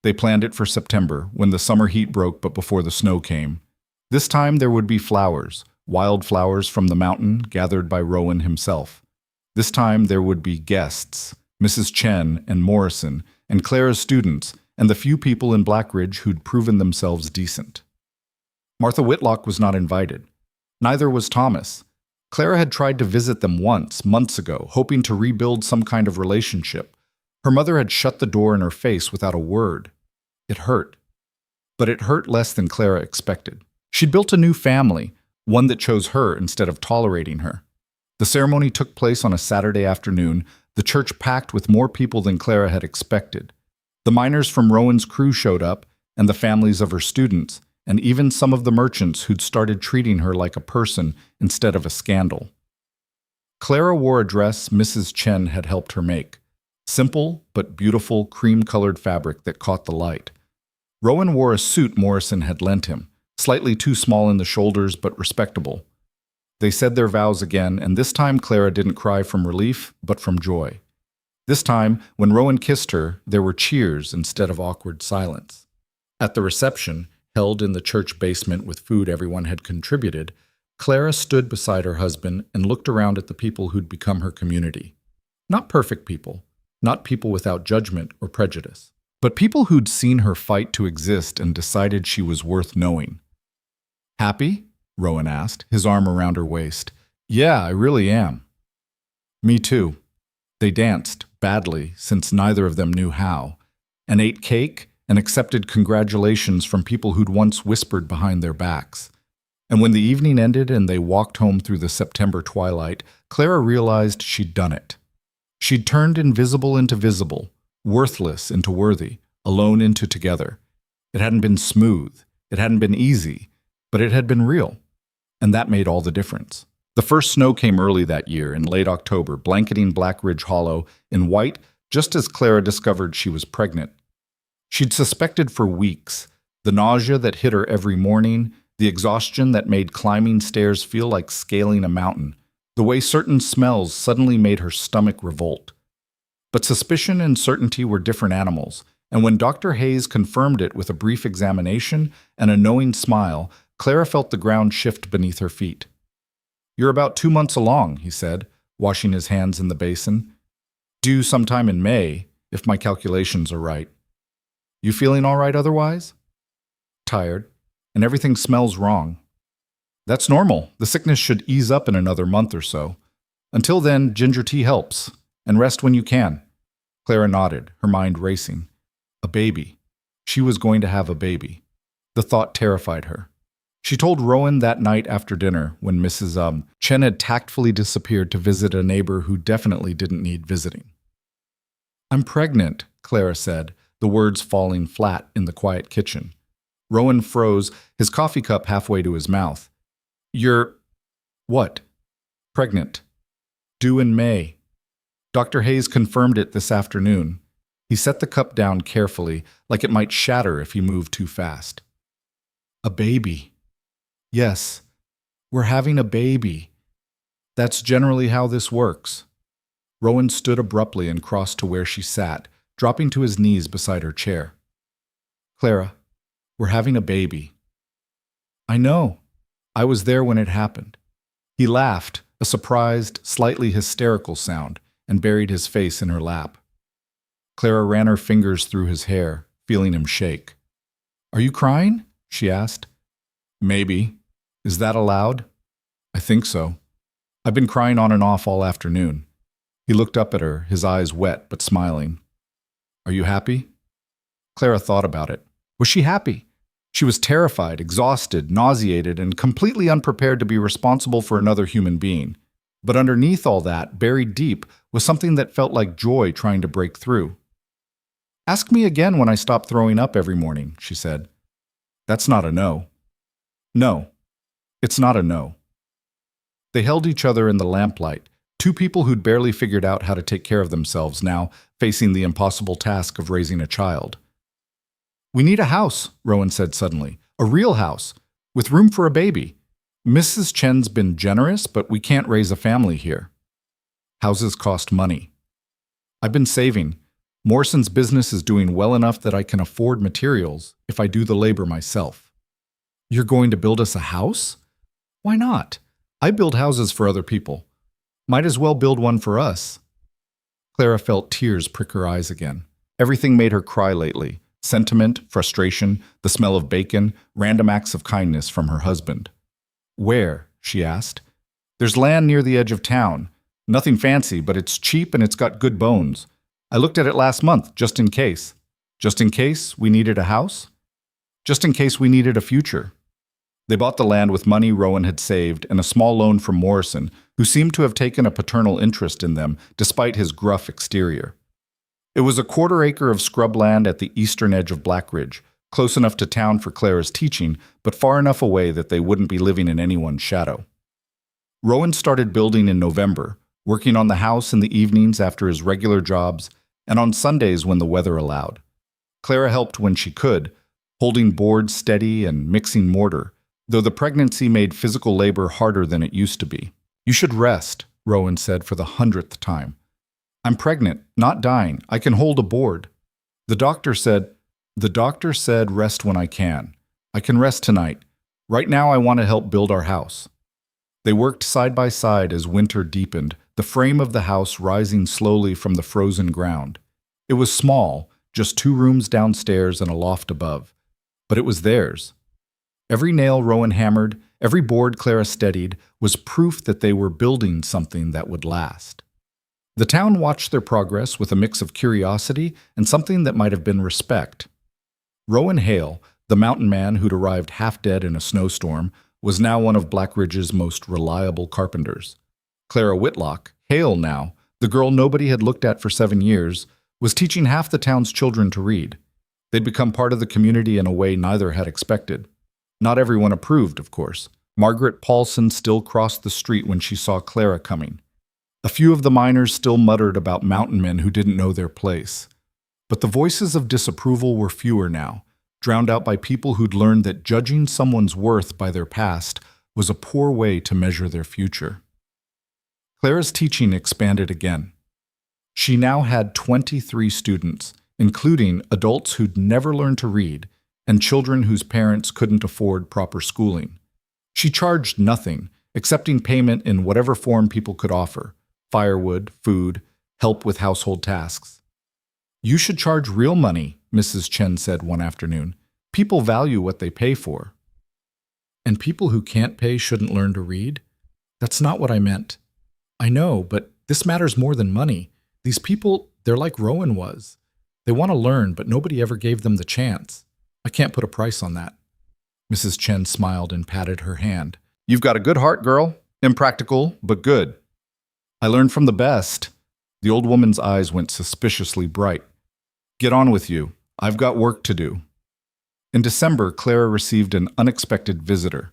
They planned it for September, when the summer heat broke but before the snow came. This time there would be flowers, wild flowers from the mountain gathered by Rowan himself. This time there would be guests, Mrs. Chen and Morrison, and Clara's students, and the few people in Blackridge who'd proven themselves decent. Martha Whitlock was not invited. Neither was Thomas. Clara had tried to visit them once, months ago, hoping to rebuild some kind of relationship. Her mother had shut the door in her face without a word. It hurt. But it hurt less than Clara expected. She'd built a new family, one that chose her instead of tolerating her. The ceremony took place on a Saturday afternoon, the church packed with more people than Clara had expected. The miners from Rowan's crew showed up, and the families of her students, and even some of the merchants who'd started treating her like a person instead of a scandal. Clara wore a dress Mrs. Chen had helped her make. Simple but beautiful cream-colored fabric that caught the light. Rowan wore a suit Morrison had lent him, slightly too small in the shoulders but respectable. They said their vows again, and this time Clara didn't cry from relief, but from joy. This time, when Rowan kissed her, there were cheers instead of awkward silence. At the reception, held in the church basement with food everyone had contributed, Clara stood beside her husband and looked around at the people who'd become her community. Not perfect people, not people without judgment or prejudice, but people who'd seen her fight to exist and decided she was worth knowing. "Happy?" Rowan asked, his arm around her waist. "Yeah, I really am." "Me too." They danced, badly, since neither of them knew how, and ate cake and accepted congratulations from people who'd once whispered behind their backs. And when the evening ended and they walked home through the September twilight, Clara realized she'd done it. She'd turned invisible into visible, worthless into worthy, alone into together. It hadn't been smooth, it hadn't been easy, but it had been real. And that made all the difference. The first snow came early that year, in late October, blanketing Blackridge Hollow in white, just as Clara discovered she was pregnant. She'd suspected for weeks, the nausea that hit her every morning, the exhaustion that made climbing stairs feel like scaling a mountain, the way certain smells suddenly made her stomach revolt. But suspicion and certainty were different animals, and when Dr. Hayes confirmed it with a brief examination and a knowing smile, Clara felt the ground shift beneath her feet. "You're about 2 months along," he said, washing his hands in the basin. "Due sometime in May, if my calculations are right. You feeling all right otherwise?" "Tired, and everything smells wrong." "That's normal. The sickness should ease up in another month or so. Until then, ginger tea helps, and rest when you can." Clara nodded, her mind racing. A baby. She was going to have a baby. The thought terrified her. She told Rowan that night after dinner, when Mrs. Chen had tactfully disappeared to visit a neighbor who definitely didn't need visiting. "I'm pregnant," Clara said, the words falling flat in the quiet kitchen. Rowan froze, his coffee cup halfway to his mouth. "You're—" "What?" "Pregnant. Due in May. Dr. Hayes confirmed it this afternoon." He set the cup down carefully, like it might shatter if he moved too fast. A baby. Yes, we're having a baby. That's generally how this works. Rowan stood abruptly and crossed to where she sat, dropping to his knees beside her chair. Clara, we're having a baby. I know. I was there when it happened. He laughed, a surprised, slightly hysterical sound, and buried his face in her lap. Clara ran her fingers through his hair, feeling him shake. Are you crying? She asked. Maybe. Is that allowed? I think so. I've been crying on and off all afternoon. He looked up at her, his eyes wet but smiling. Are you happy? Clara thought about it. Was she happy? She was terrified, exhausted, nauseated, and completely unprepared to be responsible for another human being. But underneath all that, buried deep, was something that felt like joy trying to break through. Ask me again when I stop throwing up every morning, she said. That's not a no. No, it's not a no. They held each other in the lamplight, two people who'd barely figured out how to take care of themselves now, facing the impossible task of raising a child. We need a house, Rowan said suddenly. A real house, with room for a baby. Mrs. Chen's been generous, but we can't raise a family here. Houses cost money. I've been saving. Morrison's business is doing well enough that I can afford materials if I do the labor myself. You're going to build us a house? Why not? I build houses for other people. Might as well build one for us. Clara felt tears prick her eyes again. Everything made her cry lately. Sentiment, frustration, the smell of bacon, random acts of kindness from her husband. Where? She asked. There's land near the edge of town. Nothing fancy, but it's cheap and it's got good bones. I looked at it last month, just in case. Just in case we needed a house? Just in case we needed a future. They bought the land with money Rowan had saved and a small loan from Morrison, who seemed to have taken a paternal interest in them despite his gruff exterior. It was a quarter-acre of scrubland at the eastern edge of Blackridge, close enough to town for Clara's teaching, but far enough away that they wouldn't be living in anyone's shadow. Rowan started building in November, working on the house in the evenings after his regular jobs and on Sundays when the weather allowed. Clara helped when she could, holding boards steady and mixing mortar, though the pregnancy made physical labor harder than it used to be. You should rest, Rowan said for the 100th time. I'm pregnant, not dying. I can hold a board. The doctor said rest when I can. I can rest tonight. Right now I want to help build our house. They worked side by side as winter deepened, the frame of the house rising slowly from the frozen ground. It was small, just 2 rooms downstairs and a loft above. But it was theirs. Every nail Rowan hammered, every board Clara steadied, was proof that they were building something that would last. The town watched their progress with a mix of curiosity and something that might have been respect. Rowan Hale, the mountain man who'd arrived half dead in a snowstorm, was now one of Blackridge's most reliable carpenters. Clara Whitlock, Hale now, the girl nobody had looked at for 7 years, was teaching half the town's children to read. They'd become part of the community in a way neither had expected. Not everyone approved, of course. Margaret Paulson still crossed the street when she saw Clara coming. A few of the miners still muttered about mountain men who didn't know their place. But the voices of disapproval were fewer now, drowned out by people who'd learned that judging someone's worth by their past was a poor way to measure their future. Clara's teaching expanded again. She now had 23 students, including adults who'd never learned to read and children whose parents couldn't afford proper schooling. She charged nothing, accepting payment in whatever form people could offer: firewood, food, help with household tasks. You should charge real money, Mrs. Chen said one afternoon. People value what they pay for. And people who can't pay shouldn't learn to read? That's not what I meant. I know, but this matters more than money. These people, they're like Rowan was. They want to learn, but nobody ever gave them the chance. I can't put a price on that. Mrs. Chen smiled and patted her hand. You've got a good heart, girl. Impractical, but good. I learned from the best. The old woman's eyes went suspiciously bright. Get on with you. I've got work to do. In December, Clara received an unexpected visitor.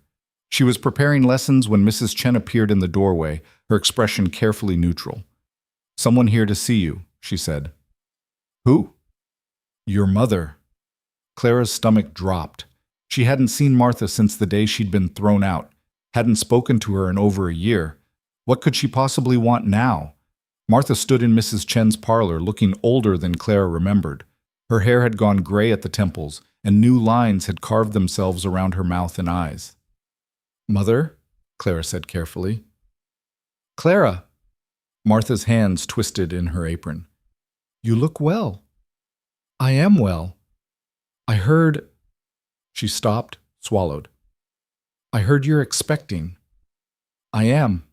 She was preparing lessons when Mrs. Chen appeared in the doorway, her expression carefully neutral. Someone here to see you, she said. Who? Your mother. Clara's stomach dropped. She hadn't seen Martha since the day she'd been thrown out, hadn't spoken to her in over a year. What could she possibly want now? Martha stood in Mrs. Chen's parlor, looking older than Clara remembered. Her hair had gone gray at the temples, and new lines had carved themselves around her mouth and eyes. "Mother?" Clara said carefully. "Clara!" Martha's hands twisted in her apron. "You look well." "I am well. I heard—" She stopped, swallowed. "I heard you're expecting." "I am.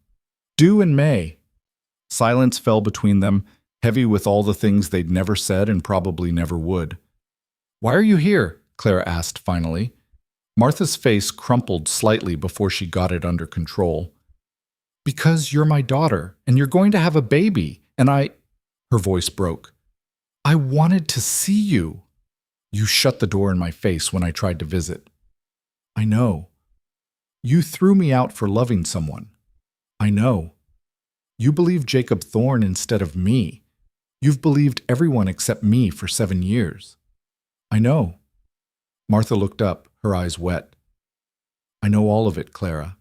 Due in May." Silence fell between them, heavy with all the things they'd never said and probably never would. "Why are you here?" Clara asked finally. Martha's face crumpled slightly before she got it under control. "Because you're my daughter, and you're going to have a baby, and I—" Her voice broke. "I wanted to see you." "You shut the door in my face when I tried to visit." "I know." "You threw me out for loving someone." "I know." "You believed Jacob Thorne instead of me. You've believed everyone except me for 7 years." "I know." Martha looked up, her eyes wet. "I know all of it, Clara,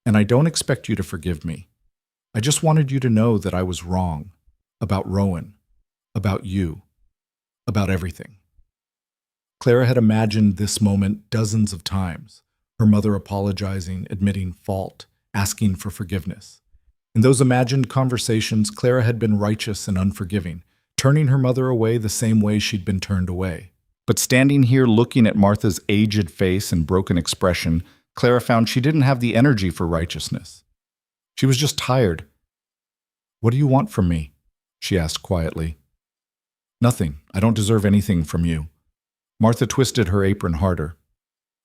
and I don't expect you to forgive me. I just wanted you to know that I was wrong. About Rowan. About you. About everything." Clara had imagined this moment dozens of times, her mother apologizing, admitting fault, asking for forgiveness. In those imagined conversations, Clara had been righteous and unforgiving, turning her mother away the same way she'd been turned away. But standing here looking at Martha's aged face and broken expression, Clara found she didn't have the energy for righteousness. She was just tired. "What do you want from me?" she asked quietly. "Nothing. I don't deserve anything from you." Martha twisted her apron harder.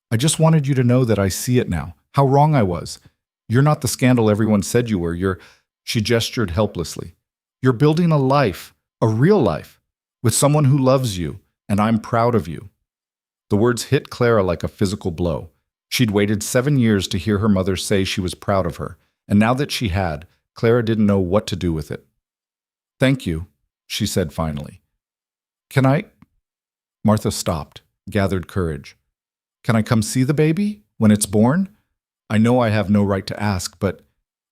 "I just wanted you to know that I see it now, how wrong I was. You're not the scandal everyone said you were. You're—" She gestured helplessly. "You're building a life, a real life, with someone who loves you, and I'm proud of you." The words hit Clara like a physical blow. She'd waited 7 years to hear her mother say she was proud of her, and now that she had, Clara didn't know what to do with it. "Thank you," she said finally. "Can I—" Martha stopped, gathered courage. "Can I come see the baby when it's born? I know I have no right to ask, but—"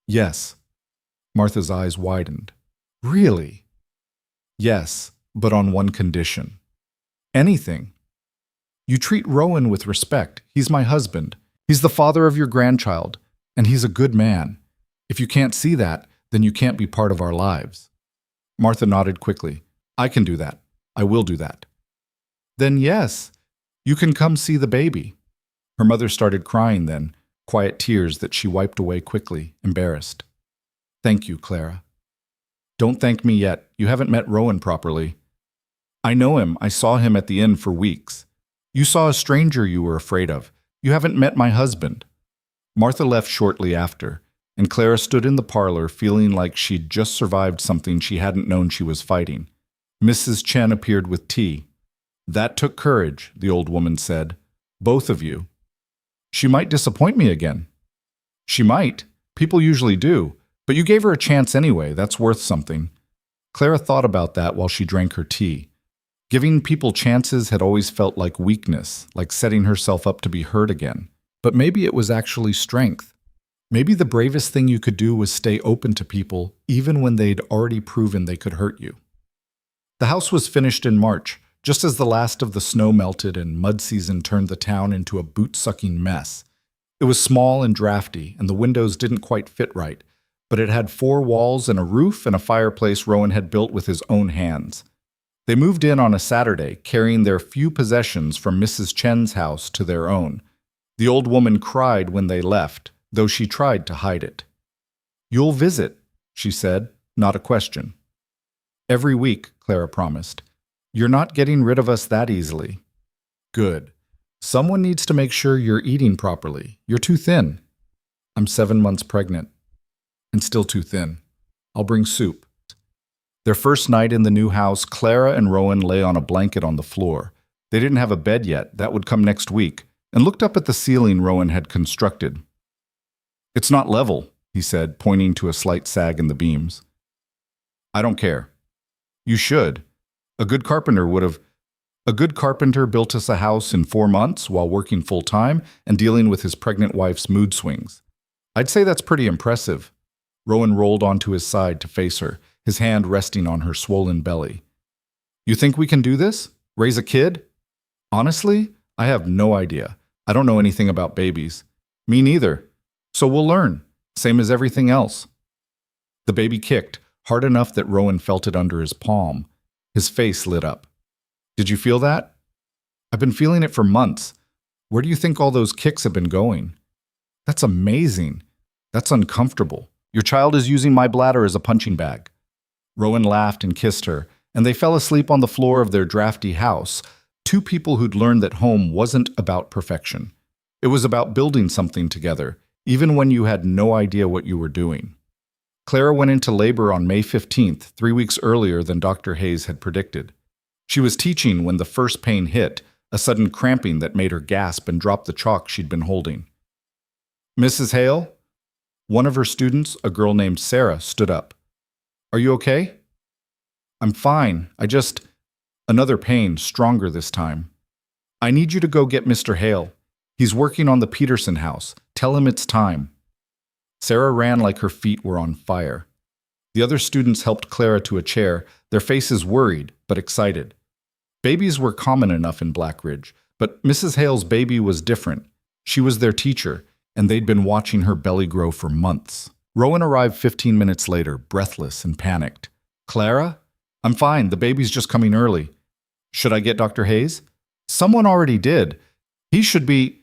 "Yes." Martha's eyes widened. "Really?" "Yes, but on one condition." "Anything." "You treat Rowan with respect. He's my husband. He's the father of your grandchild, and he's a good man. If you can't see that, then you can't be part of our lives." Martha nodded quickly. "I can do that. I will do that." "Then yes, you can come see the baby." Her mother started crying then, quiet tears that she wiped away quickly, embarrassed. "Thank you, Clara." "Don't thank me yet. You haven't met Rowan properly." "I know him. I saw him at the inn for weeks." "You saw a stranger you were afraid of. You haven't met my husband." Martha left shortly after, and Clara stood in the parlor feeling like she'd just survived something she hadn't known she was fighting. Mrs. Chen appeared with tea. "That took courage," the old woman said. "Both of you." "She might disappoint me again." "She might. People usually do. But you gave her a chance anyway. That's worth something." Clara thought about that while she drank her tea. Giving people chances had always felt like weakness, like setting herself up to be hurt again. But maybe it was actually strength. Maybe the bravest thing you could do was stay open to people, even when they'd already proven they could hurt you. The house was finished in March, just as the last of the snow melted and mud season turned the town into a boot-sucking mess. It was small and drafty, and the windows didn't quite fit right, but it had 4 walls and a roof and a fireplace Rowan had built with his own hands. They moved in on a Saturday, carrying their few possessions from Mrs. Chen's house to their own. The old woman cried when they left, though she tried to hide it. "You'll visit," she said, not a question. "Every week," Clara promised. "You're not getting rid of us that easily." "Good. Someone needs to make sure you're eating properly. You're too thin." "I'm 7 months pregnant. And still too thin. I'll bring soup." Their first night in the new house, Clara and Rowan lay on a blanket on the floor. They didn't have a bed yet, that would come next week, and looked up at the ceiling Rowan had constructed. "It's not level," he said, pointing to a slight sag in the beams. "I don't care." "You should. A good carpenter would have—" A good carpenter built us a house in 4 months while working full-time and dealing with his pregnant wife's mood swings. I'd say that's pretty impressive. Rowan rolled onto his side to face her, his hand resting on her swollen belly. You think we can do this? Raise a kid? Honestly, I have no idea. I don't know anything about babies. Me neither. So we'll learn, same as everything else. The baby kicked, hard enough that Rowan felt it under his palm. His face lit up. Did you feel that? I've been feeling it for months. Where do you think all those kicks have been going? That's amazing. That's uncomfortable. Your child is using my bladder as a punching bag. Rowan laughed and kissed her, and they fell asleep on the floor of their drafty house, two people who'd learned that home wasn't about perfection. It was about building something together, even when you had no idea what you were doing. Clara went into labor on May 15th, 3 weeks earlier than Dr. Hayes had predicted. She was teaching when the first pain hit, a sudden cramping that made her gasp and drop the chalk she'd been holding. Mrs. Hale? One of her students, a girl named Sarah, stood up. Are you okay? I'm fine. Another pain, stronger this time. I need you to go get Mr. Hale. He's working on the Peterson house. Tell him it's time. Sarah ran like her feet were on fire. The other students helped Clara to a chair, their faces worried but excited. Babies were common enough in Black Ridge, but Mrs. Hale's baby was different. She was their teacher, and they'd been watching her belly grow for months. Rowan arrived 15 minutes later, breathless and panicked. Clara? I'm fine, the baby's just coming early. Should I get Dr. Hayes? Someone already did. He should be…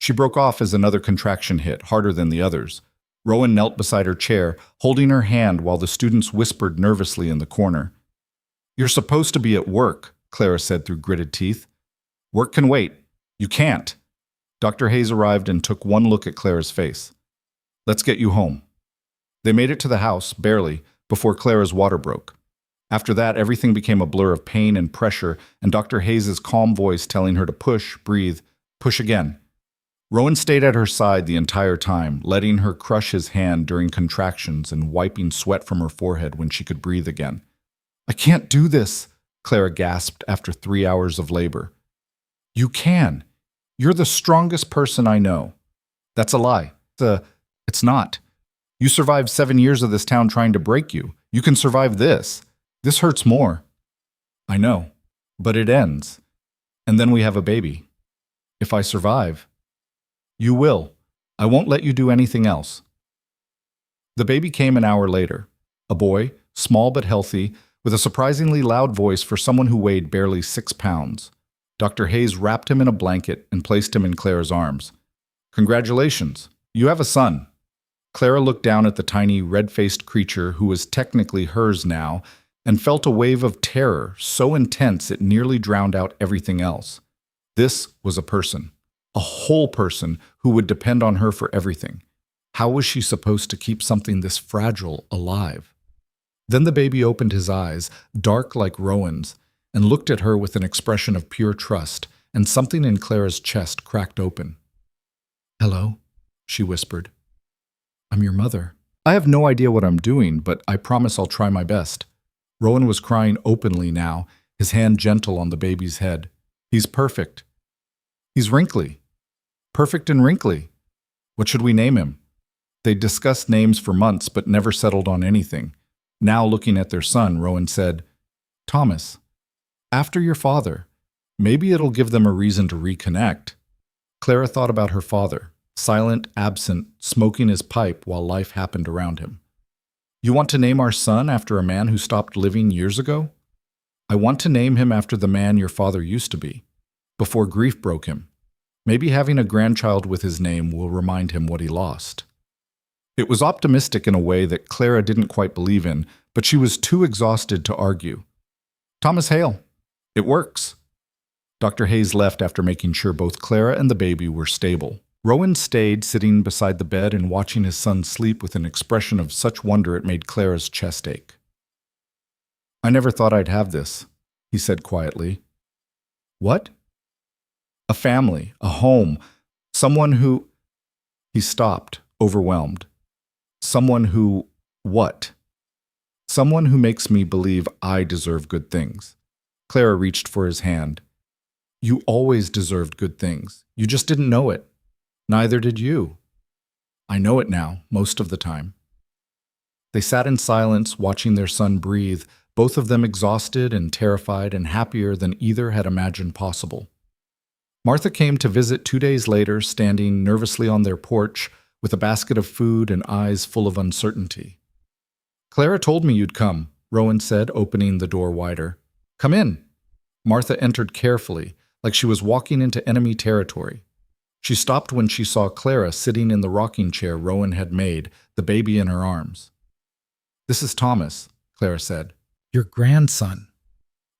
She broke off as another contraction hit, harder than the others. Rowan knelt beside her chair, holding her hand while the students whispered nervously in the corner. You're supposed to be at work, Clara said through gritted teeth. Work can wait. You can't. Dr. Hayes arrived and took one look at Clara's face. Let's get you home. They made it to the house, barely, before Clara's water broke. After that, everything became a blur of pain and pressure, and Dr. Hayes' calm voice telling her to push, breathe, push again. Rowan stayed at her side the entire time, letting her crush his hand during contractions and wiping sweat from her forehead when she could breathe again. I can't do this, Clara gasped after 3 hours of labor. You can. You're the strongest person I know. That's a lie. It's not. You survived 7 years of this town trying to break you. You can survive this. This hurts more. I know, but it ends. And then we have a baby. If I survive, you will. I won't let you do anything else. The baby came an hour later. A boy, small but healthy, with a surprisingly loud voice for someone who weighed barely 6 pounds. Dr. Hayes wrapped him in a blanket and placed him in Clara's arms. Congratulations, you have a son. Clara looked down at the tiny, red-faced creature who was technically hers now and felt a wave of terror so intense it nearly drowned out everything else. This was a person, a whole person who would depend on her for everything. How was she supposed to keep something this fragile alive? Then the baby opened his eyes, dark like Rowan's, and looked at her with an expression of pure trust, and something in Clara's chest cracked open. Hello, she whispered. I'm your mother. I have no idea what I'm doing, but I promise I'll try my best. Rowan was crying openly now, his hand gentle on the baby's head. He's perfect. He's wrinkly. Perfect and wrinkly. What should we name him? They discussed names for months but never settled on anything. Now looking at their son, Rowan said, Thomas, after your father. Maybe it'll give them a reason to reconnect. Clara thought about her father, silent, absent, smoking his pipe while life happened around him. You want to name our son after a man who stopped living years ago? I want to name him after the man your father used to be, before grief broke him. Maybe having a grandchild with his name will remind him what he lost. It was optimistic in a way that Clara didn't quite believe in, but she was too exhausted to argue. Thomas Hale. It works. Dr. Hayes left after making sure both Clara and the baby were stable. Rowan stayed sitting beside the bed and watching his son sleep with an expression of such wonder it made Clara's chest ache. I never thought I'd have this, he said quietly. What? A family, a home, someone who… He stopped, overwhelmed. Someone who… what? Someone who makes me believe I deserve good things. Clara reached for his hand. You always deserved good things. You just didn't know it. Neither did you. I know it now, most of the time. They sat in silence, watching their son breathe, both of them exhausted and terrified and happier than either had imagined possible. Martha came to visit 2 days later, standing nervously on their porch with a basket of food and eyes full of uncertainty. "Clara told me you'd come," Rowan said, opening the door wider. "Come in." Martha entered carefully, like she was walking into enemy territory. She stopped when she saw Clara sitting in the rocking chair Rowan had made, the baby in her arms. "This is Thomas," Clara said. "Your grandson."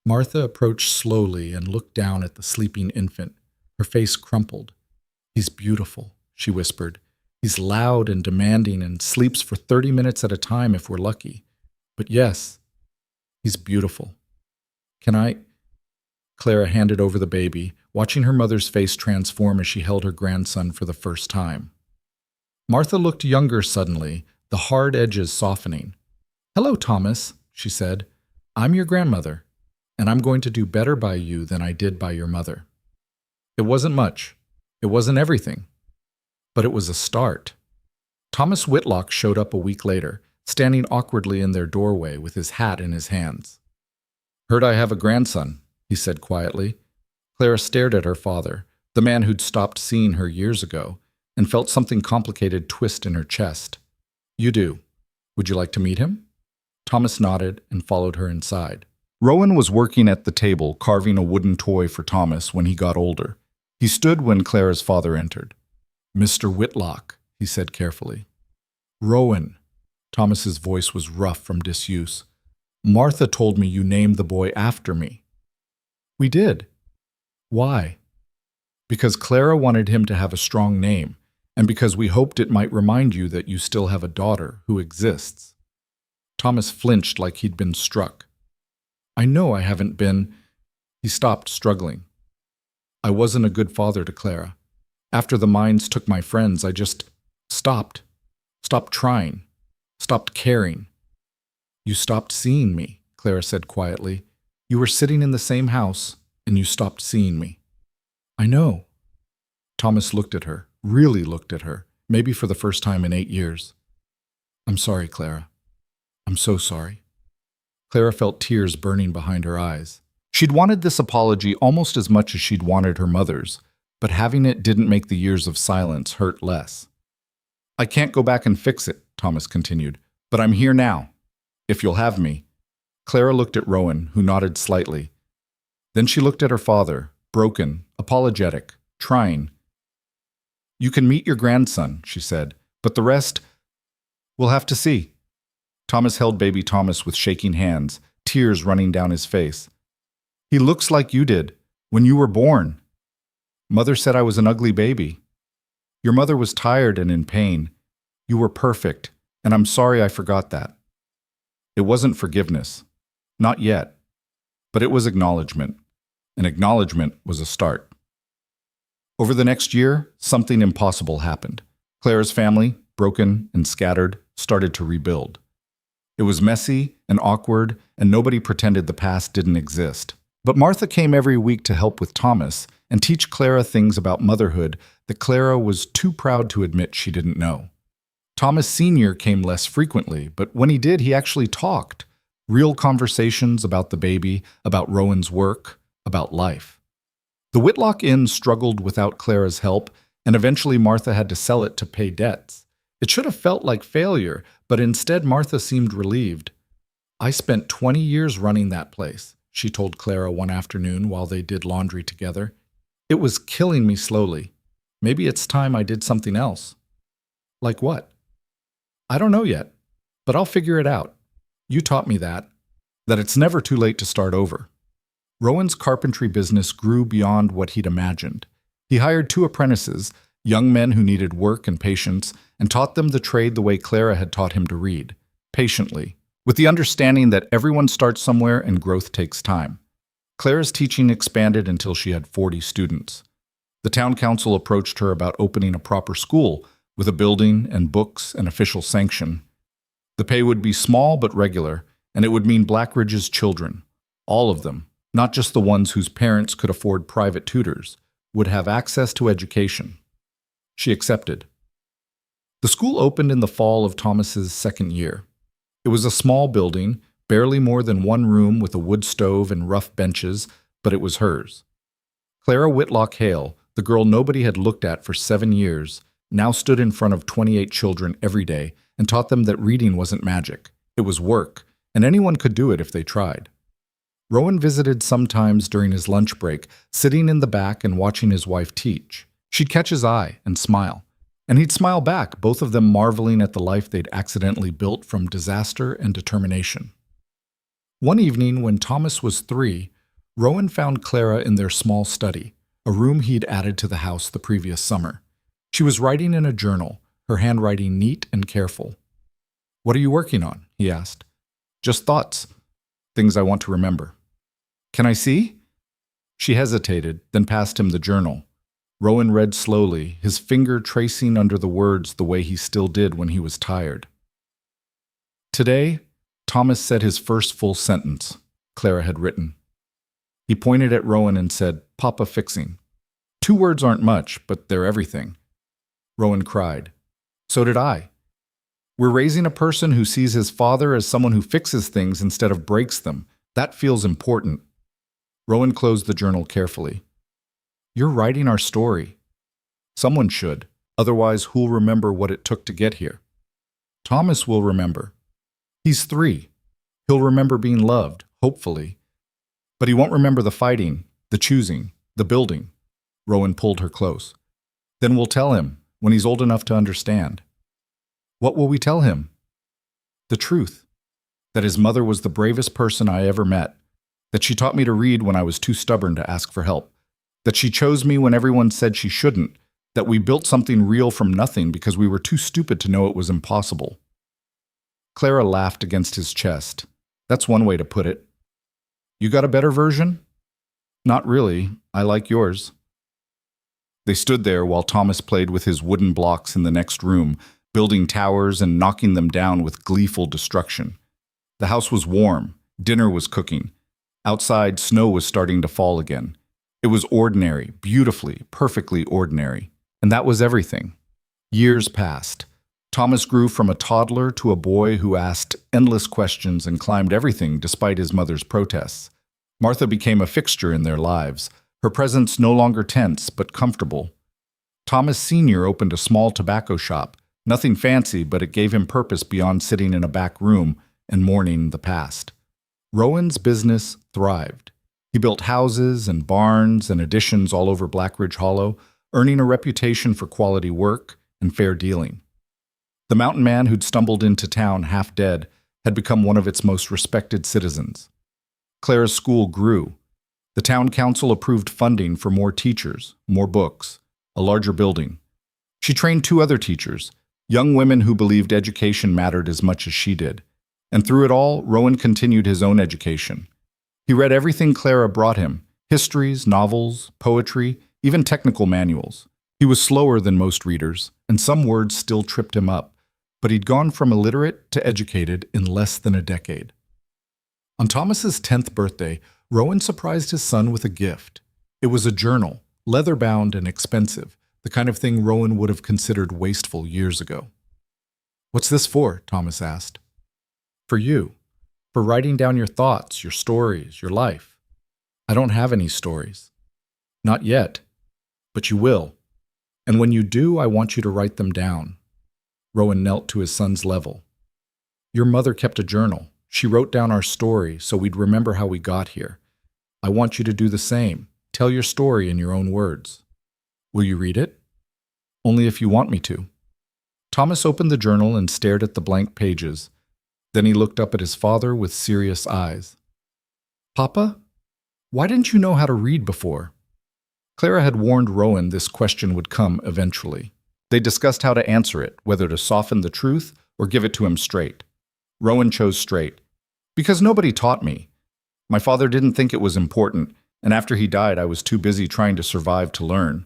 Martha approached slowly and looked down at the sleeping infant. Her face crumpled. "He's beautiful," she whispered. "He's loud and demanding and sleeps for 30 minutes at a time if we're lucky. But yes, he's beautiful. Can I—" Clara handed over the baby, watching her mother's face transform as she held her grandson for the first time. Martha looked younger suddenly, the hard edges softening. "Hello, Thomas," she said. "I'm your grandmother, and I'm going to do better by you than I did by your mother." It wasn't much. It wasn't everything. But it was a start. Thomas Whitlock showed up a week later, standing awkwardly in their doorway with his hat in his hands. "Heard I have a grandson," he said quietly. Clara stared at her father, the man who'd stopped seeing her years ago, and felt something complicated twist in her chest. "You do. Would you like to meet him?" Thomas nodded and followed her inside. Rowan was working at the table, carving a wooden toy for Thomas when he got older. He stood when Clara's father entered. "Mr. Whitlock," he said carefully. "Rowan." Thomas's voice was rough from disuse. "Martha told me you named the boy after me." "We did." "Why?" "Because Clara wanted him to have a strong name, and because we hoped it might remind you that you still have a daughter who exists." Thomas flinched like he'd been struck. "I know I haven't been—" He stopped, struggling. "I wasn't a good father to Clara. After the mines took my friends, I just stopped. Stopped trying. Stopped caring." "You stopped seeing me," Clara said quietly. "You were sitting in the same house, and you stopped seeing me." "I know." Thomas looked at her, really looked at her, maybe for the first time in 8 years. "I'm sorry, Clara. I'm so sorry." Clara felt tears burning behind her eyes. She'd wanted this apology almost as much as she'd wanted her mother's, but having it didn't make the years of silence hurt less. "I can't go back and fix it," Thomas continued, "but I'm here now, if you'll have me." Clara looked at Rowan, who nodded slightly. Then she looked at her father, broken, apologetic, trying. "You can meet your grandson," she said, "but the rest, we'll have to see." Thomas held baby Thomas with shaking hands, tears running down his face. "He looks like you did, when you were born. Mother said I was an ugly baby. Your mother was tired and in pain. You were perfect, and I'm sorry I forgot that." It wasn't forgiveness. Not yet. But it was acknowledgement. And acknowledgement was a start. Over the next year, something impossible happened. Clara's family, broken and scattered, started to rebuild. It was messy and awkward, and nobody pretended the past didn't exist. But Martha came every week to help with Thomas and teach Clara things about motherhood that Clara was too proud to admit she didn't know. Thomas Sr. came less frequently, but when he did, he actually talked. Real conversations about the baby, about Rowan's work, about life. The Whitlock Inn struggled without Clara's help, and eventually Martha had to sell it to pay debts. It should have felt like failure, but instead Martha seemed relieved. "I spent 20 years running that place," she told Clara one afternoon while they did laundry together. "It was killing me slowly. Maybe it's time I did something else." "Like what?" "I don't know yet, but I'll figure it out. You taught me that it's never too late to start over." Rowan's carpentry business grew beyond what he'd imagined. He hired 2 apprentices, young men who needed work and patience, and taught them the trade the way Clara had taught him to read, patiently, with the understanding that everyone starts somewhere and growth takes time. Clara's teaching expanded until she had 40 students. The town council approached her about opening a proper school with a building and books and official sanction. The pay would be small but regular, and it would mean Blackridge's children, all of them, Not just the ones whose parents could afford private tutors, would have access to education. She accepted. The school opened in the fall of Thomas's second year. It was a small building, barely more than one room with a wood stove and rough benches, but it was hers. Clara Whitlock Hale, the girl nobody had looked at for 7 years, now stood in front of 28 children every day and taught them that reading wasn't magic. It was work, and anyone could do it if they tried. Rowan visited sometimes during his lunch break, sitting in the back and watching his wife teach. She'd catch his eye and smile, and he'd smile back, both of them marveling at the life they'd accidentally built from disaster and determination. One evening, when Thomas was 3, Rowan found Clara in their small study, a room he'd added to the house the previous summer. She was writing in a journal, her handwriting neat and careful. "What are you working on?" he asked. "Just thoughts. Things I want to remember." "Can I see?" She hesitated, then passed him the journal. Rowan read slowly, his finger tracing under the words the way he still did when he was tired. Today, Thomas said his first full sentence, Clara had written. He pointed at Rowan and said, "Papa fixing." 2 words aren't much, but they're everything. Rowan cried. So did I. We're raising a person who sees his father as someone who fixes things instead of breaks them. That feels important. Rowan closed the journal carefully. You're writing our story. Someone should. Otherwise, who'll remember what it took to get here? Thomas will remember. He's 3. He'll remember being loved, hopefully. But he won't remember the fighting, the choosing, the building. Rowan pulled her close. Then we'll tell him, when he's old enough to understand. What will we tell him? The truth. That his mother was the bravest person I ever met. That she taught me to read when I was too stubborn to ask for help. That she chose me when everyone said she shouldn't. That we built something real from nothing because we were too stupid to know it was impossible. Clara laughed against his chest. That's one way to put it. You got a better version? Not really. I like yours. They stood there while Thomas played with his wooden blocks in the next room, building towers and knocking them down with gleeful destruction. The house was warm. Dinner was cooking. Outside, snow was starting to fall again. It was ordinary, beautifully, perfectly ordinary. And that was everything. Years passed. Thomas grew from a toddler to a boy who asked endless questions and climbed everything despite his mother's protests. Martha became a fixture in their lives, her presence no longer tense but comfortable. Thomas Sr. opened a small tobacco shop, nothing fancy, but it gave him purpose beyond sitting in a back room and mourning the past. Rowan's business thrived. He built houses and barns and additions all over Blackridge Hollow, earning a reputation for quality work and fair dealing. The mountain man who'd stumbled into town half dead had become one of its most respected citizens. Clara's school grew. The town council approved funding for more teachers, more books, a larger building. She trained 2 other teachers, young women who believed education mattered as much as she did. And through it all, Rowan continued his own education. He read everything Clara brought him, histories, novels, poetry, even technical manuals. He was slower than most readers, and some words still tripped him up, but he'd gone from illiterate to educated in less than a decade. On Thomas's 10th birthday, Rowan surprised his son with a gift. It was a journal, leather-bound and expensive, the kind of thing Rowan would have considered wasteful years ago. What's this for? Thomas asked. For you. For writing down your thoughts, your stories, your life. I don't have any stories. Not yet. But you will. And when you do, I want you to write them down. Rowan knelt to his son's level. Your mother kept a journal. She wrote down our story so we'd remember how we got here. I want you to do the same. Tell your story in your own words. Will you read it? Only if you want me to. Thomas opened the journal and stared at the blank pages. Then he looked up at his father with serious eyes. Papa, why didn't you know how to read before? Clara had warned Rowan this question would come eventually. They discussed how to answer it, whether to soften the truth or give it to him straight. Rowan chose straight. Because nobody taught me. My father didn't think it was important, and after he died I was too busy trying to survive to learn.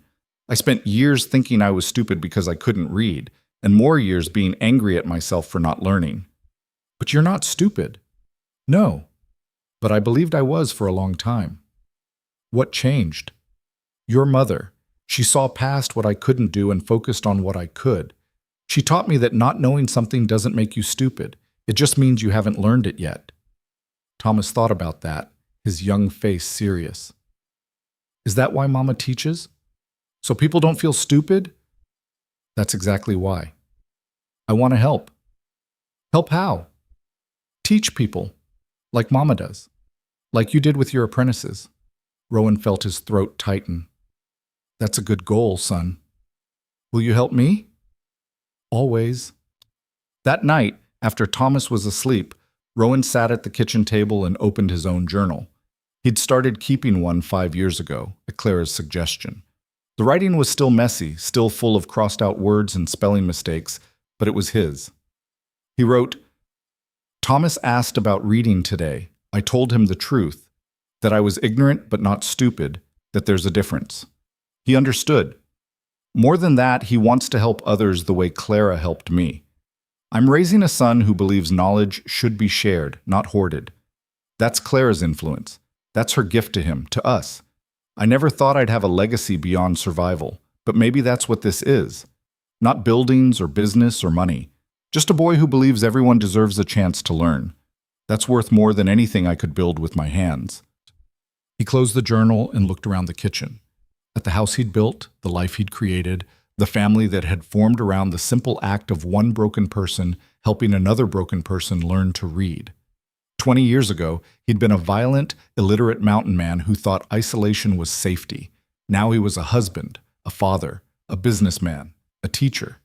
I spent years thinking I was stupid because I couldn't read, and more years being angry at myself for not learning. But you're not stupid. No. but I believed I was for a long time. What changed? Your mother. She saw past what I couldn't do and focused on what I could. She taught me that not knowing something doesn't make you stupid. It just means you haven't learned it yet. Thomas thought about that, his young face serious. Is that why Mama teaches? So people don't feel stupid? That's exactly why. I want to help. Help how? Teach people, like Mama does, like you did with your apprentices. Rowan felt his throat tighten. That's a good goal, son. Will you help me? Always. That night, after Thomas was asleep, Rowan sat at the kitchen table and opened his own journal. He'd started keeping one 5 years ago, at Clara's suggestion. The writing was still messy, still full of crossed-out words and spelling mistakes, but it was his. He wrote, Thomas asked about reading today. I told him the truth, that I was ignorant but not stupid, that there's a difference. He understood. More than that, he wants to help others the way Clara helped me. I'm raising a son who believes knowledge should be shared, not hoarded. That's Clara's influence. That's her gift to him, to us. I never thought I'd have a legacy beyond survival, but maybe that's what this is. Not buildings or business or money. Just a boy who believes everyone deserves a chance to learn. That's worth more than anything I could build with my hands. He closed the journal and looked around the kitchen. At the house he'd built, the life he'd created, the family that had formed around the simple act of one broken person helping another broken person learn to read. 20 years ago, he'd been a violent, illiterate mountain man who thought isolation was safety. Now he was a husband, a father, a businessman, a teacher.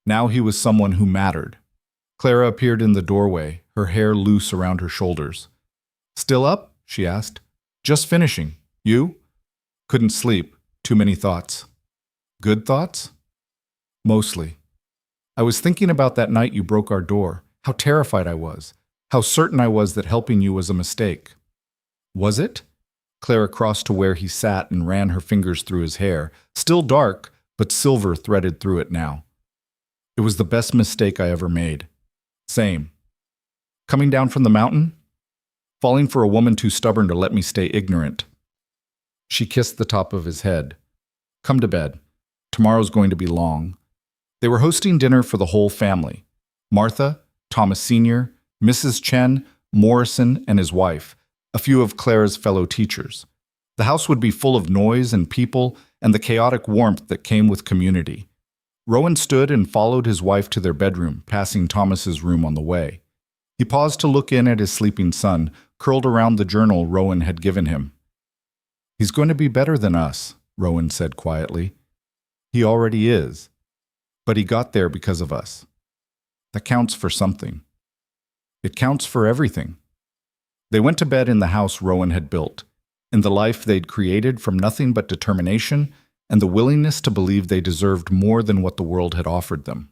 Now he was someone who mattered. Clara appeared in the doorway, her hair loose around her shoulders. Still up? She asked. Just finishing. You? Couldn't sleep. Too many thoughts. Good thoughts? Mostly. I was thinking about that night you broke our door, how terrified I was, how certain I was that helping you was a mistake. Was it? Clara crossed to where he sat and ran her fingers through his hair, still dark, but silver threaded through it now. It was the best mistake I ever made. Same. Coming down from the mountain? Falling for a woman too stubborn to let me stay ignorant. She kissed the top of his head. Come to bed. Tomorrow's going to be long. They were hosting dinner for the whole family. Martha, Thomas Sr., Mrs. Chen, Morrison, and his wife, a few of Clara's fellow teachers. The house would be full of noise and people and the chaotic warmth that came with community. Rowan stood and followed his wife to their bedroom, passing Thomas's room on the way. He paused to look in at his sleeping son, curled around the journal Rowan had given him. He's going to be better than us, Rowan said quietly. He already is. But he got there because of us. That counts for something. It counts for everything. They went to bed in the house Rowan had built, in the life they'd created from nothing but determination and the willingness to believe they deserved more than what the world had offered them.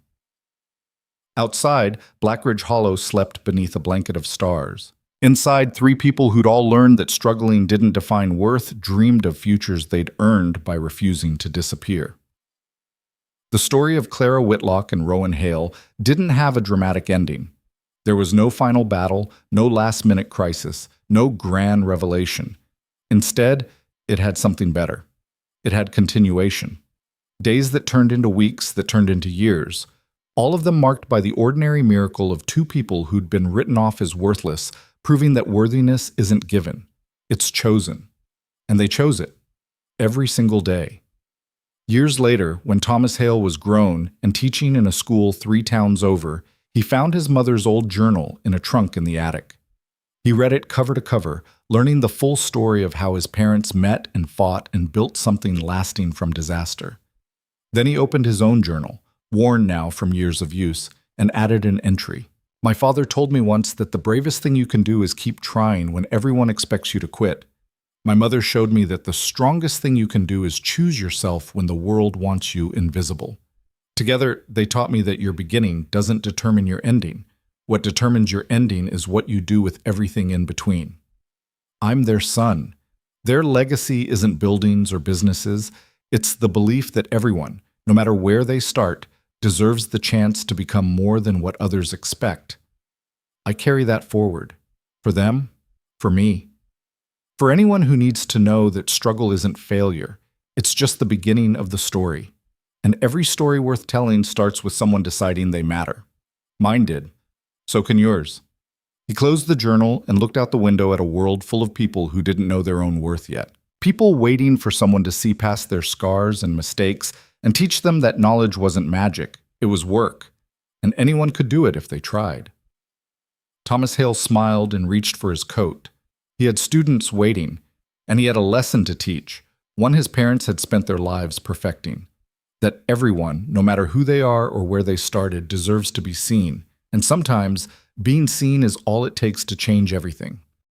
Outside, Blackridge Hollow slept beneath a blanket of stars. Inside, 3 people who'd all learned that struggling didn't define worth dreamed of futures they'd earned by refusing to disappear. The story of Clara Whitlock and Rowan Hale didn't have a dramatic ending. There was no final battle, no last-minute crisis, no grand revelation. Instead, it had something better. It had continuation. Days that turned into weeks that turned into years, all of them marked by the ordinary miracle of 2 people who'd been written off as worthless, proving that worthiness isn't given. It's chosen. And they chose it. Every single day. Years later, when Thomas Hale was grown and teaching in a school 3 towns over, he found his mother's old journal in a trunk in the attic. He read it cover to cover, learning the full story of how his parents met and fought and built something lasting from disaster. Then he opened his own journal, worn now from years of use, and added an entry. My father told me once that the bravest thing you can do is keep trying when everyone expects you to quit. My mother showed me that the strongest thing you can do is choose yourself when the world wants you invisible. Together, they taught me that your beginning doesn't determine your ending. What determines your ending is what you do with everything in between. I'm their son. Their legacy isn't buildings or businesses. It's the belief that everyone, no matter where they start, deserves the chance to become more than what others expect. I carry that forward. For them, For me. For anyone who needs to know that struggle isn't failure, it's just the beginning of the story. And every story worth telling starts with someone deciding they matter. Mine did. So can yours. He closed the journal and looked out the window at a world full of people who didn't know their own worth yet. People waiting for someone to see past their scars and mistakes and teach them that knowledge wasn't magic, it was work, and anyone could do it if they tried. Thomas Hale smiled and reached for his coat. He had students waiting, and he had a lesson to teach, one his parents had spent their lives perfecting. That everyone, no matter who they are or where they started, deserves to be seen, and sometimes being seen is all it takes to change everything.